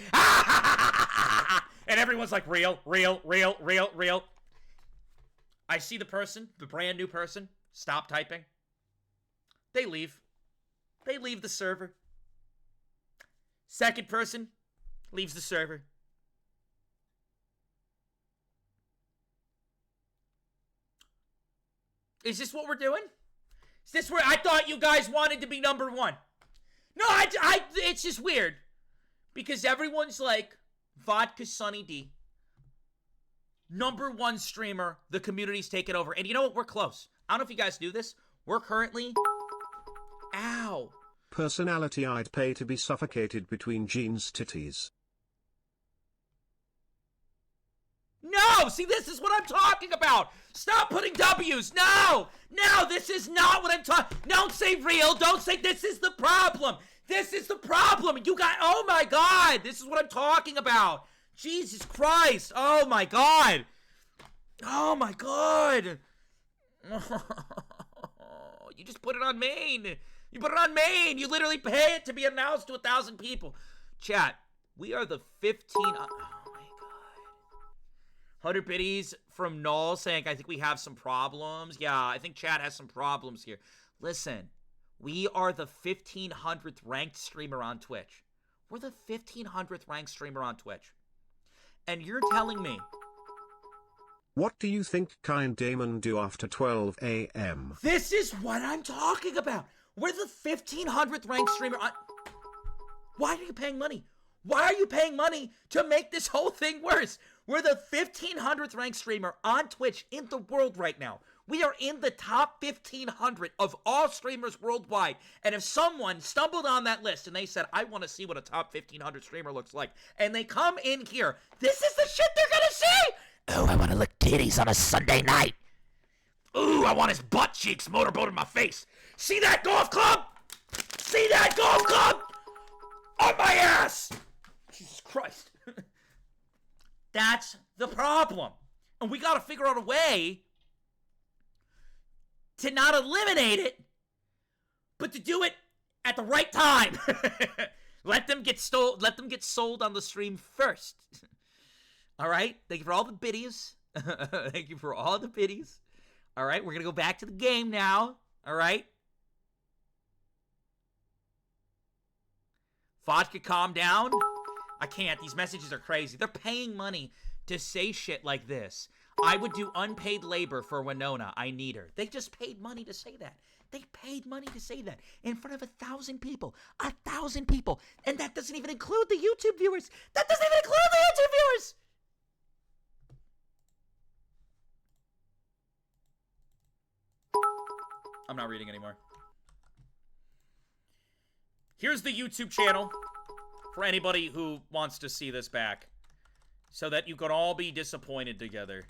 And everyone's like, real. I see the person, the brand new person, stop typing. They leave. They leave the server. Second person leaves the server. Is this what we're doing? Is this where I thought you guys wanted to be number 1? No, it's just weird. Because everyone's like, VodkaSunnyD, number 1 streamer, the community's taken over. And you know what? We're close. I don't know if you guys do this. We're currently... Ow. Personality I'd pay to be suffocated between Jean's titties. No! See, this is what I'm talking about! Stop putting W's! No! No, this is not what I'm talking... Don't say real! Don't say this is the problem! This is the problem! You got... Oh my god! This is what I'm talking about! Jesus Christ! Oh my god! Oh my god! You just put it on main! You put it on main! You literally pay it to be announced to 1,000 people! Chat, we are the 15... 100 biddies from Null saying, I think we have some problems. Yeah, I think chat has some problems here. Listen, we are the 1,500th ranked streamer on Twitch. We're the 1,500th ranked streamer on Twitch. And you're telling me... What do you think Kind Damon do after 12 a.m.? This is what I'm talking about. We're the 1,500th ranked streamer on... Why are you paying money? Why are you paying money to make this whole thing worse? We're the 1,500th ranked streamer on Twitch in the world right now. We are in the top 1,500 of all streamers worldwide. And if someone stumbled on that list and they said, I want to see what a top 1,500 streamer looks like, and they come in here, this is the shit they're gonna see! Oh, I want to lick titties on a Sunday night. Ooh, I want his butt cheeks motorboat in my face. See that golf club? See that golf club? On my ass! Jesus Christ. That's the problem. And we gotta figure out a way to not eliminate it, but to do it at the right time. Let them get sold on the stream first. Alright? Thank you for all the biddies. Thank you for all the biddies. Alright, we're gonna go back to the game now. Alright? Vodka, calm down. I can't. These messages are crazy. They're paying money to say shit like this. I would do unpaid labor for Winona. I need her. They just paid money to say that. They paid money to say that in front of 1,000 people. 1,000 people. And that doesn't even include the YouTube viewers. That doesn't even include the YouTube viewers. I'm not reading anymore. Here's the YouTube channel for anybody who wants to see this back, so that you can all be disappointed together.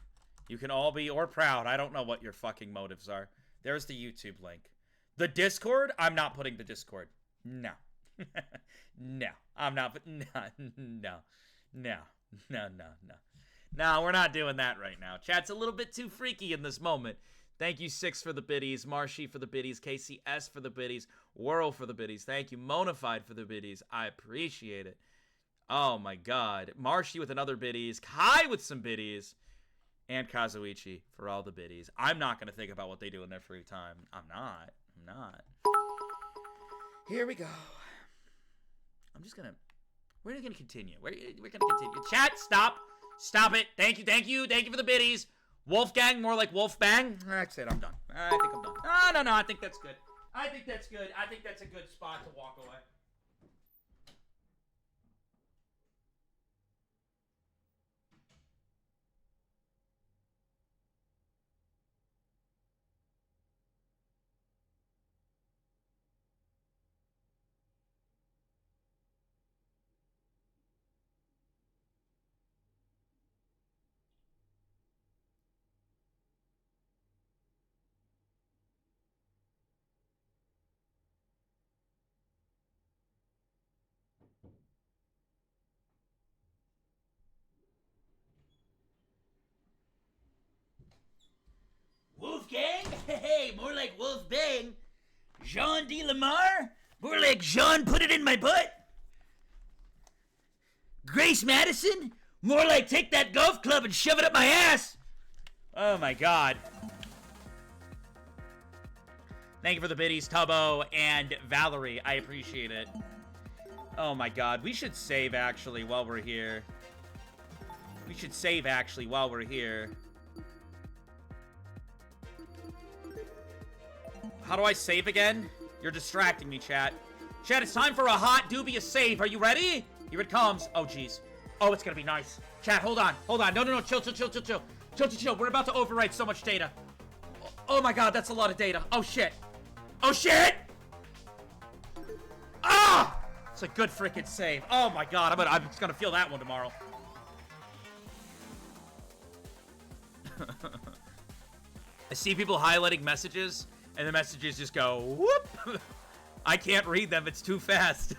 You can all be, or proud. I don't know what your fucking motives are. There's the YouTube link. The Discord, I'm not putting the Discord. No. No. I'm not, no. No, we're not doing that right now. Chat's a little bit too freaky in this moment. Thank you, Six, for the biddies. Marshy for the biddies. KCS for the biddies. Whirl for the biddies. Thank you, Monafied for the biddies. I appreciate it. Oh, my God. Marshy with another biddies. Kai with some biddies. And Kazuichi for all the biddies. I'm not going to think about what they do in their free time. I'm not. Here we go. We're going to continue. We're going to continue. Chat, stop. Stop it. Thank you for the biddies. Wolfgang, more like Wolfbang. That's it. I'm done. I think I'm done. No. I think that's good. I think that's a good spot to walk away. Wolfgang? Hey, more like Wolfbang. Jean D. Lamar? More like Jean put it in my butt. Grace Madison? More like take that golf club and shove it up my ass. Oh my God. Thank you for the biddies, Tubbo and Valerie. I appreciate it. Oh my God. We should save actually while we're here. How do I save again? You're distracting me, chat. Chat, it's time for a hot, dubious save. Are you ready? Here it comes. Oh, jeez. Oh, it's gonna be nice. Chat, hold on. No. Chill. We're about to overwrite so much data. Oh my God, that's a lot of data. Oh, shit. Ah! It's a good freaking save. Oh my God, I'm just gonna feel that one tomorrow. I see people highlighting messages, and the messages just go, whoop! I can't read them, it's too fast.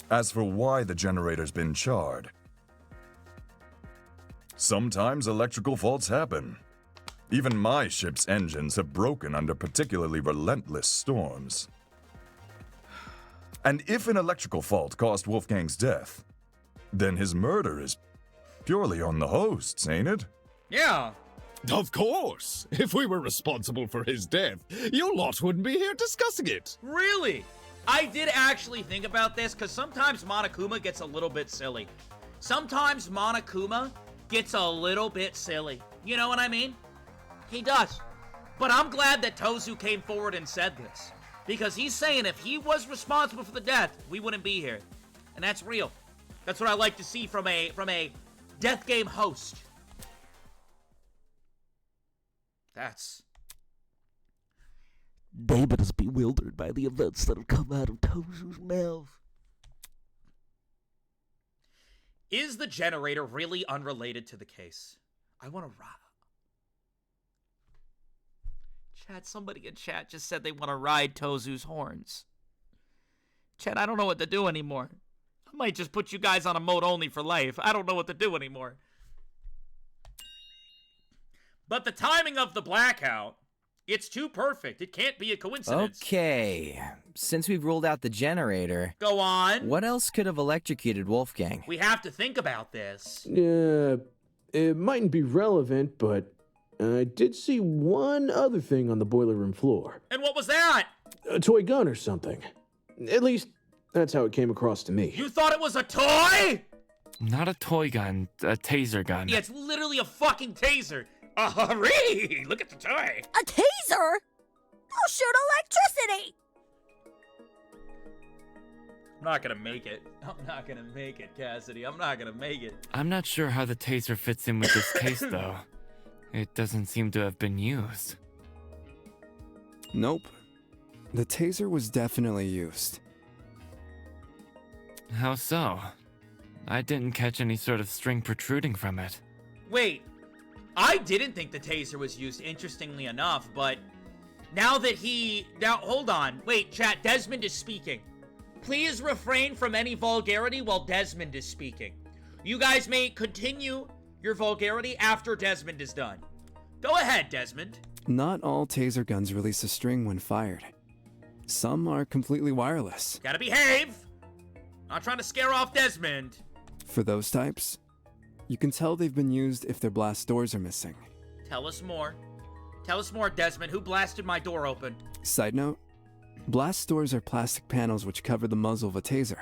As for why the generator's been charred, sometimes electrical faults happen. Even my ship's engines have broken under particularly relentless storms. And if an electrical fault caused Wolfgang's death, then his murder is purely on the hosts, ain't it? Yeah. Of course. If we were responsible for his death, you lot wouldn't be here discussing it. Really? I did actually think about this, because sometimes Monokuma gets a little bit silly. You know what I mean? He does. But I'm glad that Tozu came forward and said this. Because he's saying if he was responsible for the death, we wouldn't be here. And that's real. That's what I like to see from a death game host. That's... David is bewildered by the events that have come out of Tozu's mouth. Is the generator really unrelated to the case? I want to ride. Chat, somebody in chat just said they want to ride Tozu's horns. Chat, I don't know what to do anymore. I might just put you guys on a mode only for life. I don't know what to do anymore. But the timing of the blackout, it's too perfect. It can't be a coincidence. Okay, since we've ruled out the generator... Go on. What else could have electrocuted Wolfgang? We have to think about this. It mightn't be relevant, but I did see one other thing on the boiler room floor. And what was that? A toy gun or something. At least, that's how it came across to me. You thought it was a toy? Not a toy gun, a taser gun. Yeah, it's literally a fucking taser. Hurry! Look at the toy. A taser? I'll shoot electricity! I'm not gonna make it. Cassidy. I'm not gonna make it. I'm not sure how the taser fits in with this case, though. It doesn't seem to have been used. Nope. The taser was definitely used. How so? I didn't catch any sort of string protruding from it. Wait. I didn't think the taser was used, interestingly enough, but now, hold on. Wait, chat, Desmond is speaking. Please refrain from any vulgarity while Desmond is speaking. You guys may continue your vulgarity after Desmond is done. Go ahead, Desmond. Not all taser guns release a string when fired. Some are completely wireless. Gotta behave! Not trying to scare off Desmond. For those types, you can tell they've been used if their blast doors are missing. Tell us more. Tell us more, Desmond. Who blasted my door open? Side note, blast doors are plastic panels which cover the muzzle of a taser.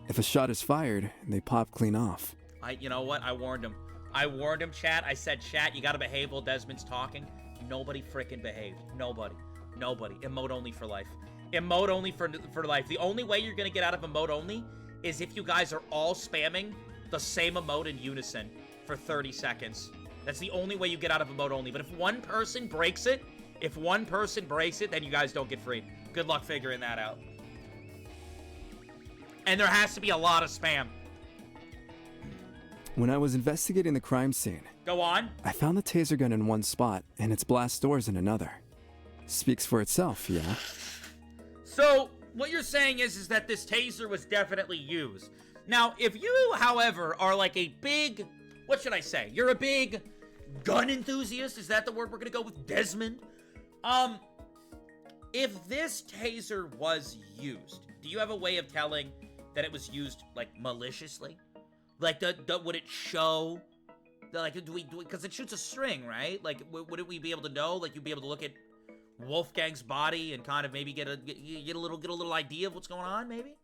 If a shot is fired, they pop clean off. You know what? I warned him. I warned him, chat. I said, chat, you gotta behave while Desmond's talking. Nobody frickin' behaved. Nobody. Nobody. Emote only for life. Emote only for life. The only way you're gonna get out of emote only is if you guys are all spamming the same emote in unison for 30 seconds. That's the only way you get out of emote only. But if one person breaks it, then you guys don't get free. Good luck figuring that out. And there has to be a lot of spam. When I was investigating the crime scene, Go on. I found the taser gun in one spot and its blast doors in another. Speaks for itself, yeah? So, what you're saying is that this taser was definitely used. Now, if you, however, are like a big, what should I say? You're a big gun enthusiast? Is that the word we're gonna go with, Desmond? If this taser was used, do you have a way of telling that it was used, like, maliciously? Like, would it show, like, because it shoots a string, right? Like, would we be able to know? Like, you'd be able to look at Wolfgang's body and kind of maybe get a little idea of what's going on, maybe?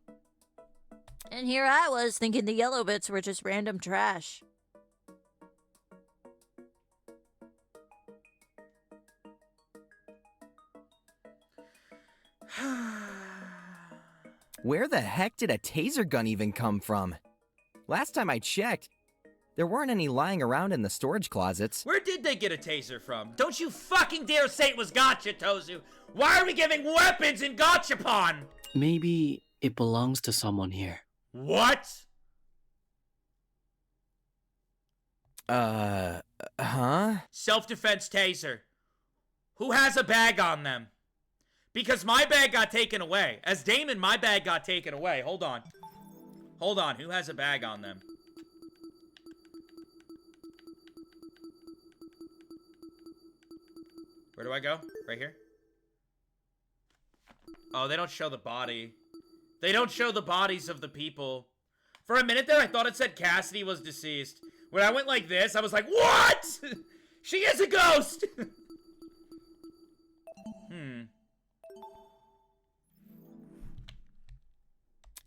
And here I was thinking the yellow bits were just random trash. Where the heck did a taser gun even come from? Last time I checked, there weren't any lying around in the storage closets. Where did they get a taser from? Don't you fucking dare say it was Gotcha, Tozu! Why are we giving weapons in Gachapon? Maybe it belongs to someone here. What? Huh? Self-defense taser. Who has a bag on them? Because my bag got taken away. As Damon, my bag got taken away. Hold on. Hold on. Who has a bag on them? Where do I go? Right here? Oh, they don't show the body. They don't show the bodies of the people. For a minute there, I thought it said Cassidy was deceased. When I went like this, I was like, what? She is a ghost!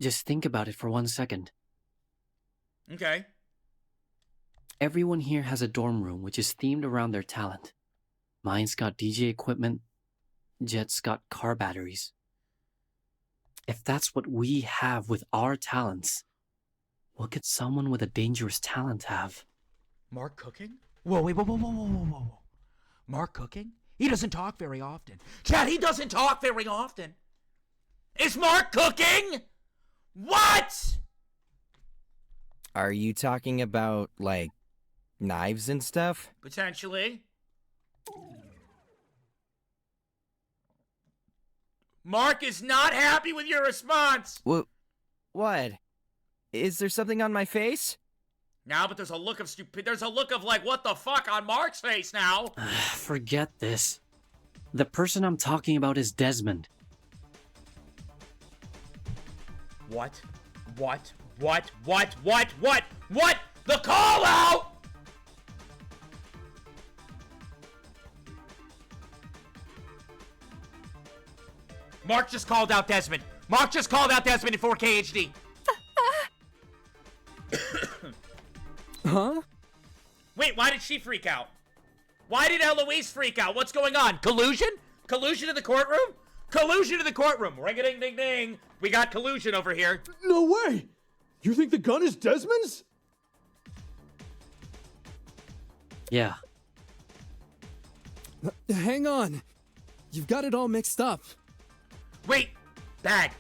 Just think about it for 1 second. Okay. Everyone here has a dorm room which is themed around their talent. Mine's got DJ equipment. Jet's got car batteries. If that's what we have with our talents, what could someone with a dangerous talent have? Mark cooking? Whoa, whoa. Mark cooking? He doesn't talk very often. Chad, he doesn't talk very often. Is Mark cooking? What? Are you talking about, like, knives and stuff? Potentially. Mark is not happy with your response. What? Is there something on my face? Now, but there's a look of there's a look of like, what the fuck on Mark's face now? Forget this. The person I'm talking about is Desmond. What? The call out! Mark just called out Desmond. Mark just called out Desmond in 4K HD. Huh? Wait, why did she freak out? Why did Eloise freak out? What's going on? Collusion? Collusion in the courtroom? Collusion in the courtroom. Ring-a-ding-ding-ding. We got collusion over here. No way! You think the gun is Desmond's? Yeah. Hang on. You've got it all mixed up. Wait. Bag!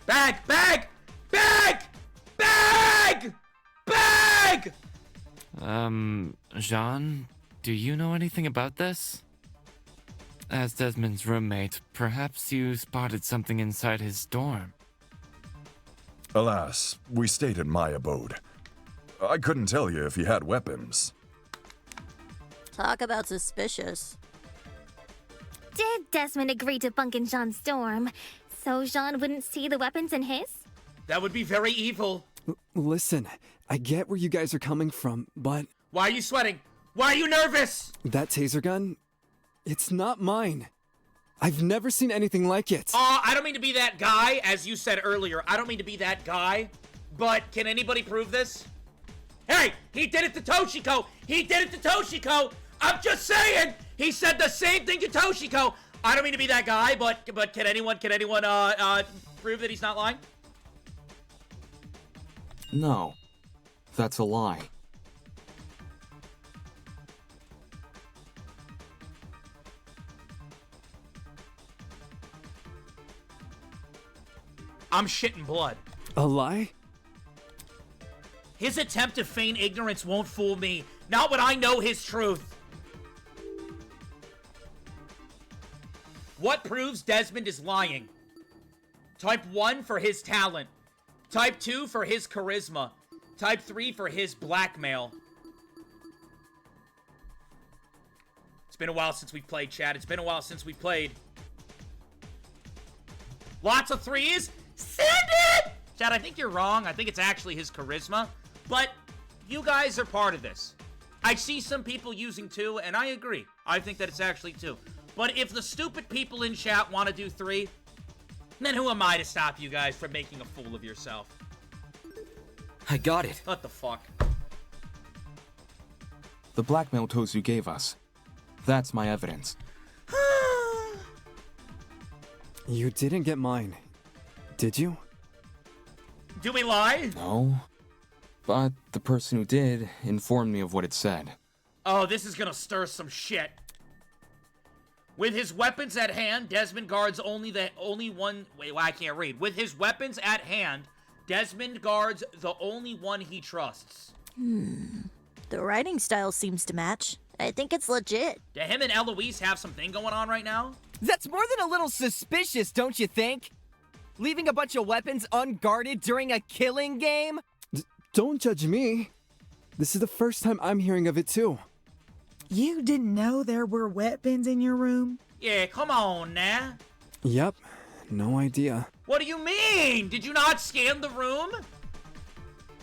Jean, do you know anything about this? As Desmond's roommate, perhaps you spotted something inside his dorm. Alas, we stayed at my abode. I couldn't tell you if he had weapons. Talk about suspicious. Did Desmond agree to bunk in Jean's dorm so Jean wouldn't see the weapons in his? That would be very evil. Listen, I get where you guys are coming from, but... Why are you sweating? Why are you nervous? That taser gun, it's not mine. I've never seen anything like it. I don't mean to be that guy, as you said earlier. I don't mean to be that guy, but can anybody prove this? Hey, he did it to Toshiko! He did it to Toshiko! I'm just saying! He said the same thing to Toshiko! I don't mean to be that guy, but can anyone prove that he's not lying? No. That's a lie. I'm shitting blood. A lie? His attempt to feign ignorance won't fool me. Not when I know his truth. What proves Desmond is lying? Type 1 for his talent. Type 2 for his charisma. Type 3 for his blackmail. It's been a while since we've played, chat. It's been a while since we've played. Lots of threes? Send it! Chad, I think you're wrong. I think it's actually his charisma. But you guys are part of this. I see some people using 2, and I agree. I think that it's actually 2. But if the stupid people in chat want to do 3, then who am I to stop you guys from making a fool of yourself? I got it. What the fuck? The blackmail Tozu gave us. That's my evidence. You didn't get mine, did you? Do we lie? No. But the person who did informed me of what it said. Oh, this is gonna stir some shit. With his weapons at hand, Desmond guards only one... Wait, well, I can't read. With his weapons at hand, Desmond guards the only one he trusts. The writing style seems to match. I think it's legit. Do him and Eloise have something going on right now? That's more than a little suspicious, don't you think? Leaving a bunch of weapons unguarded during a killing game? Don't judge me. This is the first time I'm hearing of it too. You didn't know there were weapons in your room? Yeah, come on now. Yep, no idea. What do you mean? Did you not scan the room?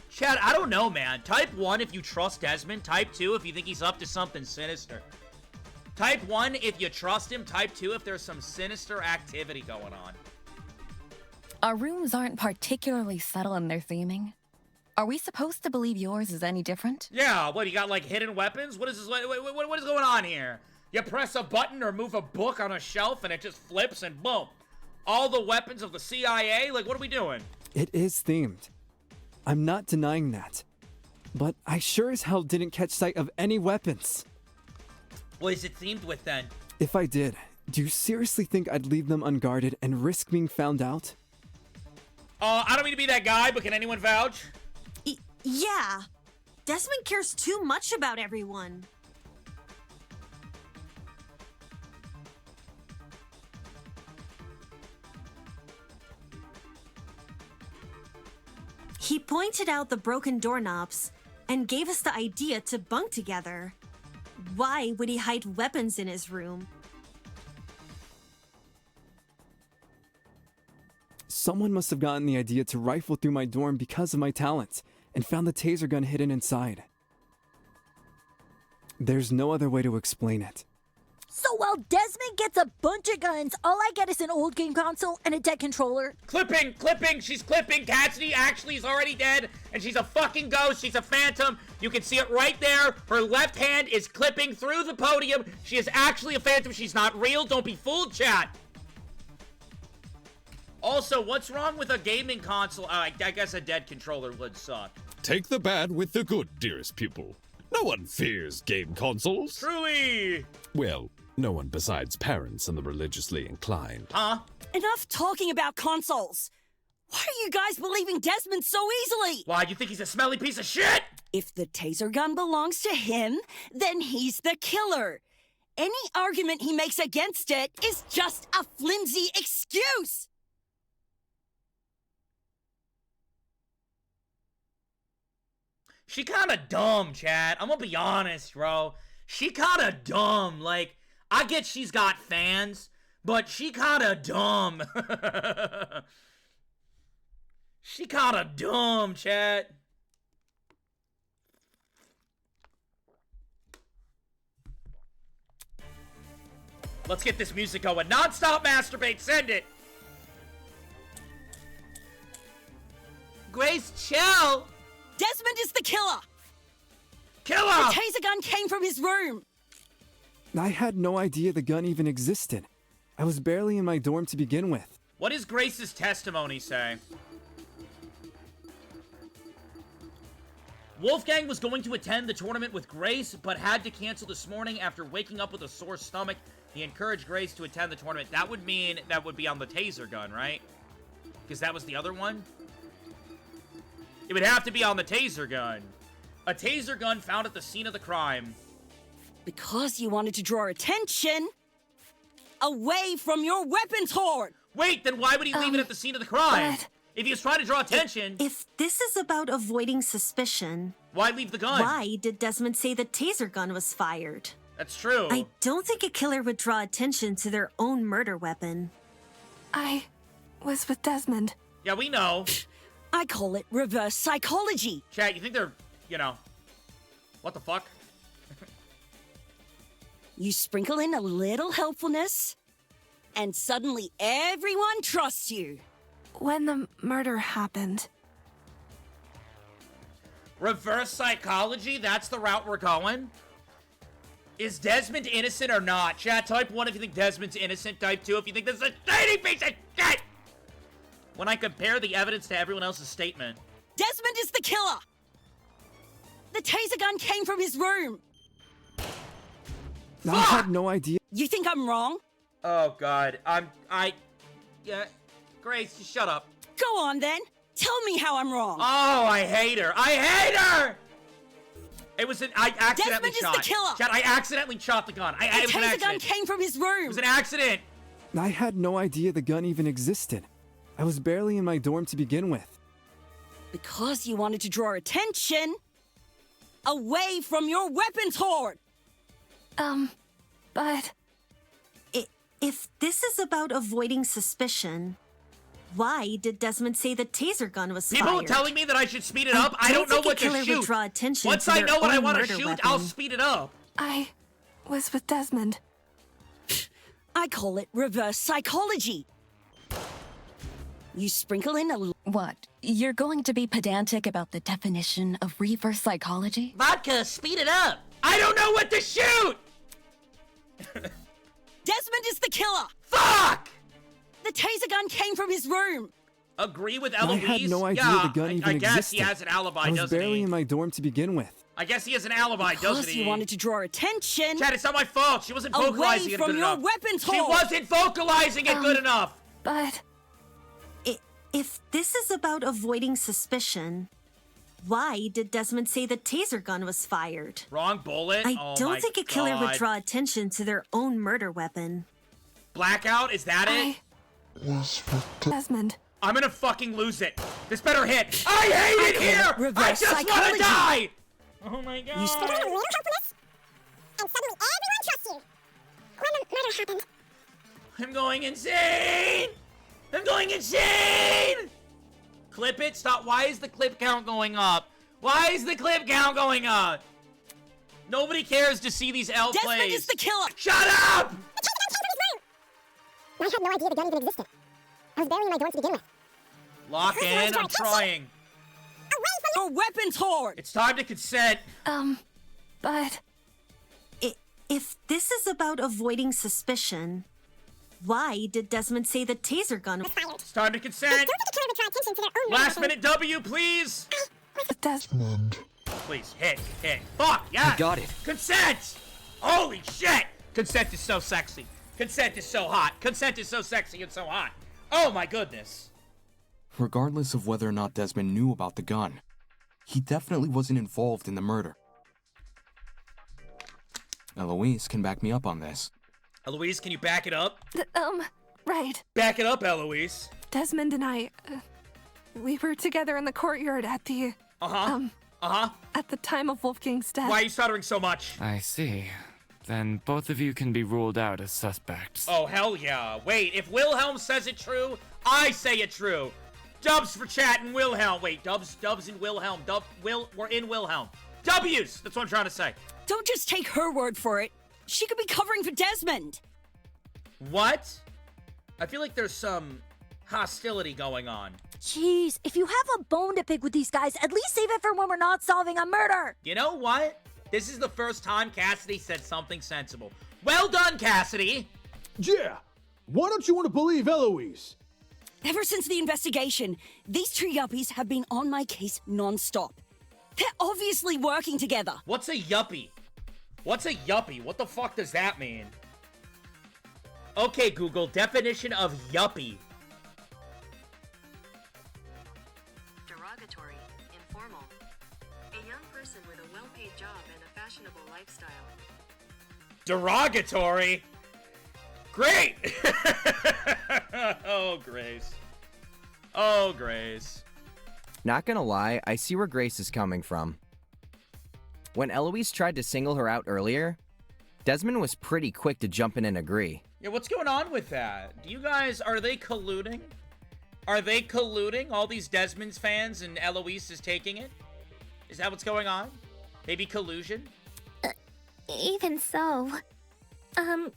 Chad, I don't know, man. Type 1 if you trust Desmond. Type 2 if you think he's up to something sinister. Type 1 if you trust him. Type 2 if there's some sinister activity going on. Our rooms aren't particularly subtle in their theming. Are we supposed to believe yours is any different? Yeah, what, you got like hidden weapons? What is this? What is going on here? You press a button or move a book on a shelf and it just flips and boom. All the weapons of the CIA? Like, what are we doing? It is themed. I'm not denying that. But I sure as hell didn't catch sight of any weapons. What is it themed with then? If I did, do you seriously think I'd leave them unguarded and risk being found out? I don't mean to be that guy, but can anyone vouch? Yeah. Desmond cares too much about everyone. He pointed out the broken doorknobs and gave us the idea to bunk together. Why would he hide weapons in his room? Someone must have gotten the idea to rifle through my dorm because of my talent, and found the taser gun hidden inside. There's no other way to explain it. So while Desmond gets a bunch of guns, all I get is an old game console and a dead controller. Clipping! She's clipping! Cassidy actually is already dead, and she's a fucking ghost. She's a phantom. You can see it right there. Her left hand is clipping through the podium. She is actually a phantom. She's not real. Don't be fooled, chat. Also, what's wrong with a gaming console? I guess a dead controller would suck. Take the bad with the good, dearest pupil. No one fears game consoles. Truly! Well, no one besides parents and the religiously inclined. Huh? Enough talking about consoles! Why are you guys believing Desmond so easily? Why, you think he's a smelly piece of shit? If the taser gun belongs to him, then he's the killer. Any argument he makes against it is just a flimsy excuse! She kind of dumb, Chad. I'm gonna be honest, bro. She kind of dumb. Like, I get she's got fans, but she kind of dumb. She kind of dumb, Chad. Let's get this music going. Non-stop masturbate. Send it. Grace, chill. Desmond is the killer. Killer! The taser gun came from his room. I had no idea the gun even existed. I was barely in my dorm to begin with. What does Grace's testimony say? Wolfgang was going to attend the tournament with Grace, but had to cancel this morning after waking up with a sore stomach. He encouraged Grace to attend the tournament. That would mean that would be on the taser gun, right? Because that was the other one? It would have to be on the taser gun. A taser gun found at the scene of the crime. Because you wanted to draw attention away from your weapons hoard. Wait, then why would he leave it at the scene of the crime? If he was trying to draw attention... If this is about avoiding suspicion... Why leave the gun? Why did Desmond say the taser gun was fired? That's true. I don't think a killer would draw attention to their own murder weapon. I was with Desmond. Yeah, we know. I call it reverse psychology. Chat, you think they're, you know... What the fuck? You sprinkle in a little helpfulness, and suddenly everyone trusts you. When the murder happened. Reverse psychology? That's the route we're going? Is Desmond innocent or not? Chat, type 1 if you think Desmond's innocent. Type 2 if you think this is a shady piece of shit! When I compare the evidence to everyone else's statement. Desmond is the killer! The taser gun came from his room. I had no idea. You think I'm wrong? Oh, God. Yeah. Grace, just shut up. Go on, then. Tell me how I'm wrong. Oh, I hate her. I hate her! It was an... I accidentally Desmond shot. is the killer! Chat, I accidentally shot the gun. The It was an taser gun accident. came from his room. It was an accident. I had no idea the gun even existed. I was barely in my dorm to begin with. Because you wanted to draw attention away from your weapons hoard. But... If this is about avoiding suspicion... Why did Desmond say the taser gun was fired? People telling me that I should speed it up? I don't know what to shoot. Draw attention Once to I their know what I own want to murder shoot, weapon. I'll speed it up. I was with Desmond. I call it reverse psychology. You sprinkle in a little... What? You're going to be pedantic about the definition of reverse psychology? Vodka, speed it up. I don't know what to shoot! Desmond is the killer! Fuck! The taser gun came from his room. Agree with I Eloise? had no idea yeah, the gun even I guess existed. he has an alibi, I was doesn't barely he? in my dorm to begin with. I guess he has an alibi, doesn't Because he? you wanted to draw attention. Chad, it's not my fault. She wasn't away vocalizing it from good your enough. weapons She hoard. wasn't vocalizing it good enough. But... If this is about avoiding suspicion... Why did Desmond say the taser gun was fired? Wrong bullet? I Oh don't my think a killer would God. draw attention to their own murder weapon. Blackout? Is that it? Desmond. I'm gonna fucking lose it. This better hit. I hate it here! I reverse just wanna psychology. die! Oh my God. You sprinkle in a little helpfulness, and suddenly everyone trusts you. When the murder happened. I'm going insane! I'm going insane! Clip it. Stop. Why is the clip count going up? Why is the clip count going up? Nobody cares to see these L Desmond plays. is the killer! Shut up! I had no idea the gun even existed. I was barely in my dorm to begin with. Lock in. I'm trying. Your weapons hoard. It's time to consent. But... If this is about avoiding suspicion... Why did Desmond say the taser gun was fired? It's time to consent. Last minute W, please. Desmond. Please, hit. Fuck, yeah. You got it. Consent! Holy shit! Consent is so sexy. Consent is so hot. Consent is so sexy and so hot. Oh my goodness. Regardless of whether or not Desmond knew about the gun, he definitely wasn't involved in the murder. Eloise can back me up on this. Eloise, can you back it up? Right. Back it up, Eloise. Desmond and I, we were together in the courtyard at the, Uh-huh. At the time of Wolfgang's death. Why are you stuttering so much? I see. Then both of you can be ruled out as suspects. Oh, hell yeah. Wait, if Wilhelm says it true, I say it true. Dubs for chat and Wilhelm. Wait, dubs in Wilhelm. We're in Wilhelm. W's! That's what I'm trying to say. Don't just take her word for it. She could be covering for Desmond. What? I feel like there's some hostility going on. Jeez, if you have a bone to pick with these guys, at least save it for when we're not solving a murder. You know what? This is the first time Cassidy said something sensible. Well done, Cassidy! Yeah! Why don't you want to believe Eloise? Ever since the investigation, these two yuppies have been on my case non-stop. They're obviously working together. What's a yuppie? What's a yuppie? What the fuck does that mean? Okay, Google, definition of yuppie. Derogatory, informal. A young person with a well-paid job and a fashionable lifestyle. Derogatory? Great! Oh, Grace. Oh, Grace. Not gonna lie, I see where Grace is coming from. When Eloise tried to single her out earlier, Desmond was pretty quick to jump in and agree. Yeah, what's going on with that? Do you guys, are they colluding? Are they colluding? All these Desmond's fans and Eloise is taking it? Is that what's going on? Maybe collusion? Even so.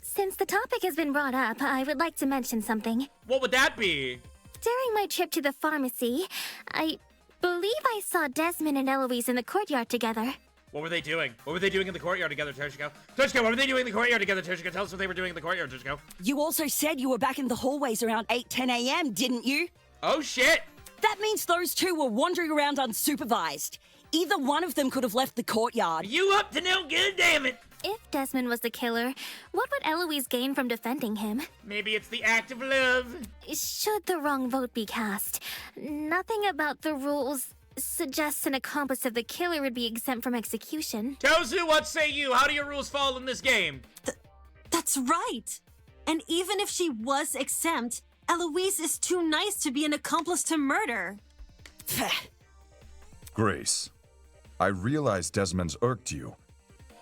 Since the topic has been brought up, I would like to mention something. What would that be? During my trip to the pharmacy, I believe I saw Desmond and Eloise in the courtyard together. What were they doing? What were they doing in the courtyard together, Toshiko? Toshiko, what were they doing in the courtyard together, Toshiko? Tell us what they were doing in the courtyard, Toshiko. You also said you were back in the hallways around 8-10 a.m., didn't you? Oh, shit! That means those two were wandering around unsupervised. Either one of them could have left the courtyard. You up to no good, damn it! If Desmond was the killer, what would Eloise gain from defending him? Maybe it's the act of love. Should the wrong vote be cast, nothing about the rules suggests an accomplice of the killer would be exempt from execution. Tozu, what say you? How do your rules fall in this game? That's right. And even if she was exempt, Eloise is too nice to be an accomplice to murder. Grace, I realize Desmond's irked you,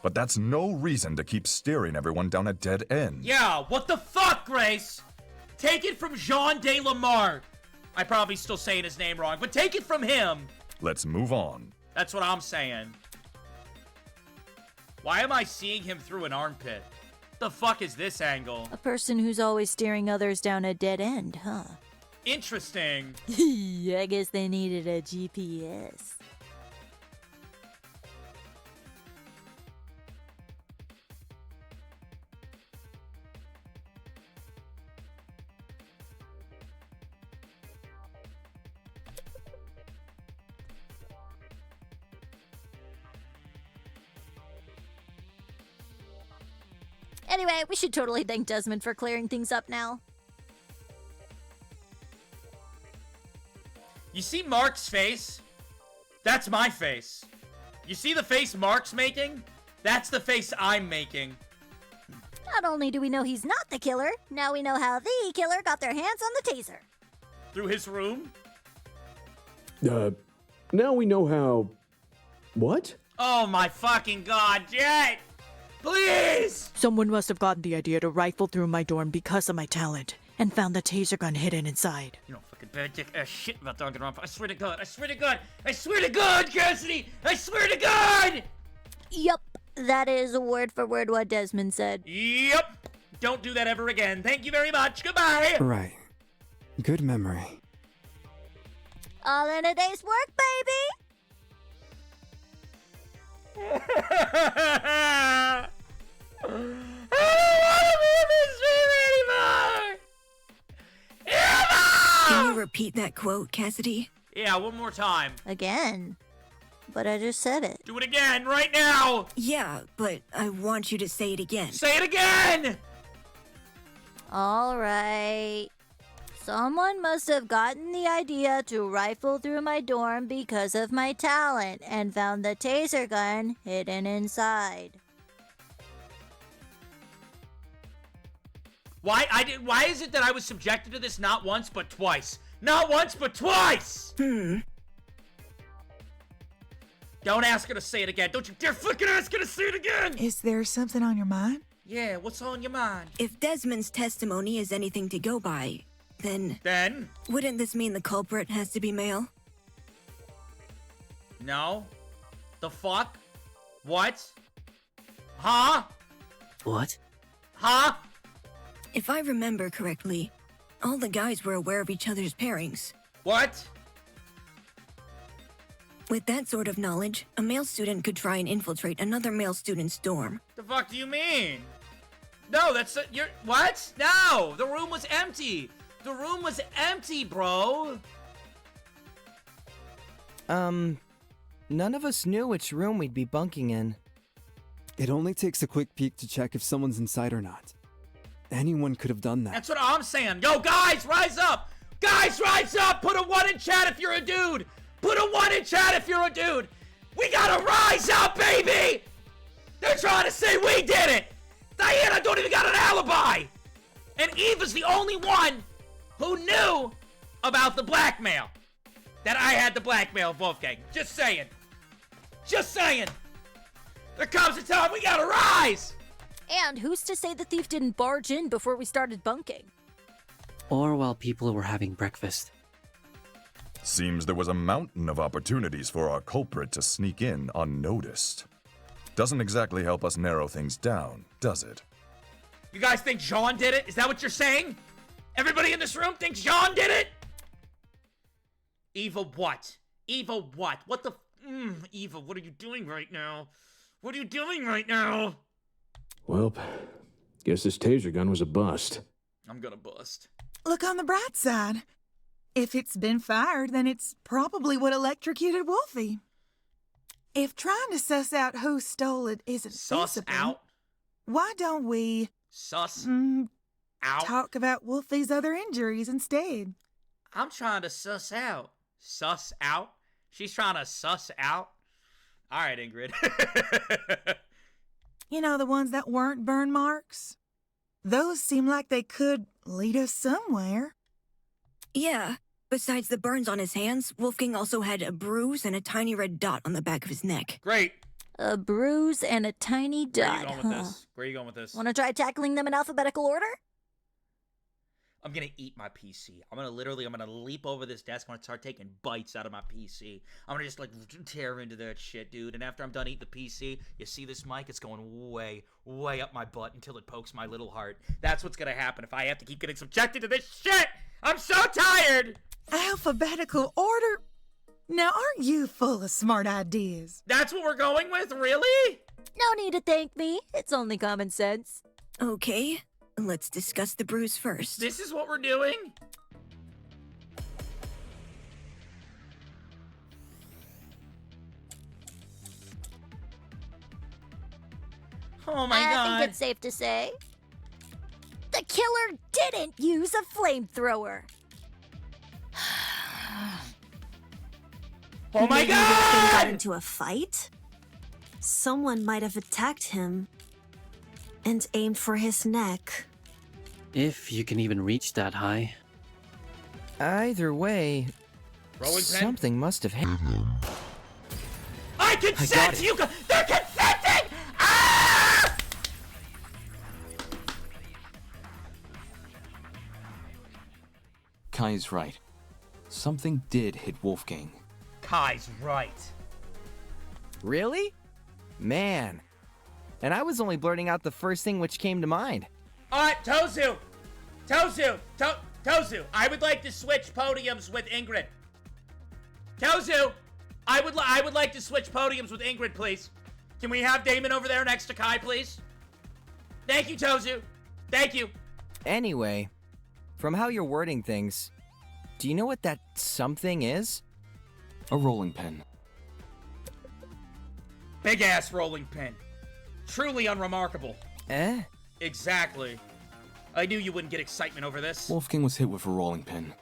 but that's no reason to keep steering everyone down a dead end. Yeah, what the fuck, Grace? Take it from Jean de Lamar. I probably still saying his name wrong, but take it from him. Let's move on. That's what I'm saying. Why am I seeing him through an armpit? The fuck is this angle? A person who's always steering others down a dead end, huh? Interesting. I guess they needed a GPS. Anyway, we should totally thank Desmond for clearing things up now. You see Mark's face? That's my face. You see the face Mark's making? That's the face I'm making. Not only do we know he's not the killer, now we know how the killer got their hands on the taser. Through his room? Now we know how... What? Oh my fucking god, Jet! Please! Someone must have gotten the idea to rifle through my dorm because of my talent, and found the taser gun hidden inside. You know fucking bad dick ass shit about Danganronpa. I swear to God, I swear to God, I swear to God, Cassidy! I swear to God! Yup, that is word for word what Desmond said. Yep! Don't do that ever again. Thank you very much. Goodbye! Right. Good memory. All in a day's work, baby! I don't want to be in this stream anymore! Can you repeat that quote, Cassidy? Yeah, one more time. Again. But I just said it. Do it again, right now! Yeah, but I want you to say it again. Say it again! Alright. Someone must have gotten the idea to rifle through my dorm because of my talent and found the taser gun hidden inside. Why is it that I was subjected to this not once but twice? Not once but twice! Don't ask her to say it again. Don't you dare fucking ask her to say it again! Is there something on your mind? Yeah, what's on your mind? If Desmond's testimony is anything to go by, then... Then? Wouldn't this mean the culprit has to be male? No. The fuck? What? Huh? What? Huh? If I remember correctly, all the guys were aware of each other's pairings. What? With that sort of knowledge, a male student could try and infiltrate another male student's dorm. The fuck do you mean? No, that's you're what? No, the room was empty. The room was empty, bro. None of us knew which room we'd be bunking in. It only takes a quick peek to check if someone's inside or not. Anyone could have done that. That's what I'm saying. Yo, guys, rise up! Guys, rise up! Put a 1 in chat if you're a dude! Put a 1 in chat if you're a dude! We gotta rise up, baby! They're trying to say we did it! Diana don't even got an alibi! And Eva's the only one who knew about the blackmail. That I had the blackmail, Wolfgang. Just saying. Just saying. There comes a time we gotta rise! And who's to say the thief didn't barge in before we started bunking? Or while people were having breakfast. Seems there was a mountain of opportunities for our culprit to sneak in unnoticed. Doesn't exactly help us narrow things down, does it? You guys think Jean did it? Is that what you're saying? Everybody in this room thinks Jean did it? Eva what? Eva what? What the Eva, what are you doing right now? What are you doing right now? Well, guess this taser gun was a bust. I'm gonna bust. Look on the bright side. If it's been fired, then it's probably what electrocuted Wolfie. If trying to suss out who stole it isn't feasible, out? Why don't we... Suss out? Talk about Wolfie's other injuries instead. I'm trying to suss out. Suss out? She's trying to suss out? Alright, Ingrid. You know, the ones that weren't burn marks? Those seem like they could lead us somewhere. Yeah. Besides the burns on his hands, Wolfgang also had a bruise and a tiny red dot on the back of his neck. Great. A bruise and a tiny dot. Where are you going with this? Where are you going with this? Want to try tackling them in alphabetical order? I'm gonna eat my PC. I'm gonna leap over this desk. I'm gonna start taking bites out of my PC. I'm gonna just like tear into that shit, dude. And after I'm done eating the PC, you see this mic? It's going way, way up my butt until it pokes my little heart. That's what's gonna happen if I have to keep getting subjected to this shit. I'm so tired. Alphabetical order? Now, aren't you full of smart ideas? That's what we're going with? Really? No need to thank me. It's only common sense. Okay. Let's discuss the bruise first. This is what we're doing? Oh my god. I think it's safe to say the killer didn't use a flamethrower. Oh my Maybe god! Wolfgang got into a fight? Someone might have attacked him and aimed for his neck. If you can even reach that high. Either way, Rolling pen? something must have hit him. I consent! They're consenting! Ah! Kai's right. Something did hit Wolfgang. Kai's right. Really? Man. And I was only blurting out the first thing which came to mind. Alright, Tozu! Tozu! I would like to switch podiums with Ingrid. Tozu! I would like to switch podiums with Ingrid, please. Can we have Damon over there next to Kai, please? Thank you, Tozu. Thank you. Anyway, from how you're wording things, do you know what that something is? A rolling pin. Big ass rolling pin. Truly unremarkable. Eh? Exactly. I knew you wouldn't get excitement over this. Wolfgang was hit with a rolling pin.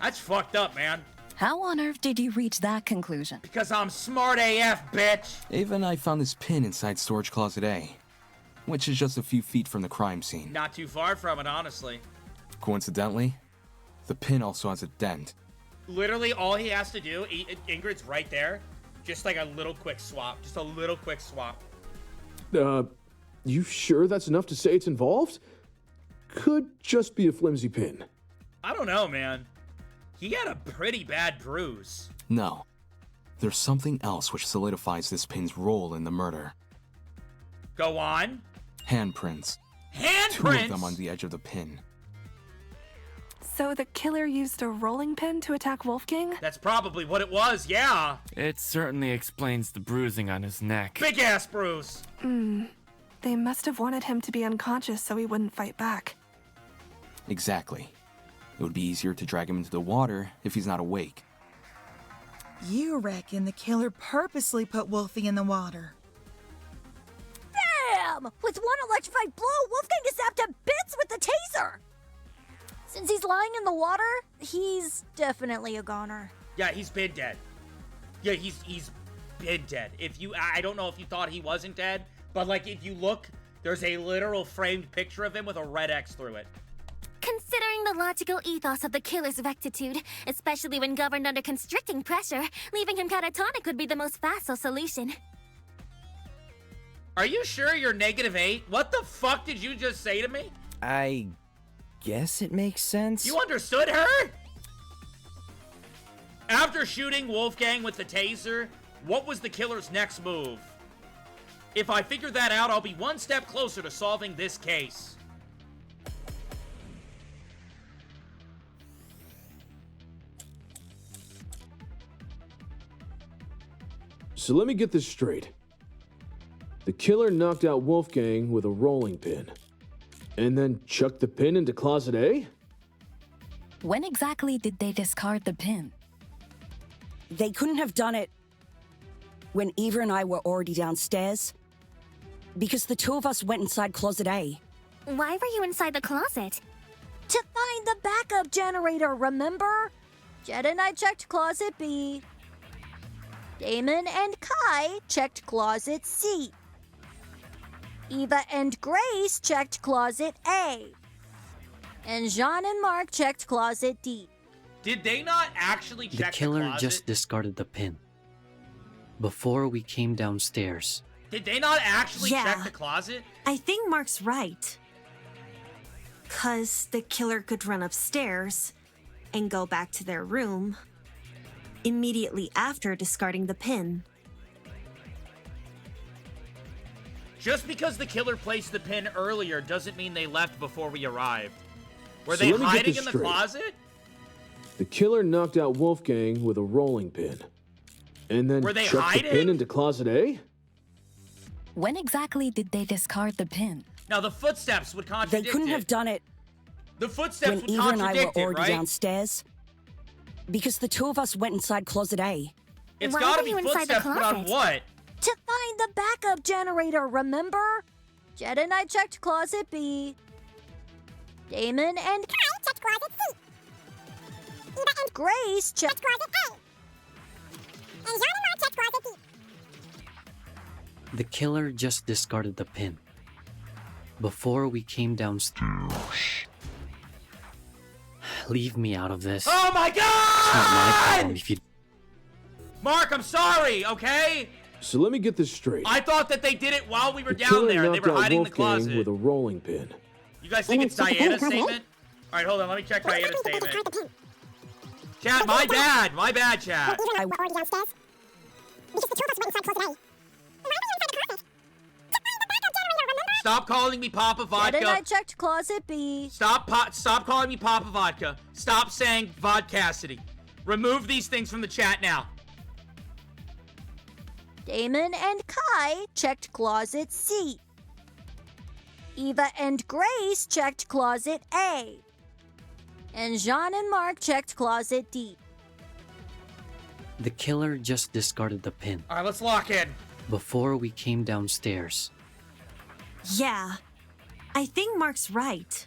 That's fucked up, man. How on earth did you reach that conclusion? Because I'm smart AF, bitch. Ava and I found this pin inside storage closet A, which is just a few feet from the crime scene. Not too far from it, honestly. Coincidentally, the pin also has a dent. Literally, all he has to do, Ingrid's right there. Just like a little quick swap. Just a little quick swap. You sure that's enough to say it's involved? Could just be a flimsy pin. I don't know, man. He had a pretty bad bruise. No. There's something else which solidifies this pin's role in the murder. Go on. Handprints. Handprints? 2 of them on the edge of the pin. So the killer used a rolling pin to attack Wolfgang? That's probably what it was, yeah. It certainly explains the bruising on his neck. Big ass bruise. They must have wanted him to be unconscious so he wouldn't fight back. Exactly. It would be easier to drag him into the water if he's not awake. You reckon the killer purposely put Wolfie in the water? Bam! With one electrified blow, Wolfgang is zapped to bits with the taser! Since he's lying in the water, he's definitely a goner. Yeah, he's been dead. Yeah, he's been dead. I don't know if you thought he wasn't dead, but like if you look, there's a literal framed picture of him with a red X through it. Considering the logical ethos of the killer's rectitude, especially when governed under constricting pressure, leaving him catatonic would be the most facile solution. Are you sure you're -8? What the fuck did you just say to me? I guess it makes sense. You understood her? After shooting Wolfgang with the taser, what was the killer's next move? If I figure that out, I'll be one step closer to solving this case. So let me get this straight. The killer knocked out Wolfgang with a rolling pin, and then chucked the pin into Closet A? When exactly did they discard the pin? They couldn't have done it when Eva and I were already downstairs, because the 2 of us went inside Closet A. Why were you inside the closet? To find the backup generator, remember? Jed and I checked Closet B. Damon and Kai checked Closet C. Eva and Grace checked Closet A. And Jean and Mark checked Closet D. Did they not actually The check killer the closet? just discarded the pin. Before we came downstairs. Did they not actually Yeah. check the closet? I think Mark's right. 'Cause the killer could run upstairs and go back to their room immediately after discarding the pin. Just because the killer placed the pin earlier doesn't mean they left before we arrived. Were So they let me get hiding this in the straight. closet? The killer knocked out Wolfgang with a rolling pin, and then Were they chucked the hiding? pin into Closet A? When exactly did they discard the pin? Now the footsteps would They contradict couldn't it. have done it The footsteps when would Eva and I were contradict it, already right? downstairs, because the 2 of us went inside Closet A. It's Why gotta were be you inside the footsteps, but on closet? what? To find the backup generator, remember? Jed and I checked Closet B. Damon and Kai checked Closet C. Eva and Grace checked Closet A. And Jean and Mark checked Closet D. The killer just discarded the pin. Before we came downstairs. Leave me out of this. Oh my It's not my god! problem if you. Mark, I'm sorry, okay? So let me get this straight. I thought that they did it while we were The down killer there and they knocked were out hiding in the Wolfgang closet. with a rolling pin. You guys think it's Diana's statement? Alright, hold on, let me check Diana's statement. Chat, my bad, chat. I were already downstairs. Because the 2 of us went inside Closet A. Why were you inside the closet? To find the backup generator, remember? Stop calling me Papa Jed and I Vodka. checked Closet B. Stop calling me Papa Vodka. Stop saying VodkaSunnyD. Remove these things from the chat now. Damon and Kai checked Closet C. Eva and Grace checked Closet A. And Jean and Mark checked Closet D. The killer just discarded the pin. Alright, let's lock in. Before we came downstairs. Yeah, I think Mark's right.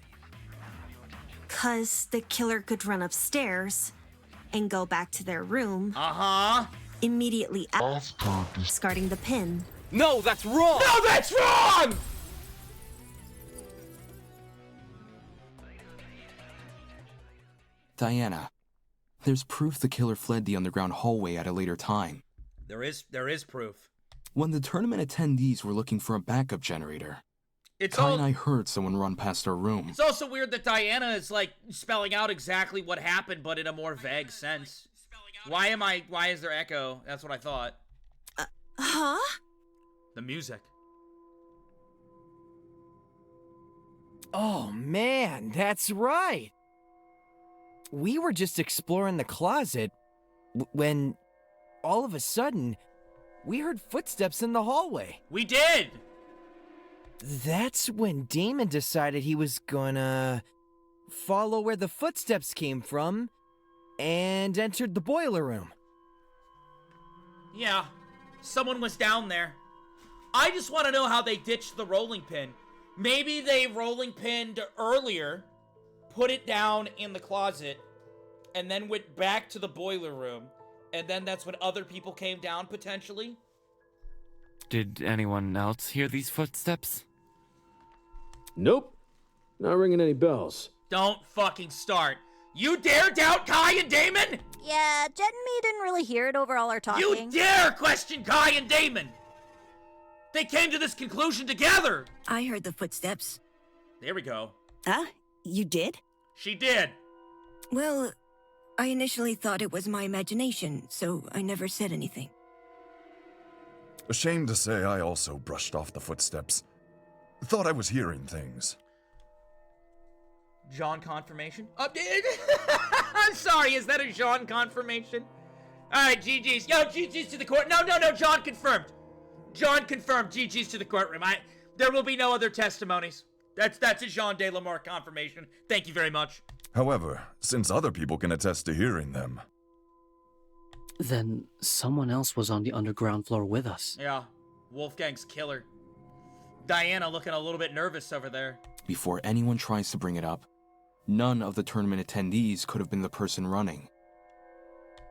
'Cause the killer could run upstairs and go back to their room Uh-huh. immediately after discarding the pin. No, that's wrong! No, that's wrong! Diana, there's proof the killer fled the underground hallway at a later time. There is proof. When the tournament attendees were looking for a backup generator, Kai and I heard someone run past our room. It's also weird that Diana is, like, spelling out exactly what happened, but in a more vague sense. Why is there echo? That's what I thought. Huh? The music. Oh man, that's right. We were just exploring the closet when all of a sudden we heard footsteps in the hallway. We did! That's when Damon decided he was gonna follow where the footsteps came from and entered the boiler room. Yeah, someone was down there. I just want to know how they ditched the rolling pin. Maybe they rolling pinned earlier, put it down in the closet, and then went back to the boiler room. And then that's when other people came down, potentially? Did anyone else hear these footsteps? Nope. Not ringing any bells. Don't fucking start. You dare doubt Kai and Damon? Yeah, Jet and me didn't really hear it over all our talking. You dare question Kai and Damon? They came to this conclusion together. I heard the footsteps. There we go. Huh? You did? She did. Well, I initially thought it was my imagination, so I never said anything. Ashamed to say I also brushed off the footsteps. Thought I was hearing things. Jean confirmation? I'm sorry, is that a Jean confirmation? Alright, GG's. Yo, GG's to the court. No, John confirmed. John confirmed. GG's to the courtroom. There will be no other testimonies. That's a Jean de la Mort confirmation. Thank you very much. However, since other people can attest to hearing them... Then someone else was on the underground floor with us. Yeah, Wolfgang's killer. Diana looking a little bit nervous over there. Before anyone tries to bring it up, none of the tournament attendees could have been the person running.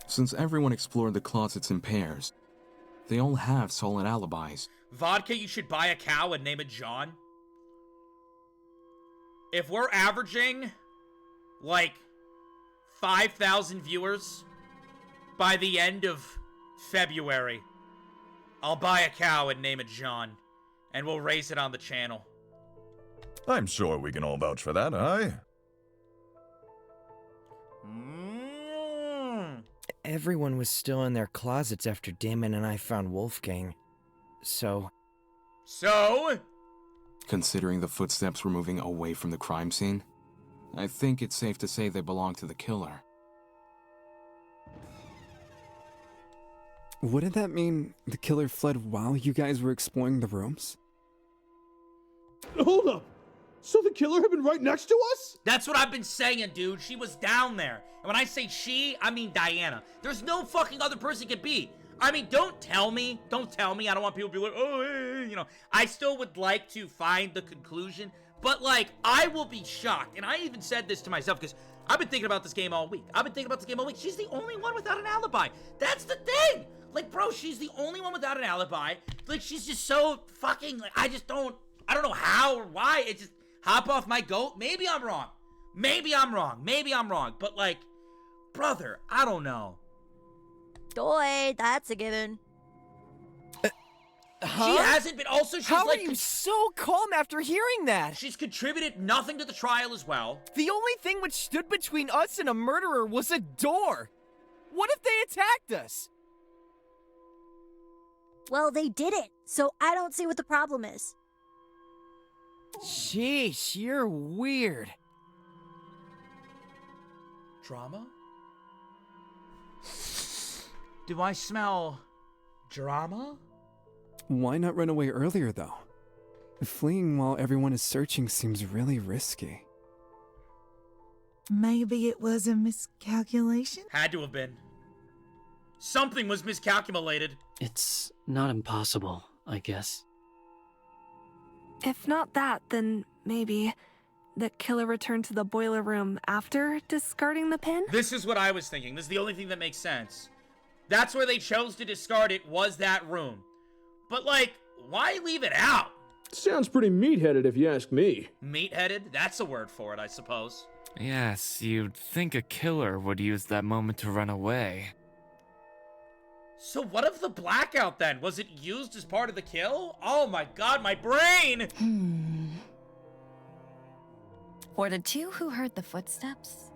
Since everyone explored the closets in pairs, they all have solid alibis. Vodka, you should buy a cow and name it John. If we're averaging, like, 5,000 viewers by the end of February, I'll buy a cow and name it John, and we'll raise it on the channel. I'm sure we can all vouch for that, aye? Everyone was still in their closets after Damon and I found Wolfgang. So? Considering the footsteps were moving away from the crime scene, I think it's safe to say they belong to the killer. Wouldn't that mean the killer fled while you guys were exploring the rooms? Hold up! So the killer had been right next to us? That's what I've been saying, dude. She was down there. And when I say she, I mean Diana. There's no fucking other person it could be. I mean, don't tell me. I don't want people to be like, oh, hey, you know. I still would like to find the conclusion. But, like, I will be shocked. And I even said this to myself because I've been thinking about this game all week. She's the only one without an alibi. That's the thing. Like, bro, she's the only one without an alibi. Like, she's just so fucking, like, I don't know how or why. It just hop off my goat. Maybe I'm wrong. But, like, brother, I don't know. Doy, that's a given. She hasn't been. Also, she's How like, are you so calm after hearing that? She's contributed nothing to the trial as well. The only thing which stood between us and a murderer was a door. What if they attacked us? Well, they didn't, so I don't see what the problem is. Sheesh, you're weird. Drama? Do I smell drama? Why not run away earlier, though? Fleeing while everyone is searching seems really risky. Maybe it was a miscalculation? Had to have been. Something was miscalculated. It's not impossible, I guess. If not that, then maybe the killer returned to the boiler room after discarding the pin? This is what I was thinking. This is the only thing that makes sense. That's where they chose to discard it, was that room. But, like, why leave it out? Sounds pretty meat-headed if you ask me. Meat-headed? That's a word for it, I suppose. Yes, you'd think a killer would use that moment to run away. So what of the blackout then? Was it used as part of the kill? Oh my god, my brain! For the two who heard the footsteps,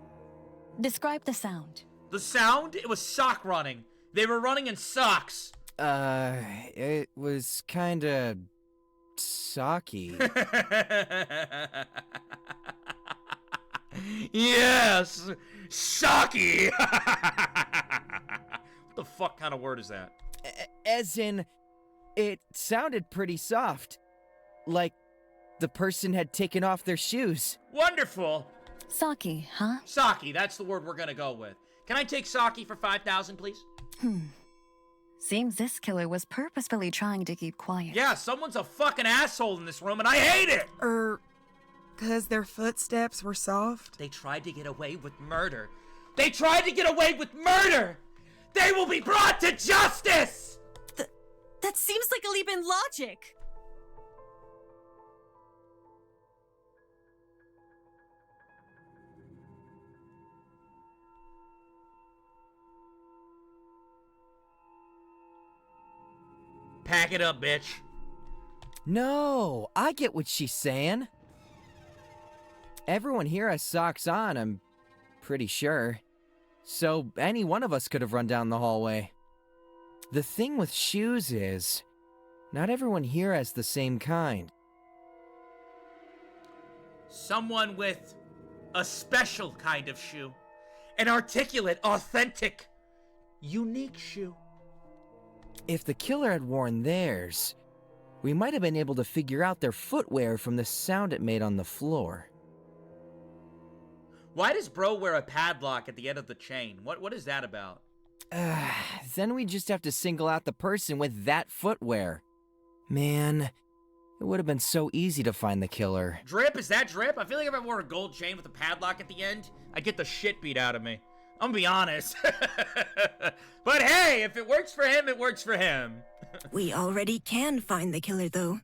describe the sound. The sound? It was sock running. They were running in socks. It was kinda socky. Yes! Socky! What the fuck kind of word is that? As in, it sounded pretty soft. Like the person had taken off their shoes. Wonderful! Saki, huh? Saki, that's the word we're gonna go with. Can I take Saki for 5,000, please? Seems this killer was purposefully trying to keep quiet. Yeah, someone's a fucking asshole in this room and I hate it! Cause their footsteps were soft? They tried to get away with murder. They tried to get away with murder! They will be brought to justice! That seems like a leap in logic. Pack it up, bitch. No, I get what she's saying. Everyone here has socks on, I'm pretty sure. So any one of us could have run down the hallway. The thing with shoes is, not everyone here has the same kind. Someone with a special kind of shoe. An articulate, authentic, unique shoe. If the killer had worn theirs, we might have been able to figure out their footwear from the sound it made on the floor. Why does bro wear a padlock at the end of the chain? What is that about? Then we just have to single out the person with that footwear. Man, it would have been so easy to find the killer. Drip? Is that Drip? I feel like if I wore a gold chain with a padlock at the end, I'd get the shit beat out of me. I'm gonna be honest. But hey, if it works for him, it works for him. We already can find the killer, though.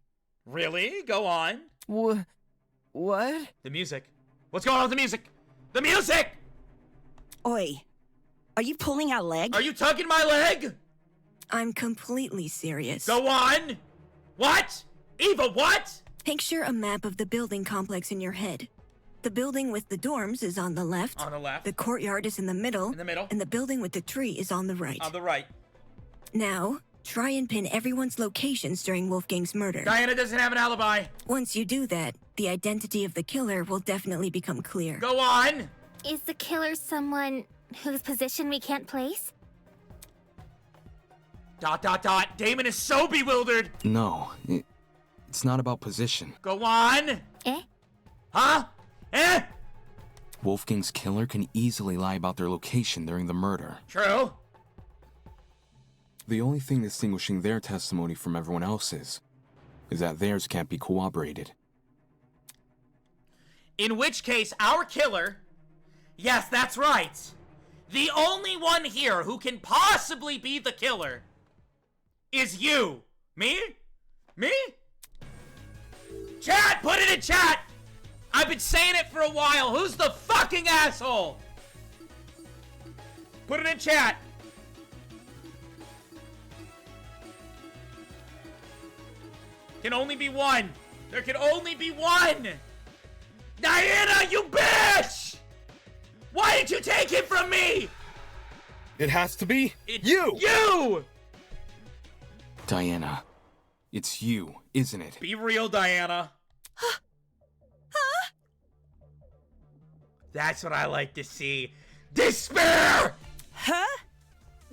Really? Go on. What? The music. What's going on with the music? The music! Oi, are you pulling our leg? Are you tugging my leg? I'm completely serious. Go on! What? Eva, what? Picture a map of the building complex in your head. The building with the dorms is on the left. On the left. The courtyard is in the middle. In the middle. And the building with the tree is on the right. On the right. Now, try and pin everyone's locations during Wolfgang's murder. Diana doesn't have an alibi. Once you do that, the identity of the killer will definitely become clear. Go on! Is the killer someone whose position we can't place? ... Damon is so bewildered! No, it's not about position. Go on! Eh? Huh? Eh? Wolfgang's killer can easily lie about their location during the murder. True. The only thing distinguishing their testimony from everyone else's is that theirs can't be corroborated. In which case, our killer... Yes, that's right. The only one here who can possibly be the killer is you. Me? Me? Chat! Put it in chat! I've been saying it for a while. Who's the fucking asshole? Put it in chat. Can only be one. There can only be one. Diana, you bitch! Why did you take him from me? It has to be you! You! Diana, it's you, isn't it? Be real, Diana. That's what I like to see. Despair! Huh?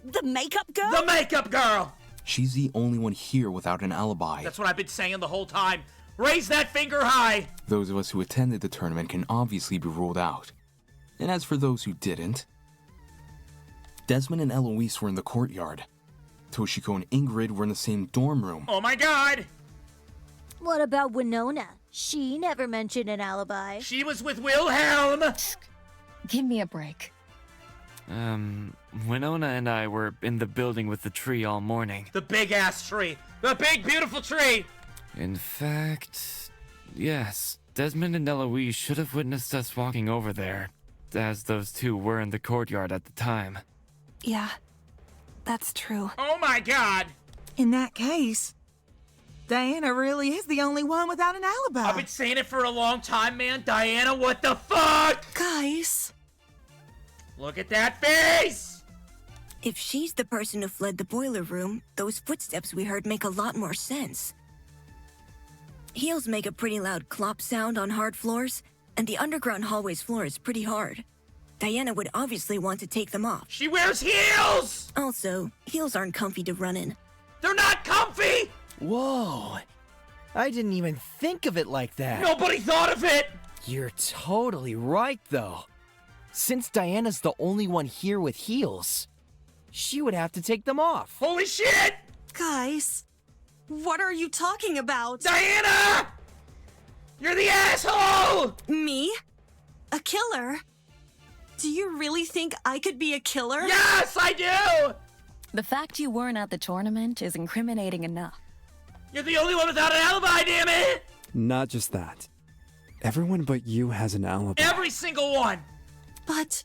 The makeup girl? The makeup girl! She's the only one here without an alibi. That's what I've been saying the whole time. Raise that finger high! Those of us who attended the tournament can obviously be ruled out. And as for those who didn't, Desmond and Eloise were in the courtyard. Toshiko and Ingrid were in the same dorm room. Oh my god! What about Winona? She never mentioned an alibi. She was with Wilhelm! Give me a break. Winona and I were in the building with the tree all morning. The big-ass tree! The big, beautiful tree! In fact, yes, Desmond and Eloise should have witnessed us walking over there, as those two were in the courtyard at the time. Yeah. That's true. Oh my god! In that case, Diana really is the only one without an alibi. I've been saying it for a long time, man. Diana, what the fuck? Guys. Look at that face! If she's the person who fled the boiler room, those footsteps we heard make a lot more sense. Heels make a pretty loud clop sound on hard floors, and the underground hallway's floor is pretty hard. Diana would obviously want to take them off. She wears heels! Also, heels aren't comfy to run in. They're not comfy! Whoa. I didn't even think of it like that. Nobody thought of it! You're totally right, though. Since Diana's the only one here with heels, she would have to take them off. Holy shit! Guys, what are you talking about? Diana! You're the asshole! Me? A killer? Do you really think I could be a killer? Yes, I do! The fact you weren't at the tournament is incriminating enough. You're the only one without an alibi, damn it! Not just that. Everyone but you has an alibi. Every single one! But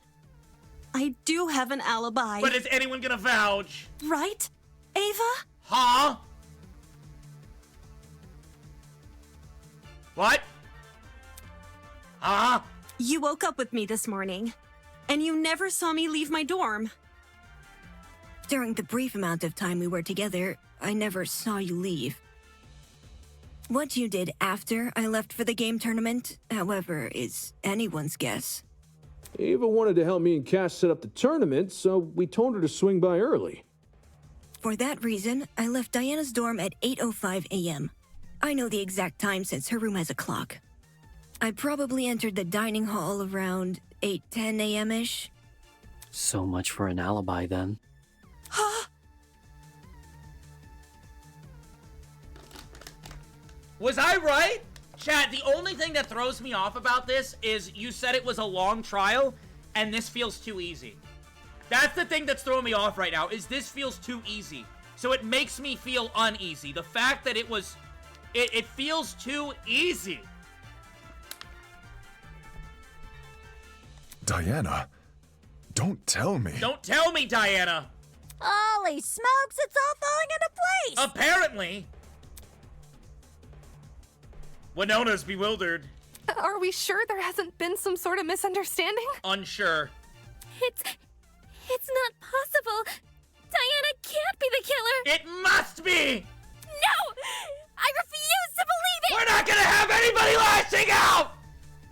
I do have an alibi. But is anyone gonna vouch? Right, Ava? Huh? What? Huh? You woke up with me this morning, and you never saw me leave my dorm. During the brief amount of time we were together, I never saw you leave. What you did after I left for the game tournament, however, is anyone's guess. Ava wanted to help me and Cash set up the tournament, so we told her to swing by early. For that reason, I left Diana's dorm at 8:05 a.m. I know the exact time since her room has a clock. I probably entered the dining hall around 8:10 a.m.-ish. So much for an alibi then. Was I right? Chat, the only thing that throws me off about this is you said it was a long trial, and this feels too easy. That's the thing that's throwing me off right now, is this feels too easy. So it makes me feel uneasy. The fact that it feels too easy. Diana, don't tell me. Don't tell me, Diana. Holy smokes, it's all falling into place! Apparently. Winona's bewildered. Are we sure there hasn't been some sort of misunderstanding? Unsure. It's not possible. Diana can't be the killer. It must be! No! I refuse to believe it! We're not gonna have anybody lashing out!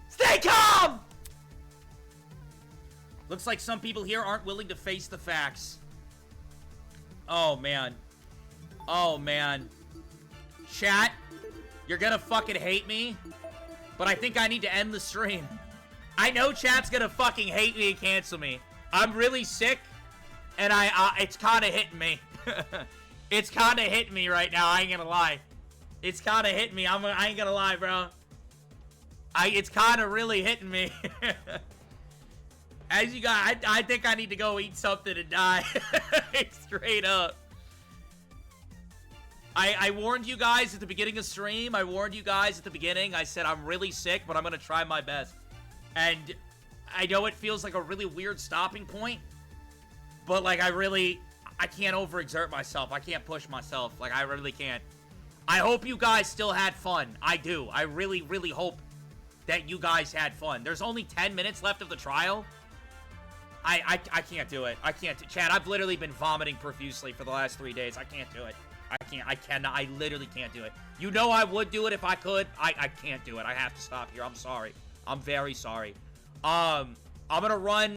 Stay calm! Looks like some people here aren't willing to face the facts. Oh, man. Oh, man. Chat, you're gonna fucking hate me, but I think I need to end the stream. I know chat's gonna fucking hate me and cancel me. I'm really sick, and it's kinda hitting me. It's kinda hitting me right now, I ain't gonna lie. It's kinda hitting me, I ain't gonna lie, bro. It's kinda really hitting me. As you guys, I think I need to go eat something and die. Straight up. I warned you guys at the beginning of stream. I warned you guys at the beginning. I said I'm really sick, but I'm going to try my best. And I know it feels like a really weird stopping point. But, like, I can't overexert myself. I can't push myself. Like, I really can't. I hope you guys still had fun. I do. I really, really hope that you guys had fun. There's only 10 minutes left of the trial. I can't do it. I can't. Chad, I've literally been vomiting profusely for the last 3 days. I can't do it. I literally can't do it. You know I would do it if I could. I can't do it. I have to stop here. I'm sorry. I'm very sorry. I'm gonna run